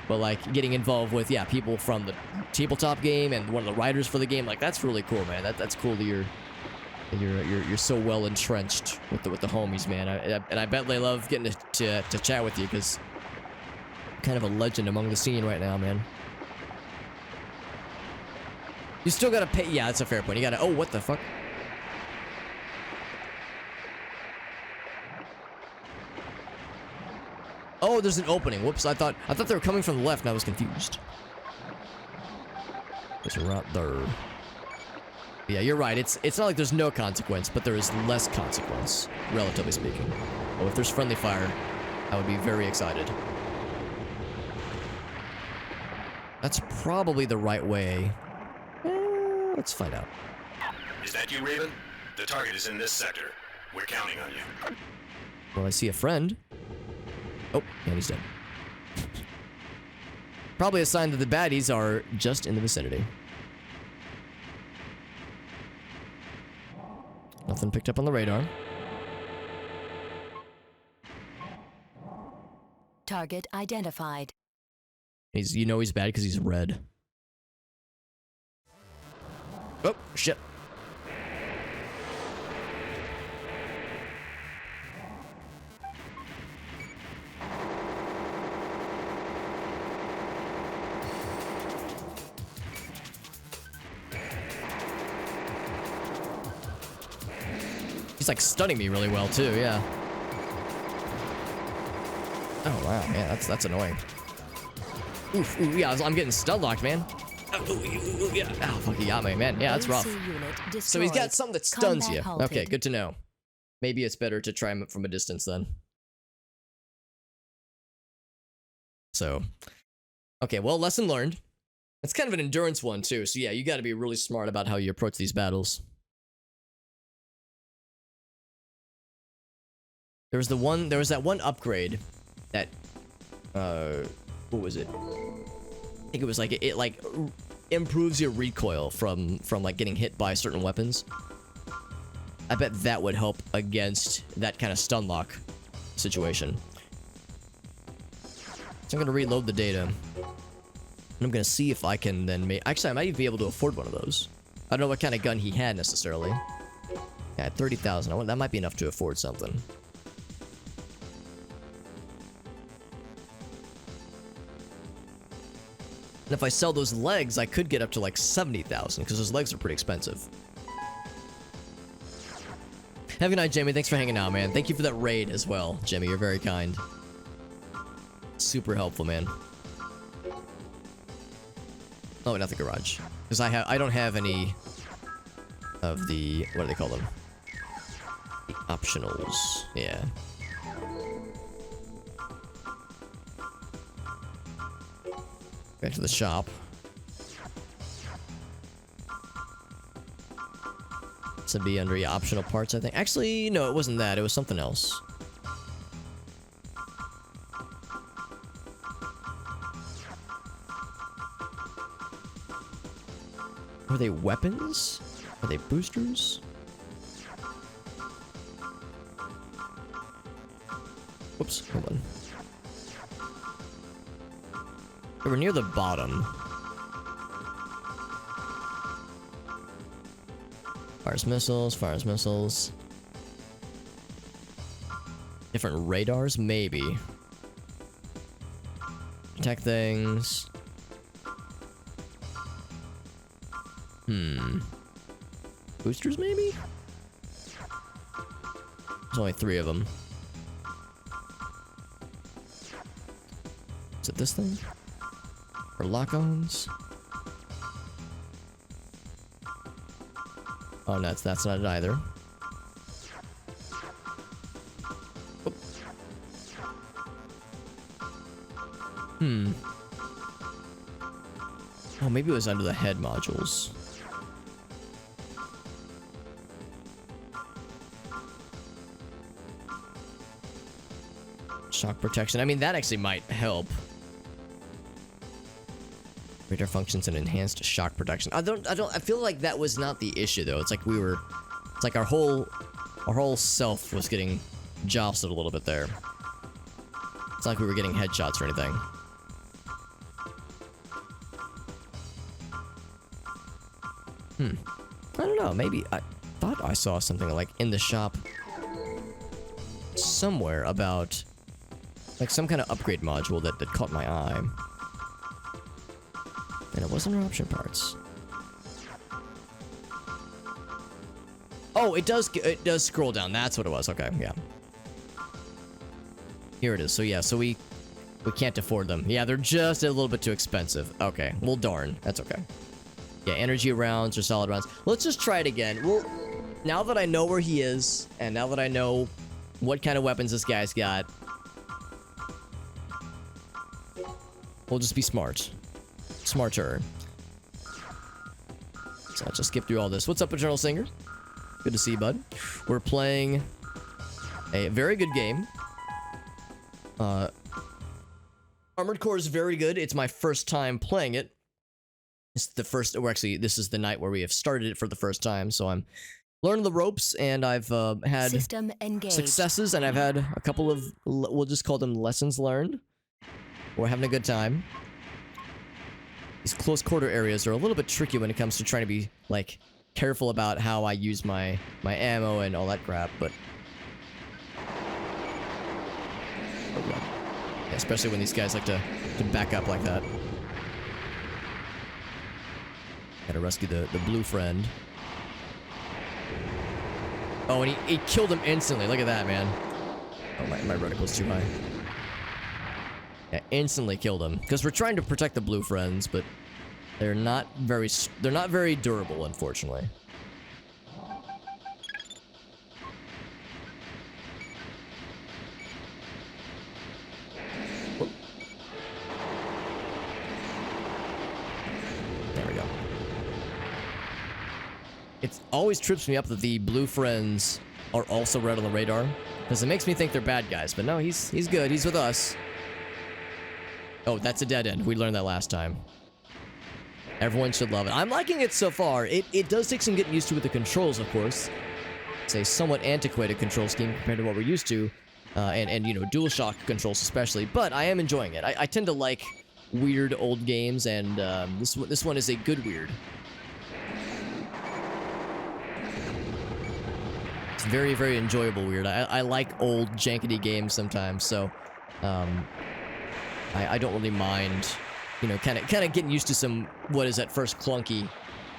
A: But, like, getting involved with, yeah, people from the tabletop game and one of the writers for the game, like, that's really cool, man. That's cool that you're so well entrenched with the homies, man. And I bet they love getting to chat with you, because kind of a legend among the scene right now, man. You still gotta pay. Yeah, that's a fair point. You gotta. Oh, what the fuck? Oh, there's an opening. Whoops! I thought they were coming from the left, and I was confused. There's a route there. Yeah, you're right. It's not like there's no consequence, but there is less consequence, relatively speaking. Oh, if there's friendly fire, I would be very excited. That's probably the right way. Let's find out.
B: Is that you, Raven? The target is in this sector. We're counting on you.
A: Well, I see a friend. Oh, and he's dead. Probably a sign that the baddies are just in the vicinity. Nothing picked up on the radar.
C: Target identified.
A: You know he's bad because he's red. Oh, shit. He's like stunning me really well too, yeah. Oh wow, yeah, that's annoying. Oof, ooh, yeah, I'm getting stun locked, man. Ooh, yeah. Oh, fuck, he got me, man. Yeah, that's rough. So he's got something that stuns you. Okay, good to know. Maybe it's better to try him from a distance then. So, okay, well, lesson learned. It's kind of an endurance one too. So yeah, you got to be really smart about how you approach these battles. There was that one upgrade that, what was it? I think it was like, it like improves your recoil from like getting hit by certain weapons. I bet that would help against that kind of stun lock situation. So I'm gonna reload the data. And I'm gonna see if I can then make, actually I might even be able to afford one of those. I don't know what kind of gun he had necessarily. Yeah, 30,000, that might be enough to afford something. And if I sell those legs, I could get up to like 70,000 because those legs are pretty expensive. Have a good night, Jamie. Thanks for hanging out, man. Thank you for that raid as well, Jimmy. You're very kind. Super helpful, man. Oh, not the garage, because I don't have any of the, what do they call them? The optionals. Yeah. Back to the shop. This would be under the optional parts, I think. Actually, no, it wasn't that. It was something else. Were they weapons? Are they boosters? Whoops, hold on. They were near the bottom. Fires missiles, fires missiles. Different radars, maybe. Attack things. Boosters, maybe? There's only 3 of them. Is it this thing? Or lock-ons? Oh, no, that's not it either. Oop. Oh, maybe it was under the head modules. Shock protection. I mean, that actually might help. Radar functions and enhanced shock protection. I feel like that was not the issue though. It's like it's like our whole self was getting jostled a little bit there. It's like we were getting headshots or anything. I don't know, maybe I thought I saw something like in the shop somewhere about like some kind of upgrade module that caught my eye. And it wasn't option parts. Oh, it does scroll down. That's what it was. Okay, yeah. Here it is. So yeah, so we can't afford them. Yeah, they're just a little bit too expensive. Okay, well darn. That's okay. Yeah, energy rounds or solid rounds. Let's just try it again. Well, now that I know where he is, and now that I know what kind of weapons this guy's got, we'll just be smart. Smarter. So I'll just skip through all this. What's up, Eternal Singer? Good to see you, bud. We're playing a very good game. Armored Core is very good. It's my first time playing it. It's the first, or actually, this is the night where we have started it for the first time, so I'm learning the ropes, and I've had
C: System engaged.
A: Successes, and I've had a couple of, we'll just call them lessons learned. We're having a good time. These close quarter areas are a little bit tricky when it comes to trying to be, like, careful about how I use my ammo and all that crap, but... Oh, yeah. Yeah, especially when these guys like to back up like that. Gotta rescue the blue friend. Oh, and he killed him instantly. Look at that, man. Oh, my reticle's too high. Yeah, instantly killed him. Because we're trying to protect the blue friends, but they're not very durable, unfortunately. Whoop. There we go. It always trips me up that the blue friends are also red on the radar. Because it makes me think they're bad guys, but no, he's good. He's with us. Oh, that's a dead end. We learned that last time. Everyone should love it. I'm liking it so far. It does take some getting used to with the controls, of course. It's a somewhat antiquated control scheme compared to what we're used to. And you know, DualShock controls especially. But I am enjoying it. I tend to like weird old games, and this one is a good weird. It's very, very enjoyable weird. I like old jankety games sometimes, so... I don't really mind, you know, kind of getting used to some, what is at first clunky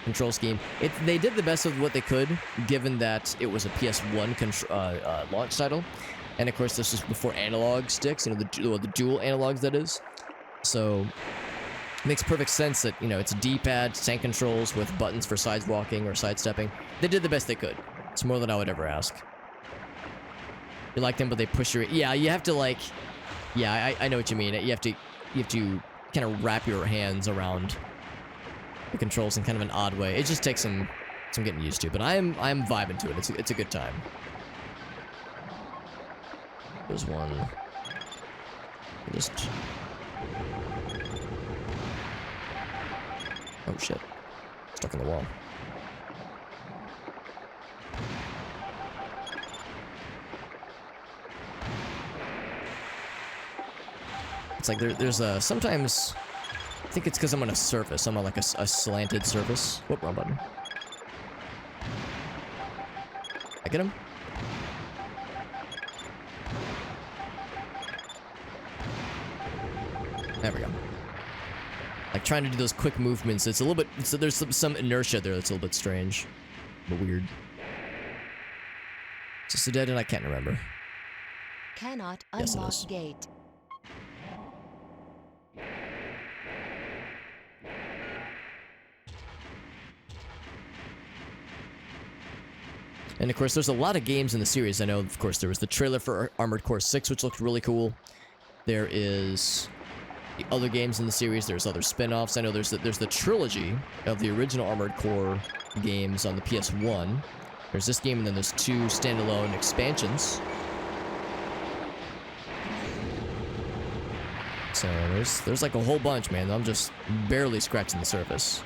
A: control scheme. They did the best of what they could, given that it was a PS1 launch title, and of course this was before analog sticks, you know, the dual analogs, that is. So it makes perfect sense that, you know, it's D-pad, tank controls with buttons for sidewalking or sidestepping. They did the best they could. It's more than I would ever ask. You like them, but they push your... Yeah, you have to, like... Yeah, I know what you mean. You have to kind of wrap your hands around the controls in kind of an odd way. It just takes some getting used to, but I'm vibing to it. It's a good time. There's one. Just... Oh shit. Stuck in the wall. It's like there's a... Sometimes... I think it's because I'm on a surface. I'm on like a slanted surface. Whoop, wrong button. I get him? There we go. Like trying to do those quick movements, it's a little bit, so there's some inertia there that's a little bit strange. But weird. Is this a dead end? I can't remember.
C: Cannot
A: Yes, it
C: unlock
A: is.
C: gate.
A: And of course, there's a lot of games in the series. I know, of course, there was the trailer for Armored Core 6, which looked really cool. There is the other games in the series. There's other spin-offs. I know there's the trilogy of the original Armored Core games on the PS1. There's this game, and then there's 2 standalone expansions. So there's like a whole bunch, man. I'm just barely scratching the surface.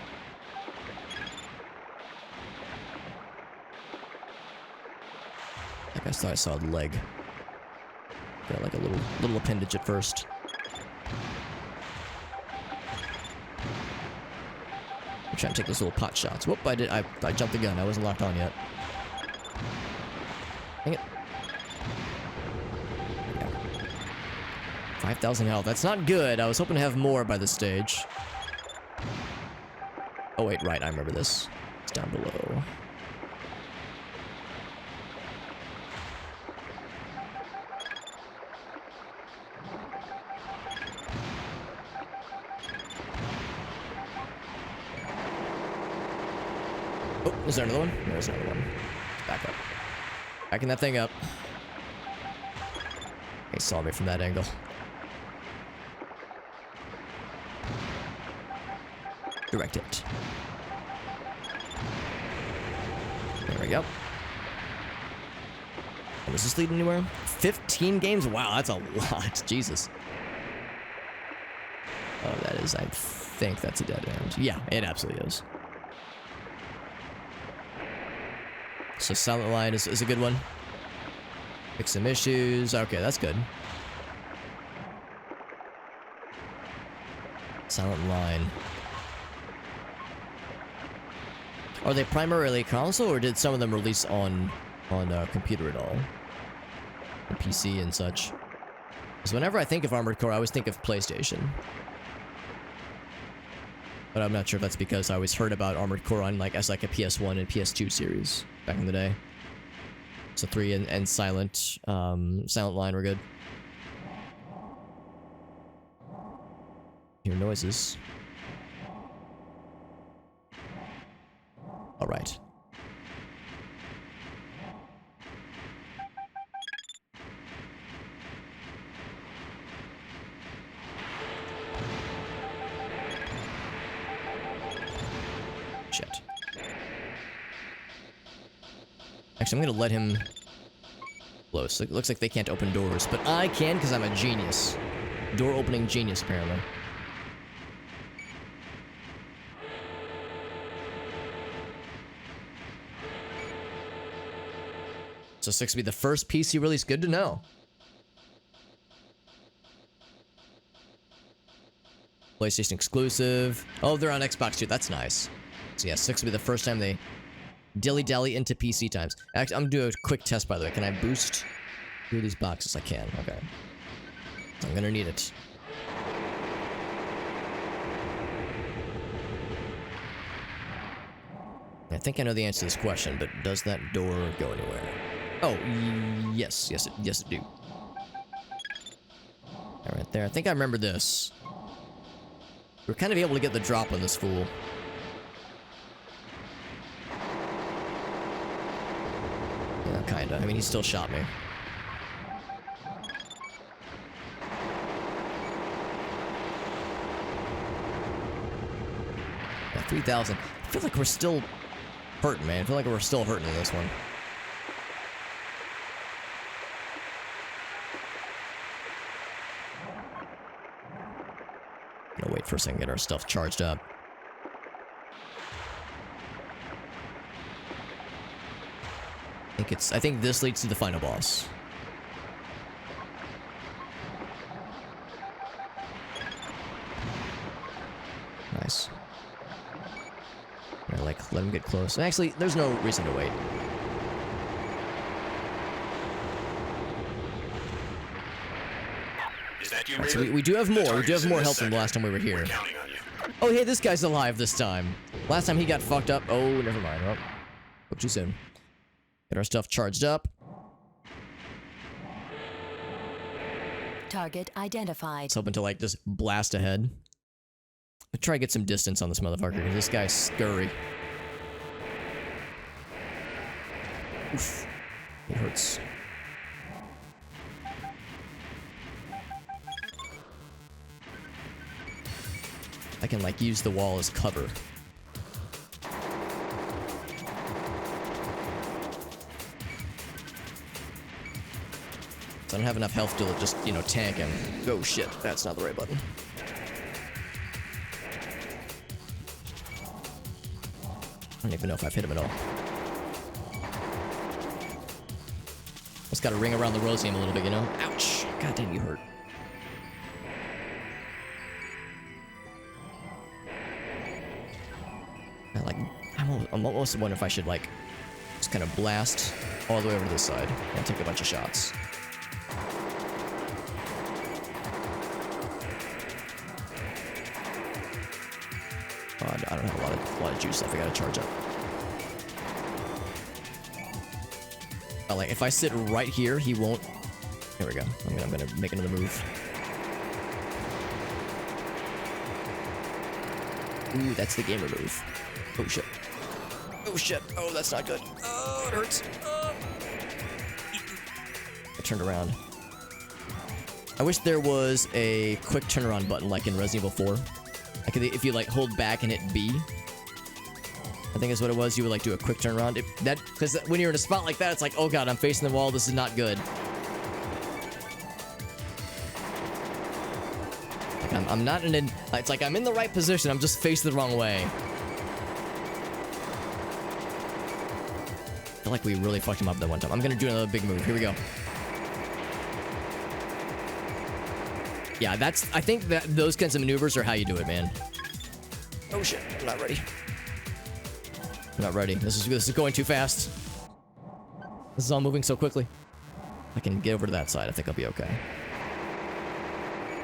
A: Like I thought I saw a leg. Got like a little appendage at first. I'm trying to take those little pot shots. Whoop! I jumped the gun. I wasn't locked on yet. Dang it. 5,000 health. That's not good. I was hoping to have more by this stage. Oh wait, right. I remember this. It's down below. Oh, is there another one? There's another one. Back up. Backing that thing up. He saw me from that angle. Direct hit. There we go. Oh, does this lead anywhere? 15 games? Wow, that's a lot. Jesus. Oh, that is, I think that's a dead end. Yeah, it absolutely is. So Silent Line is a good one. Fix some issues. Okay, that's good. Silent Line. Are they primarily console, or did some of them release on computer at all? On PC and such? Because whenever I think of Armored Core, I always think of PlayStation. But I'm not sure if that's because I always heard about Armored Core on as a PS1 and PS2 series back in the day. So 3 and Silent Line were good. Hear noises. All right. Shit. Actually, I'm gonna let him close. It looks like they can't open doors, but I can because I'm a genius. Door opening genius, apparently. So 6 will be the first PC release. Good to know. PlayStation exclusive. Oh, they're on Xbox too. That's nice. So yeah, 6 will be the first time they dilly-dally into PC times. Actually, I'm gonna do a quick test, by the way. Can I boost through these boxes? I can. Okay. I'm gonna need it. I think I know the answer to this question, but does that door go anywhere? Oh, yes, it do. All right there. I think I remember this. We're kind of able to get the drop on this fool. Yeah, kinda. I mean, he still shot me. Yeah, 3,000. I feel like we're still hurting, man. I feel like we're still hurting in this one. Gonna wait for a second to get our stuff charged up. I think this leads to the final boss. Nice. Let him get close. Actually, there's no reason to wait.
B: you,
A: Right, so
B: Raven.
A: we do have more. We do have
B: Target's in
A: more
B: this
A: help than the
B: sector.
A: last time we were here.
B: We're counting on you.
A: Oh, hey, this guy's alive this time. Last time he got fucked up. Oh, never mind. Oh, spoke too soon. Get our stuff charged up.
C: Target identified.
A: Let's hoping to like just blast ahead. Let's try to get some distance on this motherfucker. 'Cause this guy's scurry. Oof. It hurts. I can like use the wall as cover. So I don't have enough health to just, you know, tank him. Oh shit, that's not the right button. I don't even know if I've hit him at all. Just gotta ring around the rosy him a little bit, you know? Ouch! God damn, you hurt. I'm almost wondering if I should, like, just kind of blast all the way over to this side and take a bunch of shots. I don't have a lot of juice left. I gotta charge up. Oh, like if I sit right here, he won't. Here we go. I'm gonna make another move. Ooh, that's the gamer move. Oh shit. Oh shit. Oh, that's not good. Oh, it hurts. Oh. I turned around. I wish there was a quick turnaround button like in Resident Evil 4. Like if you like hold back and hit B, I think is what it was. You would like do a quick turnaround. Because when you're in a spot like that, it's like, oh god, I'm facing the wall. This is not good. Like I'm not in. It's like I'm in the right position. I'm just facing the wrong way. I feel like we really fucked him up that one time. I'm gonna do another big move. Here we go. Yeah, I think that those kinds of maneuvers are how you do it, man. Oh shit, I'm not ready. I'm not ready. This is going too fast. This is all moving so quickly. I can get over to that side. I think I'll be okay.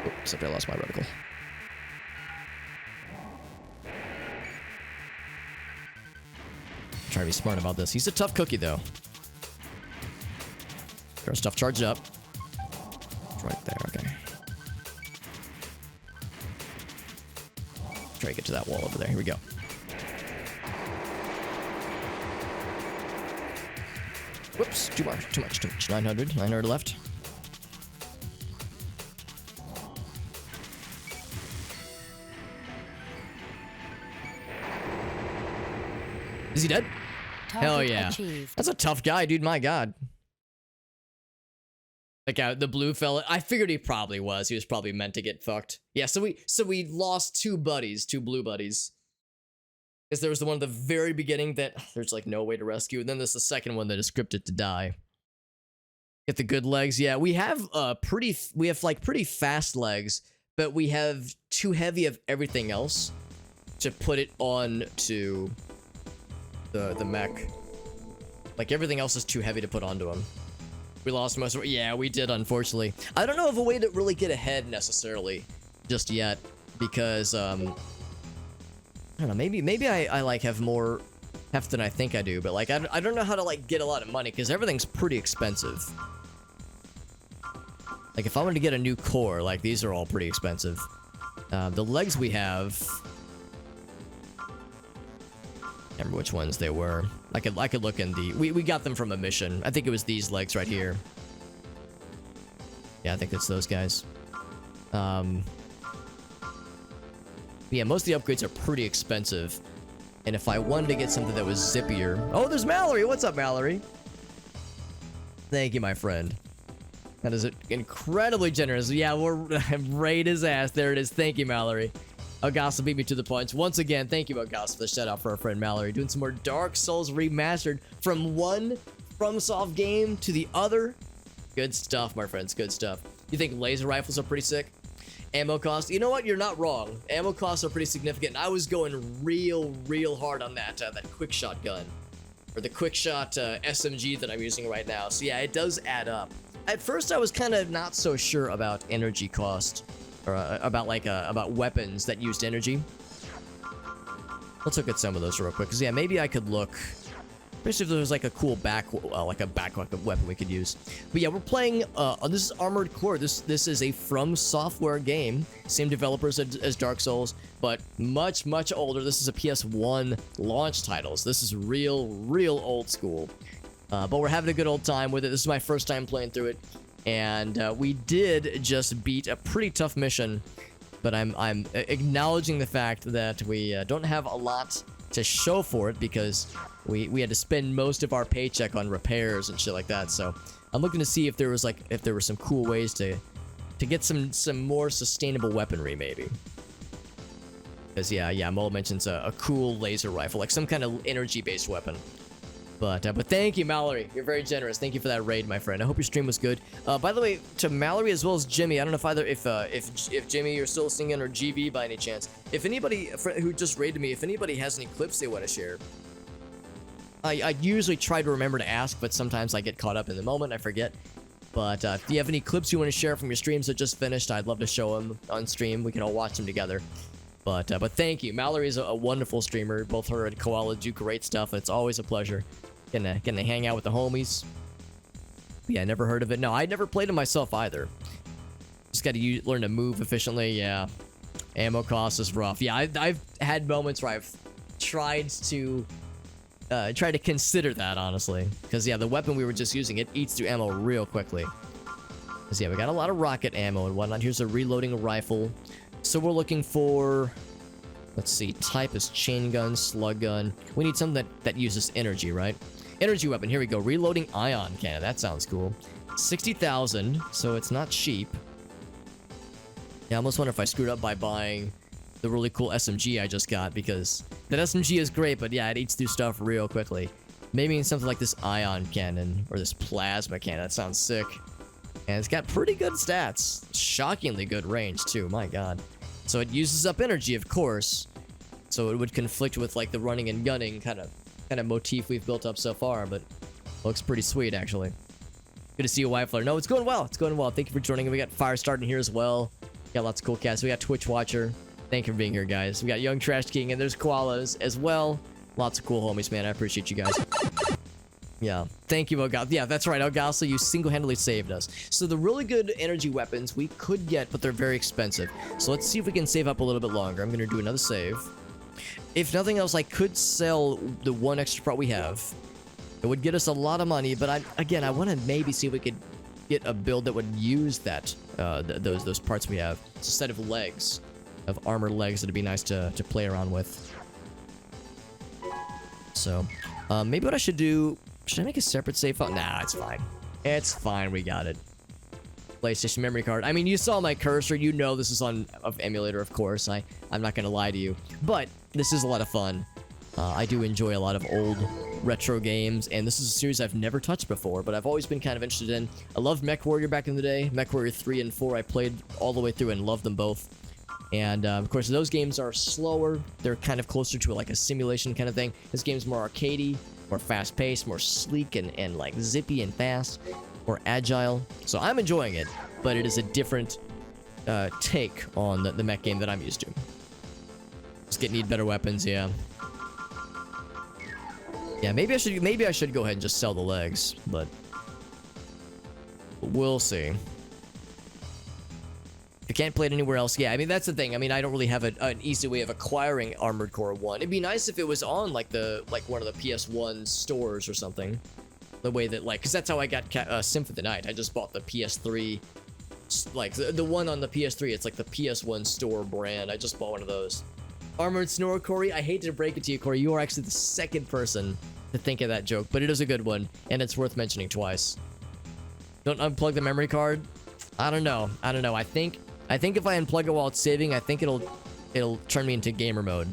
A: Oh, except I lost my reticle. Try to be smart about this. He's a tough cookie, though. Get our stuff charged up. It's right there, okay. Try to get to that wall over there. Here we go. Whoops, too much. 900 left. Is he dead?
C: Target
A: Hell yeah.
C: achieved.
A: That's a tough guy, dude. My god. Like the blue fella, I figured he probably was. He was probably meant to get fucked. Yeah, so we lost two blue buddies. Because there was the one at the very beginning that there's like no way to rescue, and then there's the second one that is scripted to die. Get the good legs. Yeah, we have pretty fast legs, but we have too heavy of everything else to put it on to the mech. Like everything else is too heavy to put onto him. We lost most of it. Yeah, we did, unfortunately. I don't know of a way to really get ahead necessarily just yet, because I don't know, maybe I like have more heft than I think I do, but like I don't know how to like get a lot of money because everything's pretty expensive. Like if I wanted to get a new core, like these are all pretty expensive. The legs we have, can't remember which ones they were. I could look in the we got them from a mission. I think it was these legs right here. Yeah, I think it's those guys. Yeah, most of the upgrades are pretty expensive. And if I wanted to get something that was zippier... Oh, there's Mallory! What's up, Mallory? Thank you, my friend. That is incredibly generous. Yeah, we're right his ass. There it is. Thank you, Mallory. Augusta beat me to the punch. Once again, thank you, Augusta, for the shout out for our friend Mallory. Doing some more Dark Souls Remastered from one FromSoft game to the other. Good stuff, my friends. Good stuff. You think laser rifles are pretty sick? Ammo costs? You know what? You're not wrong. Ammo costs are pretty significant. I was going real hard on that quick shot gun. Or the quick shot SMG that I'm using right now. So yeah, it does add up. At first, I was kind of not so sure about energy cost, or about weapons that used energy. Let's look at some of those real quick, because yeah, maybe I could look, especially if there was like a cool back weapon we could use. But yeah, we're playing. This is Armored Core. This is a From Software game, same developers as Dark Souls, but much older. This is a PS1 launch title. So this is real old school. But we're having a good old time with it. This is my first time playing through it, and we did just beat a pretty tough mission. But I'm acknowledging the fact that we don't have a lot to show for it because we had to spend most of our paycheck on repairs and shit like that. So I'm looking to see if there was some cool ways to get some more sustainable weaponry maybe. Because yeah, Mo mentions a cool laser rifle, like some kind of energy-based weapon. But thank you, Mallory. You're very generous. Thank you for that raid, my friend. I hope your stream was good. By the way, to Mallory as well as Jimmy, I don't know if Jimmy you're still listening in, or GV by any chance. If anybody who just raided me, if anybody has any clips they want to share, I usually try to remember to ask, but sometimes I get caught up in the moment. I forget. But if you have any clips you want to share from your streams that just finished, I'd love to show them on stream. We can all watch them together. But thank you. Mallory is a wonderful streamer. Both her and Koala do great stuff. It's always a pleasure. Getting to hang out with the homies. But yeah, I never heard of it. No, I never played it myself either. Just got to learn to move efficiently. Yeah, ammo cost is rough. Yeah, I've had moments where I've tried to consider that, honestly, because yeah, the weapon we were just using, it eats through ammo real quickly. Because yeah, we got a lot of rocket ammo and whatnot. Here's a reloading rifle. So we're looking for, let's see, type is chain gun, slug gun. We need something that uses energy, right? Energy weapon, here we go. Reloading ion cannon, that sounds cool. 60,000, so it's not cheap. Yeah, I almost wonder if I screwed up by buying the really cool SMG I just got, because that SMG is great, but yeah, it eats through stuff real quickly. Maybe something like this ion cannon, or this plasma cannon, that sounds sick. And it's got pretty good stats. Shockingly good range, too, my god. So it uses up energy, of course. So it would conflict with like the running and gunning kind of motif we've built up so far, but looks pretty sweet actually. Good to see you, Wifler. No, it's going well. It's going well. Thank you for joining. We got Firestarting here as well. Got lots of cool cats. We got Twitch Watcher. Thank you for being here, guys. We got Young Trash King, and there's Koalas as well. Lots of cool homies, man. I appreciate you guys. Yeah, thank you, Ogal. Yeah, that's right, Ogalsa, you single-handedly saved us. So the really good energy weapons we could get, but they're very expensive. So let's see if we can save up a little bit longer. I'm gonna do another save. If nothing else, I could sell the one extra part we have. It would get us a lot of money, but I want to maybe see if we could get a build that would use that those parts we have. It's a set of legs, of armored legs that'd be nice to play around with. So maybe what I should do. Should I make a separate save file? Nah, it's fine. It's fine, we got it. PlayStation memory card. I mean, you saw my cursor. You know this is on emulator, of course. I'm not going to lie to you. But this is a lot of fun. I do enjoy a lot of old retro games, and this is a series I've never touched before, but I've always been kind of interested in. I loved MechWarrior back in the day. MechWarrior 3 and 4 I played all the way through and loved them both. And, of course, those games are slower. They're kind of closer to like a simulation kind of thing. This game's more arcadey, more fast-paced, more sleek and like zippy and fast, more agile. So I'm enjoying it, but it is a different take on the mech game that I'm used to. Just need better weapons, yeah. Yeah, maybe I should go ahead and just sell the legs, but we'll see. If you can't play it anywhere else, yeah, I mean, that's the thing. I mean, I don't really have an easy way of acquiring Armored Core 1. It'd be nice if it was on, like, one of the PS1 stores or something. The way that, like, because that's how I got Symphony of the Night. I just bought the PS3, like, the one on the PS3. It's like the PS1 store brand. I just bought one of those. Armored Snore, Corey. I hate to break it to you, Corey. You are actually the second person to think of that joke, but it is a good one, and it's worth mentioning twice. Don't unplug the memory card. I don't know. I think if I unplug it while it's saving, I think it'll turn me into gamer mode,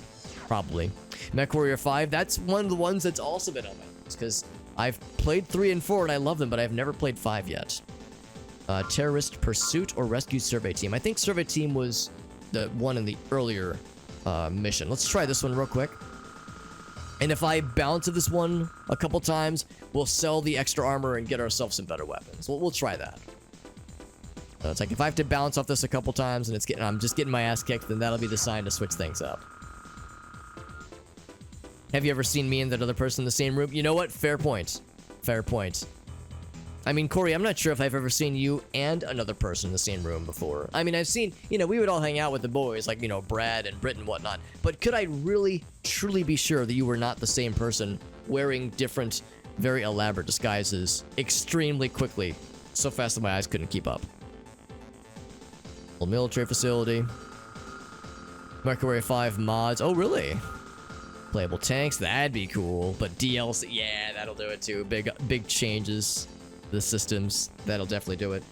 A: probably. MechWarrior 5, that's one of the ones that's also been on my list, because I've played 3 and 4 and I love them, but I've never played 5 yet. Terrorist Pursuit or Rescue Survey Team. I think Survey Team was the one in the earlier mission. Let's try this one real quick. And if I bounce to this one a couple times, we'll sell the extra armor and get ourselves some better weapons. We'll try that. So it's like if I have to bounce off this a couple times and I'm just getting my ass kicked, then that'll be the sign to switch things up. Have you ever seen me and that other person in the same room? You know what? Fair point. Fair point. I mean, Corey, I'm not sure if I've ever seen you and another person in the same room before. I mean, I've seen, you know, we would all hang out with the boys, like, you know, Brad and Britt and whatnot. But could I really, truly be sure that you were not the same person wearing different, very elaborate disguises extremely quickly, so fast that my eyes couldn't keep up? Old military facility. MechWarrior 5 mods. Oh, really? Playable tanks. That'd be cool. But DLC, yeah, that'll do it too. Big changes to the systems. That'll definitely do it.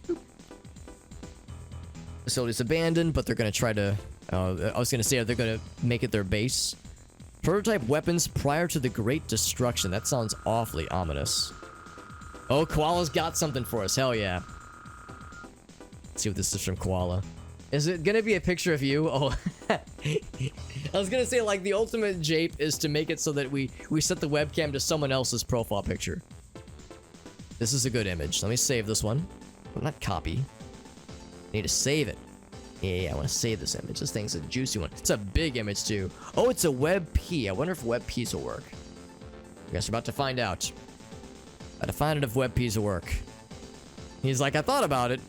A: Boop. Facility's abandoned, but they're gonna try to. I was gonna say they're gonna make it their base. Prototype weapons prior to the Great Destruction. That sounds awfully ominous. Oh, Koala's got something for us. Hell yeah. Let's see what this is from Koala. Is it gonna be a picture of you? Oh, I was gonna say, like, the ultimate jape is to make it so that we set the webcam to someone else's profile picture. This is a good image. Let me save this one. Well, not copy. I need to save it. Yeah, I want to save this image. This thing's a juicy one. It's a big image, too. Oh, it's a WebP. I wonder if WebPs will work. I guess we're about to find out. About to find out if WebPs will work. He's like, I thought about it.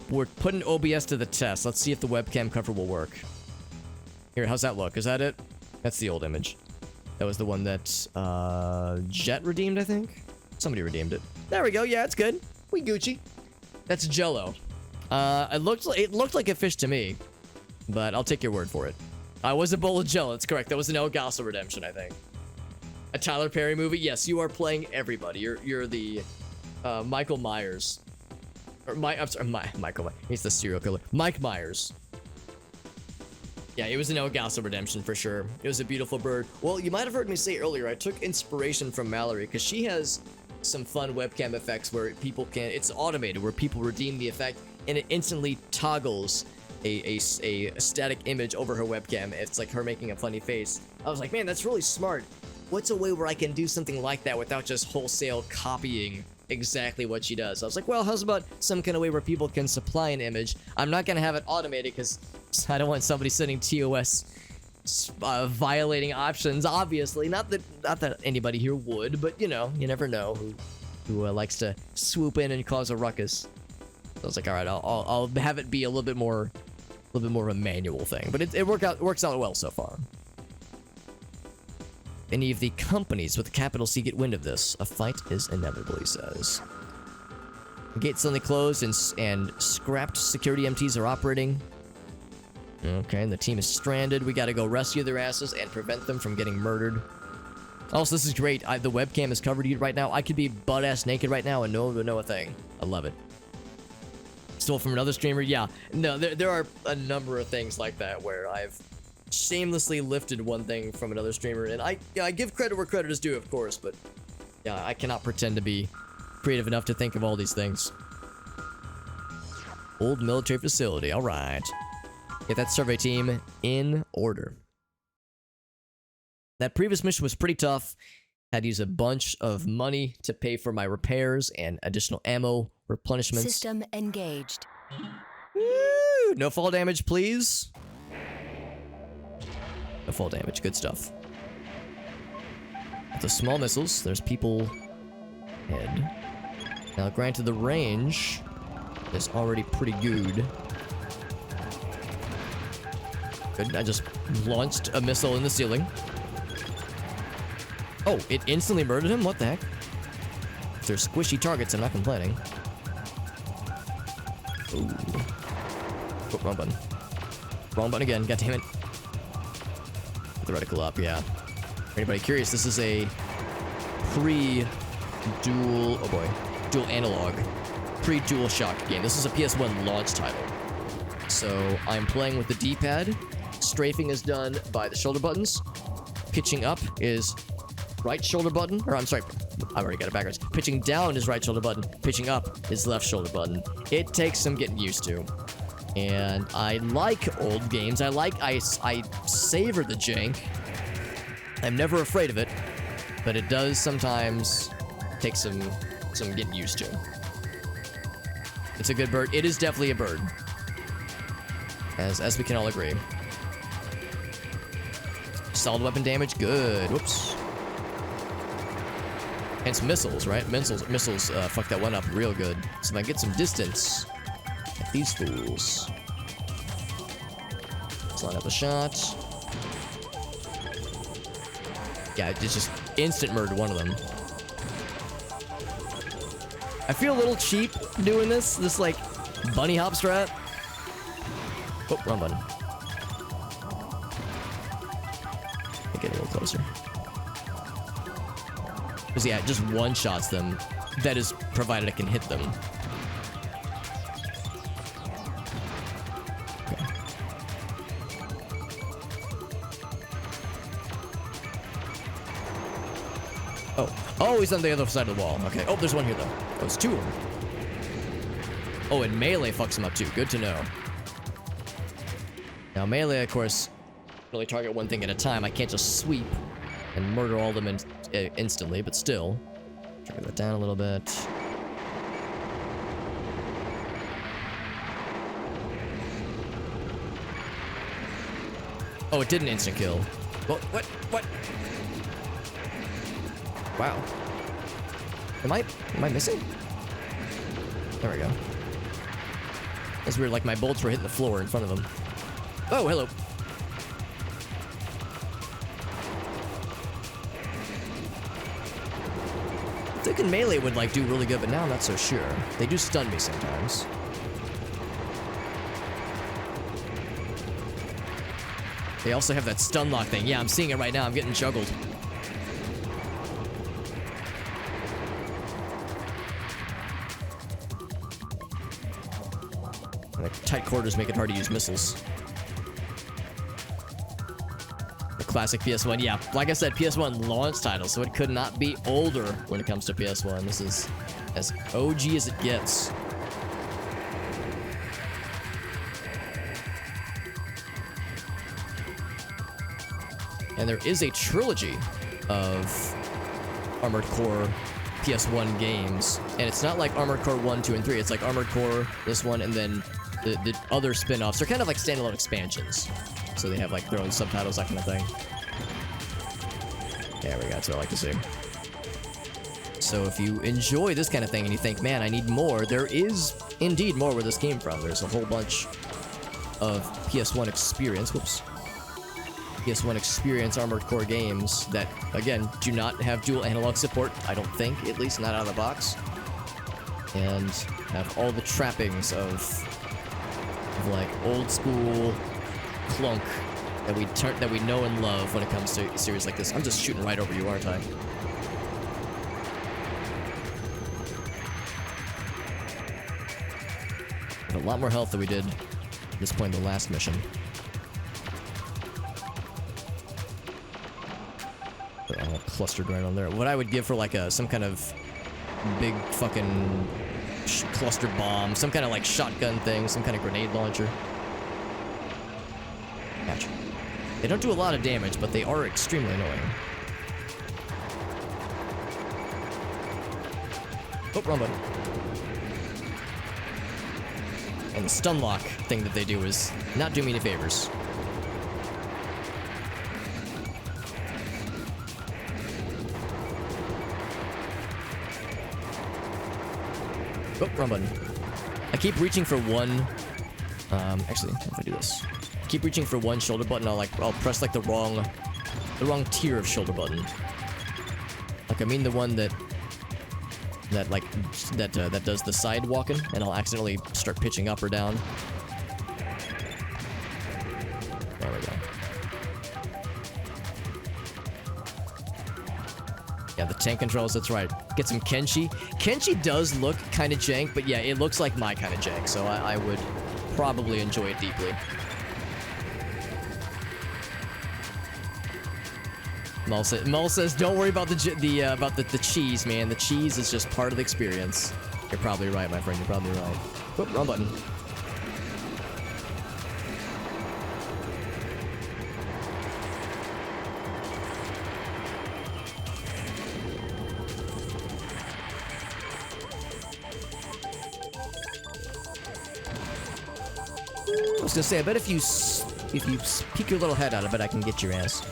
A: We're putting OBS to the test. Let's see if the webcam cover will work. Here, how's that look? Is that it? That's the old image. That was the one that Jet redeemed, I think. Somebody redeemed it. There we go. Yeah, it's good. We Gucci. That's Jello. It looked like a fish to me, but I'll take your word for it. I was a bowl of Jello. That's correct. That was an El Gaso redemption, I think. A Tyler Perry movie. Yes, you are playing everybody. You're the Michael Myers. Or I'm sorry, Michael Myers. He's the serial killer. Mike Myers. Yeah, it was an El Gaso redemption for sure. It was a beautiful bird. Well, you might have heard me say earlier, I took inspiration from Mallory because she has some fun webcam effects where people can, it's automated, where people redeem the effect and it instantly toggles a static image over her webcam. It's like her making a funny face. I was like, man, that's really smart. What's a way where I can do something like that without just wholesale copying exactly what she does? I was like, well, how's about some kind of way where people can supply an image? I'm not gonna have it automated because I don't want somebody sending TOS violating options, obviously. Not that anybody here would, but you know, you never know who likes to swoop in and cause a ruckus. So I was like, all right, I'll have it be a little bit more of a manual thing, but it works out well so far. Any of the companies with a capital C get wind of this, a fight is inevitable, he says. The gate suddenly closed and scrapped security MTs are operating. Okay, and the team is stranded. We gotta go rescue their asses and prevent them from getting murdered. Also, this is great. The webcam is covered right now. I could be butt-ass naked right now and no one would know a thing. I love it. Stole from another streamer? Yeah. No, there are a number of things like that where I've shamelessly lifted one thing from another streamer, and I give credit where credit is due, of course, but yeah, I cannot pretend to be creative enough to think of all these things. Old military facility. All right. Get that survey team in order. That previous mission was pretty tough. Had to use a bunch of money to pay for my repairs and additional ammo replenishments.
C: System engaged.
A: Woo! No fall damage, please. No fall damage. Good stuff. The small missiles. There's people ahead. Now, granted, the range is already pretty good. Good. I just launched a missile in the ceiling. Oh, it instantly murdered him? What the heck? If they're squishy targets, I'm not complaining. Ooh. Oh, wrong button. Wrong button again. God damn it. Put the reticle up, yeah. For anybody curious, this is a pre-dual... Oh boy. Dual analog. Pre-dual shock game. This is a PS1 launch title. So, I'm playing with the D-pad. Strafing is done by the shoulder buttons. Pitching up is right shoulder button. Or, I'm sorry. I already got it backwards. Pitching down is right shoulder button. Pitching up is left shoulder button. It takes some getting used to. And I like old games. I savor the jank. I'm never afraid of it, but it does sometimes take some getting used to. It's a good bird. It is definitely a bird. As we can all agree. Solid weapon damage, good. Whoops. And it's missiles, right? Missiles fuck that one up real good. So if I get some distance at these fools. Let's line up a shot. Yeah, it's just instant murder one of them. I feel a little cheap doing this like bunny hop strat. Oh, wrong button. Get a little closer. Because yeah, it just one-shots them. That is provided I can hit them. Okay. Oh, he's on the other side of the wall. Okay. Oh, there's one here though. Oh, there's two of them. Oh, and melee fucks him up too. Good to know. Now melee, of course, really target one thing at a time. I can't just sweep and murder all of them instantly, but still. Drag that down a little bit. Oh, it did an instant kill. What? Wow. Am I missing? There we go. It's weird, like my bolts were hitting the floor in front of him. Oh, hello. I'm thinking melee would like do really good, but now I'm not so sure. They do stun me sometimes. They also have that stun lock thing. Yeah, I'm seeing it right now. I'm getting juggled. Tight quarters make it hard to use missiles. The classic PS1, yeah. Like I said, PS1 launch title, so it could not be older when it comes to PS1. This is as OG as it gets. And there is a trilogy of Armored Core PS1 games. And it's not like Armored Core 1, 2, and 3. It's like Armored Core, this one, and then the other spin-offs. They're kind of like standalone expansions. So they have like their own subtitles, that kind of thing. There we go, that's what I like to see. So if you enjoy this kind of thing and you think, man, I need more, there is indeed more where this came from. There's a whole bunch of PS1 experience, PS1 experience Armored Core games that, again, do not have dual analog support, I don't think, at least not out of the box. And have all the trappings of like old school clunk that we know and love when it comes to a series like this. I'm just shooting right over you, aren't I? Have a lot more health than we did at this point in the last mission. They're all clustered right on there. What I would give for like some kind of big fucking cluster bomb, some kind of like shotgun thing, some kind of grenade launcher. Gotcha. They don't do a lot of damage, but they are extremely annoying. Oh, wrong button. And the stun lock thing that they do is not do me any favors. Oh, wrong button. I keep reaching for one. Actually, if I do this, I keep reaching for one shoulder button. I'll press like the wrong tier of shoulder button. Like I mean the one that does the side walking, and I'll accidentally start pitching up or down. There we go. Yeah, the tank controls, that's right. Get some Kenshi. Kenshi does look kind of jank, but yeah, it looks like my kind of jank, so I would probably enjoy it deeply. Mull says, don't worry about the cheese, man. The cheese is just part of the experience. You're probably right, my friend. You're probably right. Whoop, wrong button. I was gonna say, I bet if you peek your little head out, I bet I can get your ass.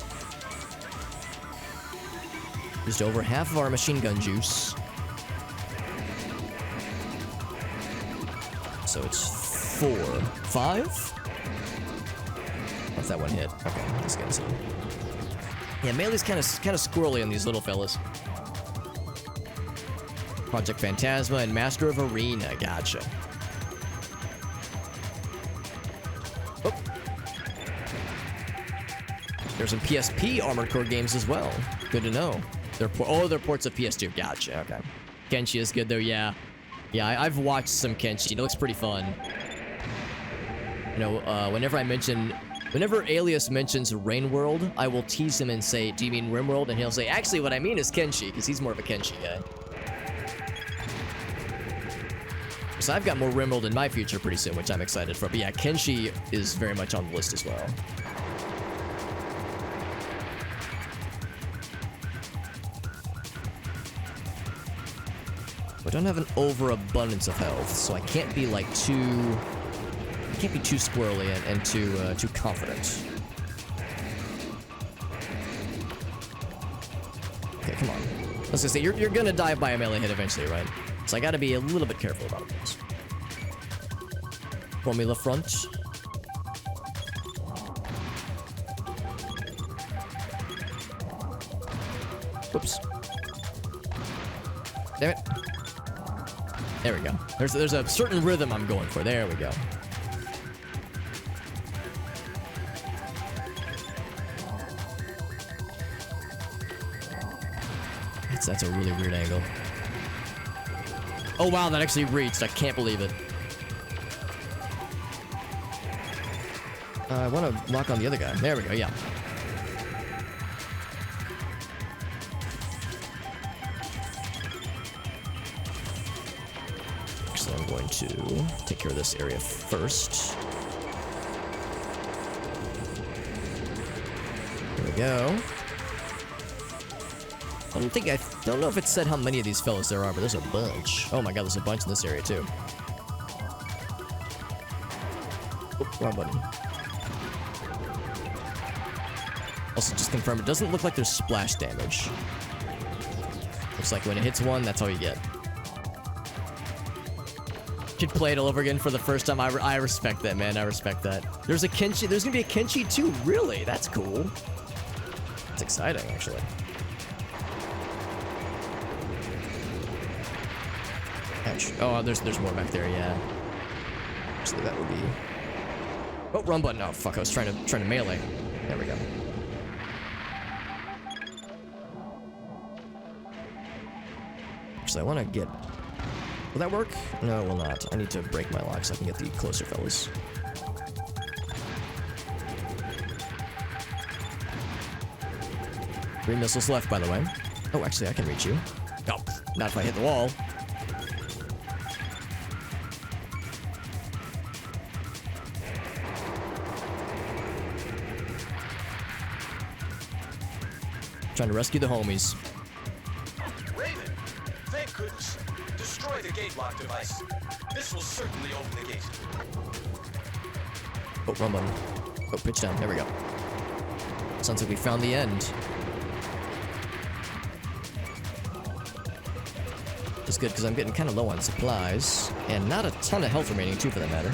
A: Just over half of our machine gun juice. So it's 4, 5? What's that one hit? Okay, this guy's hit. Yeah, melee's kind of squirrely on these little fellas. Project Phantasma and Master of Arena, gotcha. Oh. There's some PSP Armored Core games as well. Good to know. They're ports of PS2. Gotcha. Okay. Kenshi is good though. Yeah. Yeah, I've watched some Kenshi. It looks pretty fun. You know, whenever Alias mentions Rain World, I will tease him and say, "Do you mean RimWorld?" And he'll say, "Actually, what I mean is Kenshi," because he's more of a Kenshi guy. So I've got more RimWorld in my future pretty soon, which I'm excited for. But yeah, Kenshi is very much on the list as well. I don't have an overabundance of health, so I can't be like too squirrely and too confident. Okay, come on. I was gonna say, you're gonna die by a melee hit eventually, right? So I gotta be a little bit careful about this. Formula front. Whoops. Damn it. There we go. There's a certain rhythm I'm going for. There we go. That's a really weird angle. Oh wow, that actually reached. I can't believe it. I want to lock on the other guy. There we go, yeah. So I'm going to take care of this area first. There we go. I don't know if it said how many of these fellas there are, but there's a bunch. Oh my god, there's a bunch in this area too. Oh, wrong button. Also, just confirm, it doesn't look like there's splash damage. Looks like when it hits one, that's all you get. Should play it all over again for the first time. I respect that, man. I respect that. There's a Kenshi. There's gonna be a Kenshi too. Really? That's cool. That's exciting, actually. Oh, there's more back there, yeah. Actually, that would be... Oh, run button. Oh, fuck, I was trying to melee. There we go. Actually, I want to get... Will that work? No, it will not. I need to break my lock so I can get the closer fellas. Three missiles left, by the way. Oh, actually, I can reach you. Oh, not if I hit the wall. Trying to rescue the homies.
E: Raven, thank goodness. Destroy the gate lock device. This will certainly open the gate.
A: Oh, wrong button. Oh, pitch down. There we go. Sounds like we found the end. It's good because I'm getting kind of low on supplies and not a ton of health remaining too, for that matter.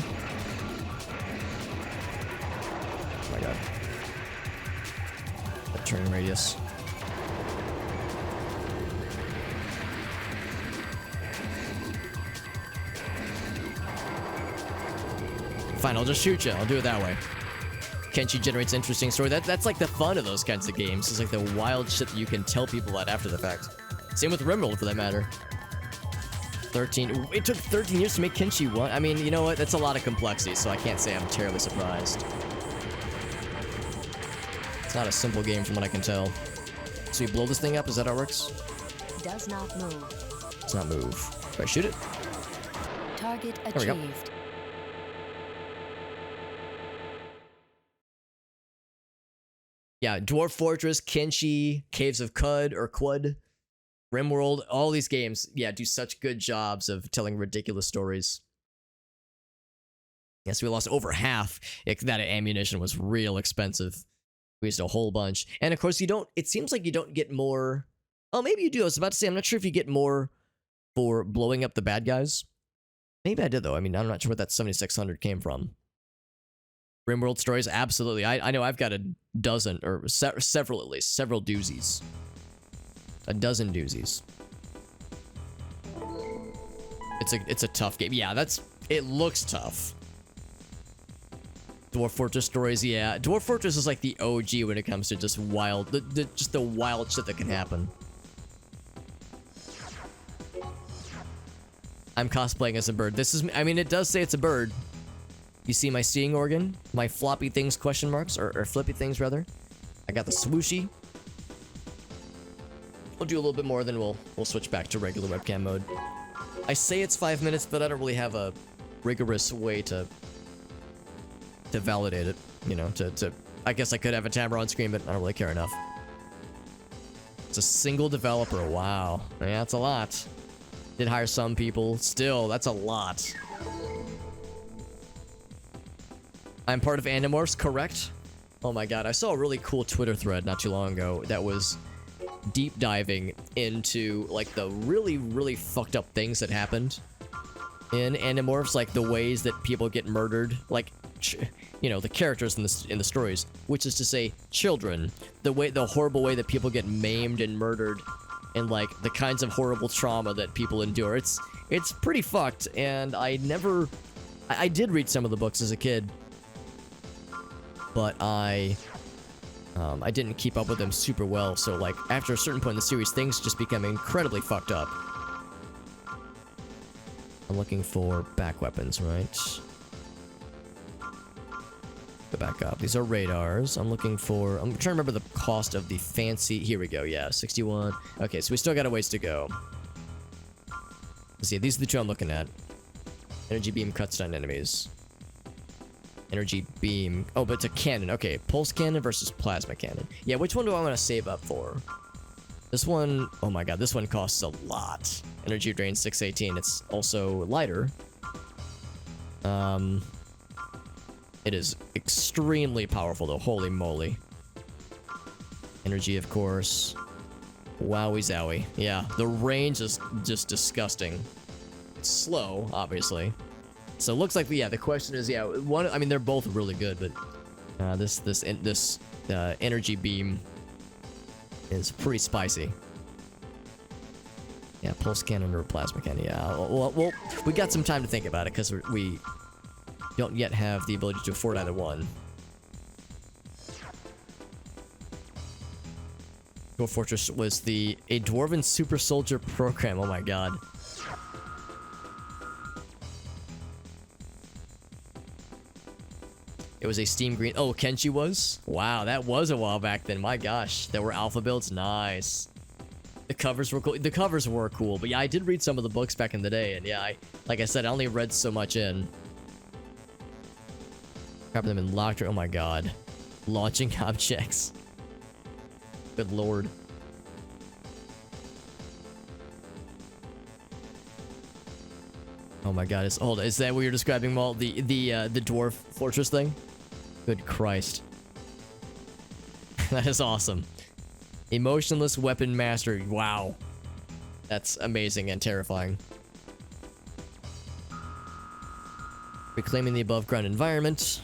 A: Oh my god. That turning radius. Fine, I'll just shoot you. I'll do it that way. Kenshi generates interesting story. That's like the fun of those kinds of games. It's like the wild shit that you can tell people about after the fact. Same with RimWorld, for that matter. 13. It took 13 years to make Kenshi 1. I mean, you know what? That's a lot of complexity, so I can't say I'm terribly surprised. It's not a simple game from what I can tell. So you blow this thing up? Is that how it works?
C: Does not move.
A: Does not move. Do I shoot it?
C: Target
A: There we go.
C: achieved.
A: Yeah, Dwarf Fortress, Kenshi, Caves of Qud or Quud, RimWorld, all these games, yeah, do such good jobs of telling ridiculous stories. Yes, we lost over half. That ammunition was real expensive. We used a whole bunch. And of course, you don't, it seems like you don't get more. Oh, maybe you do. I was about to say, I'm not sure if you get more for blowing up the bad guys. Maybe I did, though. I mean, I'm not sure where that 7600 came from. Rimworld stories? Absolutely. I know I've got a dozen, or several at least. Several doozies. A dozen doozies. It's a tough game. Yeah, it looks tough. Dwarf Fortress stories, yeah. Dwarf Fortress is like the OG when it comes to just wild, just the wild shit that can happen. I'm cosplaying as a bird. This is, I mean, it does say it's a bird. You see my seeing organ? My floppy things, question marks, or flippy things, rather. I got the swooshy. We'll do a little bit more, then we'll switch back to regular webcam mode. I say it's 5 minutes, but I don't really have a rigorous way to validate it. You know, I guess I could have a timer on screen, but I don't really care enough. It's a single developer. Wow. Yeah, that's a lot. Did hire some people. Still, that's a lot. I'm part of Animorphs, correct? Oh my god, I saw a really cool Twitter thread not too long ago that was deep diving into like the really, really fucked up things that happened in Animorphs, like the ways that people get murdered, like, you know, the characters in the stories, which is to say children, the horrible way that people get maimed and murdered, and like the kinds of horrible trauma that people endure. It's pretty fucked, and I did read some of the books as a kid, but I didn't keep up with them super well, so like after a certain point in the series, things just become incredibly fucked up. I'm looking for back weapons, right? Go back up. These are radars. I'm trying to remember the cost of the fancy. Here we go. Yeah, 61. Okay, so we still got a ways to go. Let's see. These are the two I'm looking at. Energy beam cuts down enemies. Energy beam. Oh, but it's a cannon. Okay, pulse cannon versus plasma cannon. Yeah, which one do I want to save up for? This one. Oh my god, this one costs a lot. Energy drain 618. It's also lighter. It is extremely powerful, though. Holy moly. Energy, of course. Wowie zowie. Yeah, the range is just disgusting. It's slow, obviously. So it looks like, yeah, the question is, yeah, one. I mean, they're both really good, but this energy beam is pretty spicy. Yeah, pulse cannon or plasma cannon. Yeah, well, we got some time to think about it because we don't yet have the ability to afford either one. Dwarf Fortress was a Dwarven Super Soldier program. Oh my god. It was a Steam Green. Oh, Kenshi was? Wow, that was a while back then. My gosh. There were alpha builds. Nice. The covers were cool. The covers were cool. But yeah, I did read some of the books back in the day. And yeah, like I said, I only read so much in. Grab them in locked. Oh my god. Launching objects. Good lord. Oh my god. Hold on. Is that what you're describing, Walt? The Dwarf Fortress thing? Good Christ. That is awesome. Emotionless weapon master. Wow. That's amazing and terrifying. Reclaiming the above ground environment.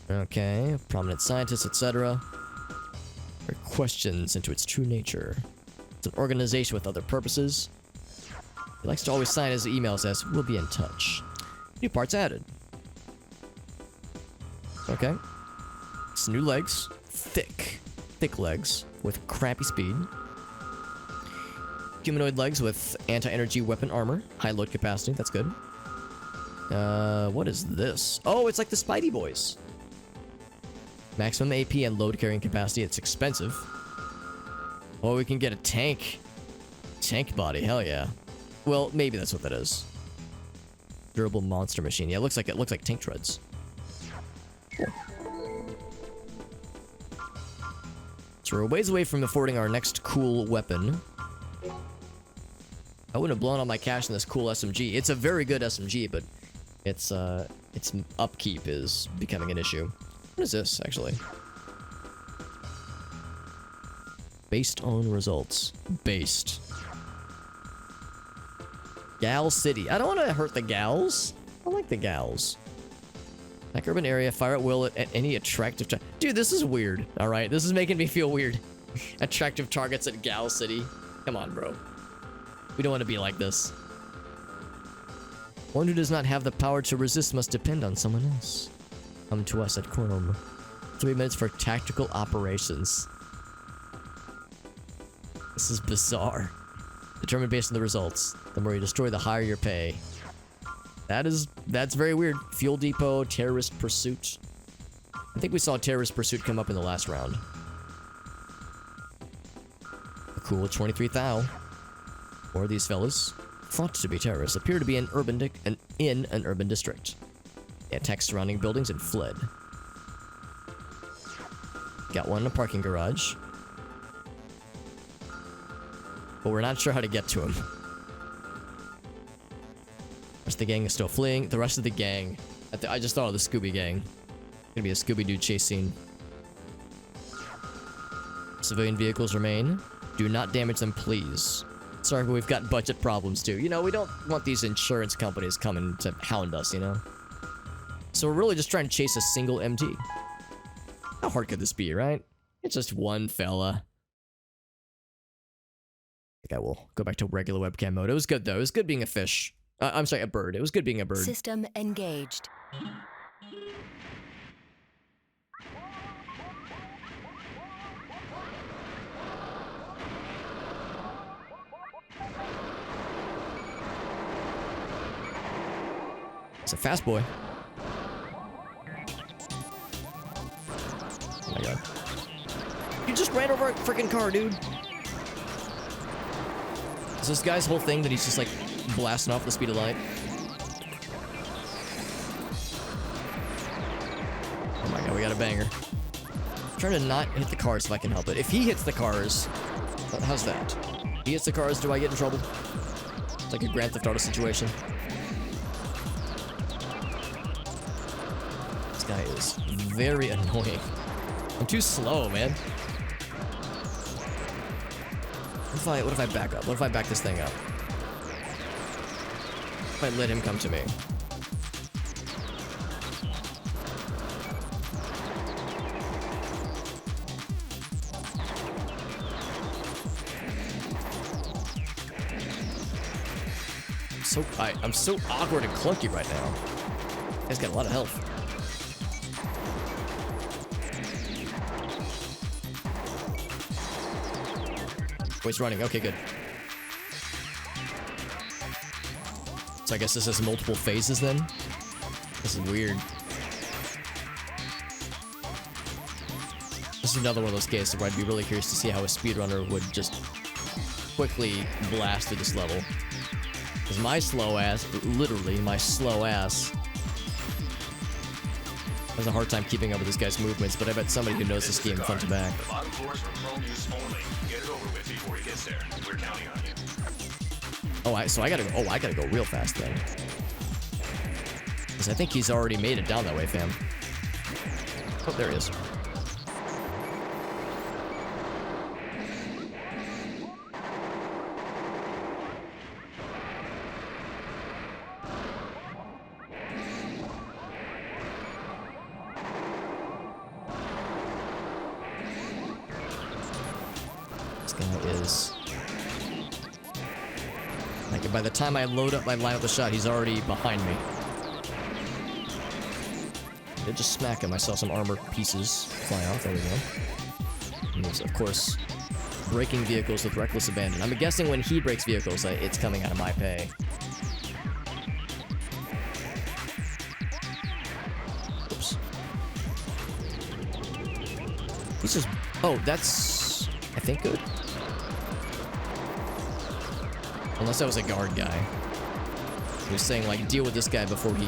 A: Okay. Prominent scientists, etc. Questions into its true nature. It's an organization with other purposes. He likes to always sign his emails as, "We'll be in touch." New parts added. Okay. Some new legs. Thick legs with crappy speed. Humanoid legs with anti-energy weapon armor. High load capacity. That's good. What is this? Oh, it's like the Spidey Boys. Maximum AP and load carrying capacity. It's expensive. Oh, we can get a tank. Tank body. Hell yeah. Well, maybe that's what that is. Durable monster machine. Yeah, it looks like tank treads. Cool. So we're a ways away from affording our next cool weapon. I wouldn't have blown all my cash in this cool SMG. It's a very good SMG, but it's its upkeep is becoming an issue. What is this, actually? Based on results. Based. Gal City. I don't want to hurt the gals. I like the gals. Like urban area, fire at will at any attractive... Dude, this is weird. Alright, this is making me feel weird. Attractive targets at Gal City. Come on, bro. We don't want to be like this. One who does not have the power to resist must depend on someone else. Come to us at Chrome. 3 minutes for tactical operations. This is bizarre. Determined based on the results. The more you destroy, the higher your pay. That's very weird. Fuel depot, terrorist pursuit. I think we saw terrorist pursuit come up in the last round. A cool 23,000. Four of these fellas, thought to be terrorists, appear to be in an urban district. They attacked surrounding buildings and fled. Got one in a parking garage. But we're not sure how to get to him. The rest of the gang is still fleeing. The rest of the gang... I just thought of the Scooby gang. Gonna be a Scooby-Doo chase scene. Civilian vehicles remain. Do not damage them, please. Sorry, but we've got budget problems, too. You know, we don't want these insurance companies coming to hound us, you know? So we're really just trying to chase a single MT. How hard could this be, right? It's just one fella. I think I will go back to regular webcam mode. It was good, though. It was good being a fish. I'm sorry, a bird. It was good being a bird.
C: System engaged.
A: It's a fast boy. Oh my god. You just ran over a freaking car, dude. Is this guy's whole thing that he's just like blasting off the speed of light? Oh my god, we got a banger. I'm trying to not hit the cars if I can help it. If he hits the cars, how's that? He hits the cars, do I get in trouble? It's like a Grand Theft Auto situation. This guy is very annoying. I'm too slow, man. What if I back up? What if I back this thing up? If I let him come to me? I'm so awkward and clunky right now. He's got a lot of health. Oh, he's running. Okay, good. So I guess this has multiple phases then? This is weird. This is another one of those cases where I'd be really curious to see how a speedrunner would just quickly blast through this level. Because my slow ass, literally my slow ass, has a hard time keeping up with this guy's movements, but I bet somebody who knows this game front to back.
E: The bottom floor is for chrome use only. Get it over with before he gets there. We're counting on you.
A: Oh, I gotta go real fast then. Because I think he's already made it down that way, fam. Oh, there he is. By the time I load up my line of the shot, he's already behind me. I did just smack him. I saw some armor pieces fly off. There we go. And he's, of course, breaking vehicles with reckless abandon. I'm guessing when he breaks vehicles, it's coming out of my pay. Oops. He's just... Oh, that's... I think good. Unless that was a guard guy. He was saying, like, deal with this guy before he,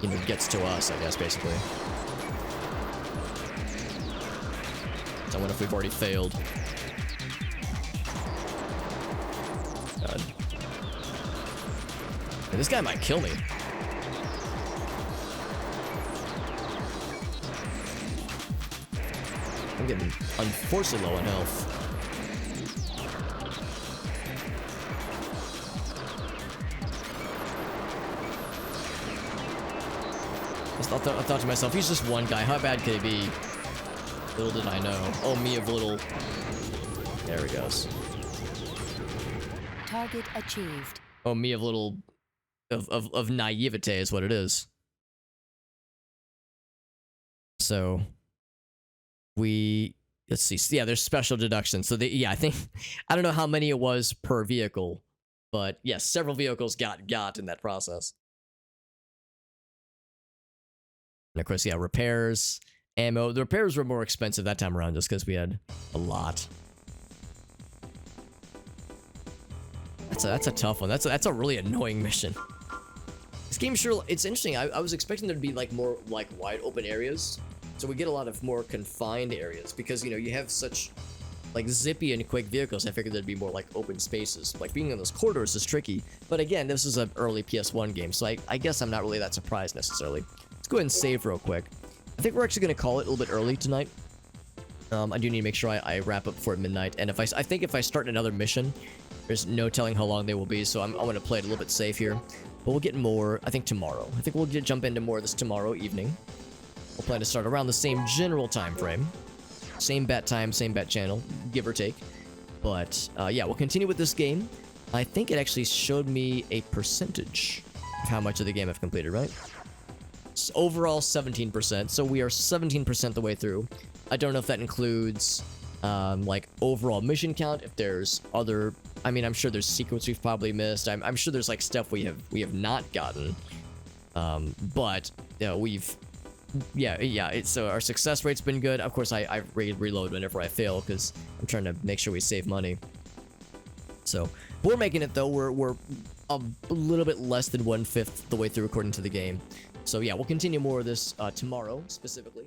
A: you know, gets to us, I guess, basically. So I wonder if we've already failed. God. And this guy might kill me. I'm getting unfortunately low on health. I thought to myself, he's just one guy. How bad could he be? Little did I know. Oh, me of little. There he goes.
C: Target achieved.
A: Oh, me of little. Of naivete is what it is. So. Let's see. Yeah, there's special deductions. So, yeah, I think. I don't know how many it was per vehicle. But, yes, several vehicles got in that process. And of course, yeah, repairs, ammo. The repairs were more expensive that time around just because we had a lot. That's a tough one. That's a really annoying mission. This game sure, it's interesting. I was expecting there to be like more like wide open areas. So we get a lot of more confined areas because, you know, you have such like zippy and quick vehicles. I figured there'd be more like open spaces. Like being in those corridors is tricky. But again, this is an early PS1 game. So I guess I'm not really that surprised necessarily. Go ahead and save real quick. I think we're actually going to call it a little bit early tonight. I do need to make sure I wrap up before midnight. And if I think if I start another mission, there's no telling how long they will be. So I'm going to play it a little bit safe here. But we'll get more, I think, tomorrow. I think we'll jump into more of this tomorrow evening. We'll plan to start around the same general time frame. Same bat time, same bat channel, give or take. But, yeah, we'll continue with this game. I think it actually showed me a percentage of how much of the game I've completed, right? Overall 17%, so we are 17% the way through. I don't know if that includes like overall mission count, if there's other, I mean, I'm sure there's secrets we've probably missed. I'm sure there's like stuff we have not gotten, but you know, so our success rate's been good. Of course, I reload whenever I fail because I'm trying to make sure we save money. So we're making it though. We're a little bit less than 1/5 the way through according to the game. So yeah, we'll continue more of this tomorrow, specifically.